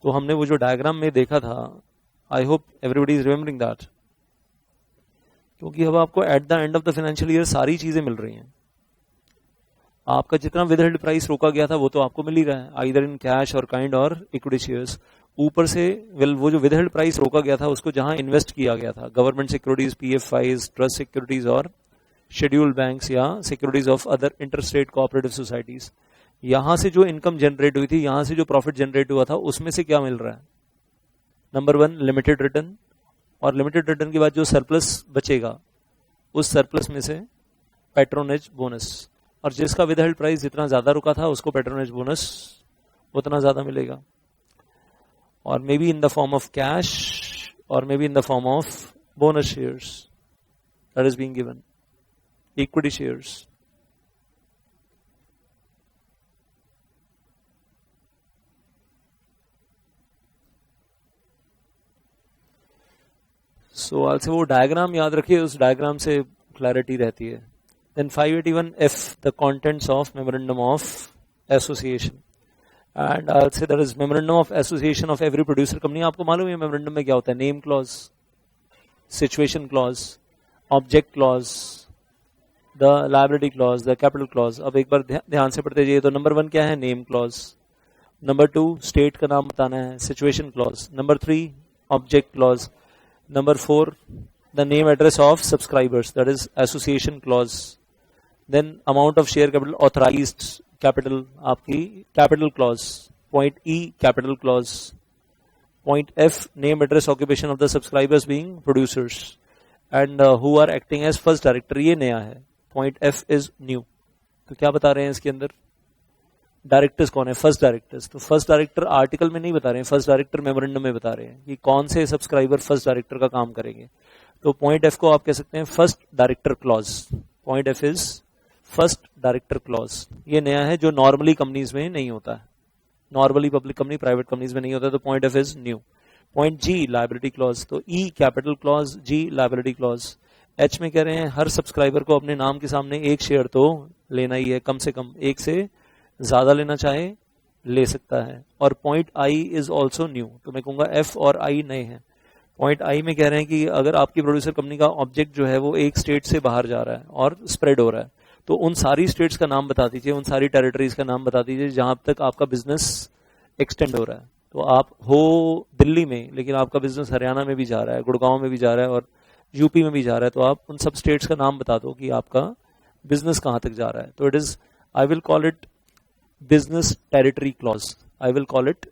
तो हमने वो जो डायग्राम में देखा था, I hope everybody is remembering that, क्योंकि अब आपको eight the end of the financial year सारी चीजें मिल रही हैं। आपका जितना विदहेल्ड प्राइस रोका गया था वो तो आपको मिल ही रहा है, आइदर इन कैश और काइंड और इक्विटी शेयर्स। ऊपर से वो जो विदहेल्ड प्राइस रोका गया था उसको जहां इन्वेस्ट किया गया था, government securities, PFIs, trust securities और शेड्यूल्ड बैंक्स या securities of other interstate cooperative societies, यहां से जो इनकम जनरेट हुई थी, यहां से जो प्रॉफिट जनरेट हुआ था, उसमें से क्या मिल रहा है? नंबर 1 लिमिटेड रिटर्न, और लिमिटेड रिटर्न के बाद जो सरप्लस बचेगा उस सरप्लस में से पैट्रोनेज बोनस, और जिसका विदहेल्ड प्राइस जितना ज्यादा रुका था उसको पैट्रोनेज बोनस उतना ज्यादा मिलेगा, और may be in the form of cash or may be in the form of bonus shares that is being given, equity shares. So आज से वो डायग्राम याद रखिए, उस डायग्राम से क्लैरिटी रहती है। Then 581F, the contents of memorandum of association, and I'll say that is memorandum of association of every producer company। आपको मालूम है memorandum में क्या होता है? Name clause, situation clause, object clause, the liability clause, the capital clause. अब एक बार ध्यान से पढ़ते जाइए। तो नंबर 1 क्या है? Name clause. नंबर 2 स्टेट का नाम बताना है, situation clause. Number 3 object clause. Number 4 the name address of subscribers, that is association clause. Then amount of share capital, authorized capital, आपकी capital clause. Point E capital clause. Point F name address occupation of the subscribers being producers and who are acting as first director, ये नया है। Point F is new। तो क्या बता रहे हैं इसके अंदर? डायरेक्टर्स कौन है? First directors. तो फर्स्ट डायरेक्टर आर्टिकल में नहीं बता रहे हैं, फर्स्ट डायरेक्टर मेमोरेंडम में बता रहे हैं कि कौन से सब्सक्राइबर फर्स्ट डायरेक्टर का काम करेंगे। तो पॉइंट एफ को आप कह सकते हैं first director clause. Point F is first director clause. ये नया है जो नॉर्मली कंपनीज में नहीं होता है, normally public company, private companies में नहीं होता है। तो point F is new. Point G liability clause. तो E capital clause, G liability clause. H में कह रहे हैं हर सब्सक्राइबर को अपने नाम के सामने एक शेयर तो लेना ही है, कम से कम, एक से ज्यादा लेना चाहे ले सकता है। और point I is also new. तो मैं कहूंगा एफ और आई नए हैं। पॉइंट आई में कह रहे हैं कि अगर आपकी प्रोड्यूसर कंपनी का ऑब्जेक्ट जो है वो एक स्टेट से बाहर जा रहा है और स्प्रेड हो रहा है, तो उन सारी स्टेट्स का नाम बता दीजिए, उन सारी टेरिटरीज का नाम बता दीजिए जहां तक आपका बिजनेस एक्सटेंड हो रहा है। तो आप हो दिल्ली में लेकिन आपका बिजनेस हरियाणा में भी जा रहा है, गुड़गांव में भी जा रहा है और यूपी में भी जा रहा है, तो आप उन सब स्टेट्स का नाम बता दो कि आपका बिजनेस कहां तक जा रहा है। तो it is, I will call it business territory clause. I will call it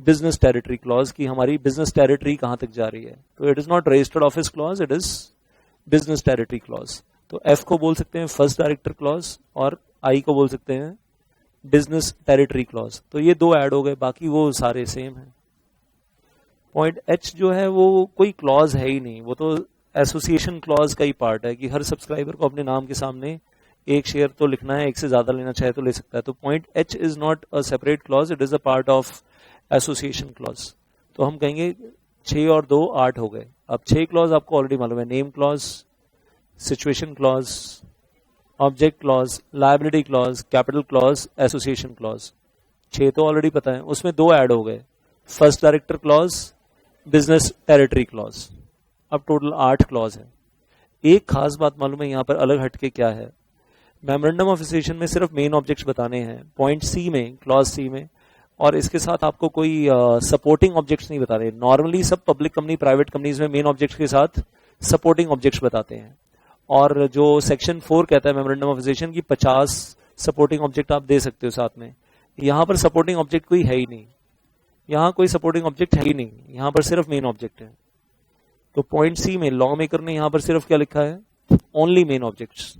business territory clause, कि हमारी बिजनेस टेरिटरी कहां तक जा रही है। तो it is not registered office clause, it is business territory clause. तो एफ को बोल सकते हैं फर्स्ट डायरेक्टर क्लॉज और आई को बोल सकते हैं बिजनेस टेरिटरी क्लॉज। तो ये दो ऐड हो गए, बाकी वो सारे सेम है। पॉइंट एच जो है वो कोई क्लॉज है ही नहीं, वो तो एसोसिएशन क्लॉज का ही पार्ट है कि हर सब्सक्राइबर को अपने नाम के सामने एक शेयर तो लिखना है, एक से ज्यादा लेना चाहे तो ले सकता है। तो point H is not a separate clause, it is a part of association clause. तो हम कहेंगे 6 और 2 8 हो गए। अब 6 क्लॉज आपको ऑलरेडी मालूम है, name clause, situation clause, object clause, liability clause, capital clause, association clause. 6 तो ऑलरेडी पता है, उसमें 2 ऐड हो गए, first director clause, business territory clause. अब टोटल 8 क्लॉज है। एक खास बात मालूम है यहां पर अलग हटके क्या है, मेमोरेंडम ऑफ एसोसिएशन में सिर्फ मेन ऑब्जेक्ट्स बताने हैं, पॉइंट सी में, क्लॉज सी में, और इसके साथ आपको कोई सपोर्टिंग ऑब्जेक्ट्स नहीं बता रहे। नॉर्मली सब पब्लिक कंपनी, प्राइवेट कंपनीज में मेन ऑब्जेक्ट्स के साथ सपोर्टिंग ऑब्जेक्ट्स बताते हैं, और जो सेक्शन 4 कहता है मेमोरेंडम ऑफ एसोसिएशन की 50 सपोर्टिंग ऑब्जेक्ट आप दे सकते हो साथ में। यहां पर सपोर्टिंग ऑब्जेक्ट कोई है ही नहीं, यहां कोई सपोर्टिंग ऑब्जेक्ट है ही नहीं, यहां पर सिर्फ मेन ऑब्जेक्ट है। तो पॉइंट सी में लॉ मेकर ने यहां पर सिर्फ क्या लिखा है, only main objects.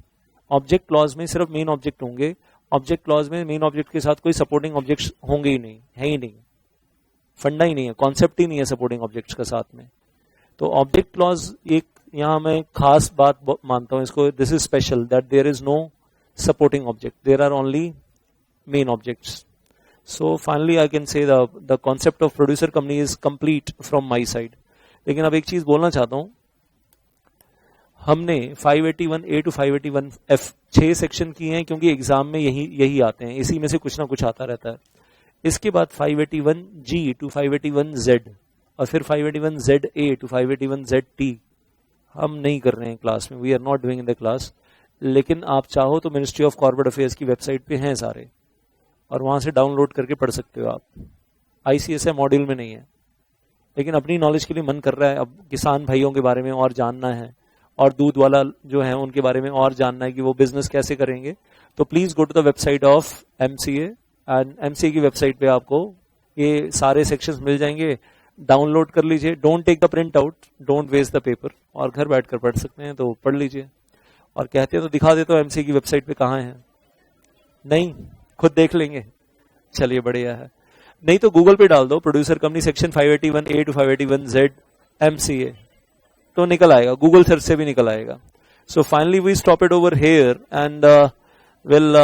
Object clause में सिर्फ मेन ऑब्जेक्ट होंगे, ऑब्जेक्ट क्लॉज में मेन ऑब्जेक्ट के साथ कोई सपोर्टिंग ऑब्जेक्ट्स होंगे ही नहीं, है ही नहीं, फंडा ही नहीं है, कॉन्सेप्ट ही नहीं है सपोर्टिंग ऑब्जेक्ट्स का साथ में। तो ऑब्जेक्ट क्लॉज एक यहां मैं खास बात मानता हूं इसको, this is special, that there is no supporting object, there are only main objects. So finally I can say the concept of producer company is complete from my side. लेकिन अब एक चीज बोलना चाहता हूं, हमने 581A to 581F 6 सेक्शन किए हैं क्योंकि एग्जाम में यही आते हैं, इसी में से कुछ ना कुछ आता रहता है। इसके बाद 581G to 581Z और फिर 581ZA to 581ZT हम नहीं कर रहे हैं क्लास में, we are not doing in the class. लेकिन आप चाहो तो मिनिस्ट्री ऑफ कॉर्पोरेट अफेयर्स की वेबसाइट पे हैं सारे, और वहां से डाउनलोड करके पढ़ सकते हो आप। ICSI मॉड्यूल में नहीं है, लेकिन अपनी नॉलेज के लिए मन कर रहा है, अब किसान भाइयों के बारे में और जानना है और दूध वाला जो है उनके बारे में और जानना है कि वो बिजनेस कैसे करेंगे, तो please go to the website of MCA and MCA की वेबसाइट पे आपको ये सारे सेक्शंस मिल जाएंगे, डाउनलोड कर लीजिए। Don't take the print out, don't waste the paper, और घर बैठकर पढ़ सकते हैं तो पढ़ लीजिए। और कहते हैं तो दिखा देता हूं MCA की वेबसाइट पे कहाँ है, नहीं खुद देख लेंगे, चलिए बढ़िया है। नहीं तो गूगल पे डाल दो producer company section 581A to 581Z MCA, तो निकल आएगा, गूगल सर्च से भी निकल आएगा। So finally we stop it over here and will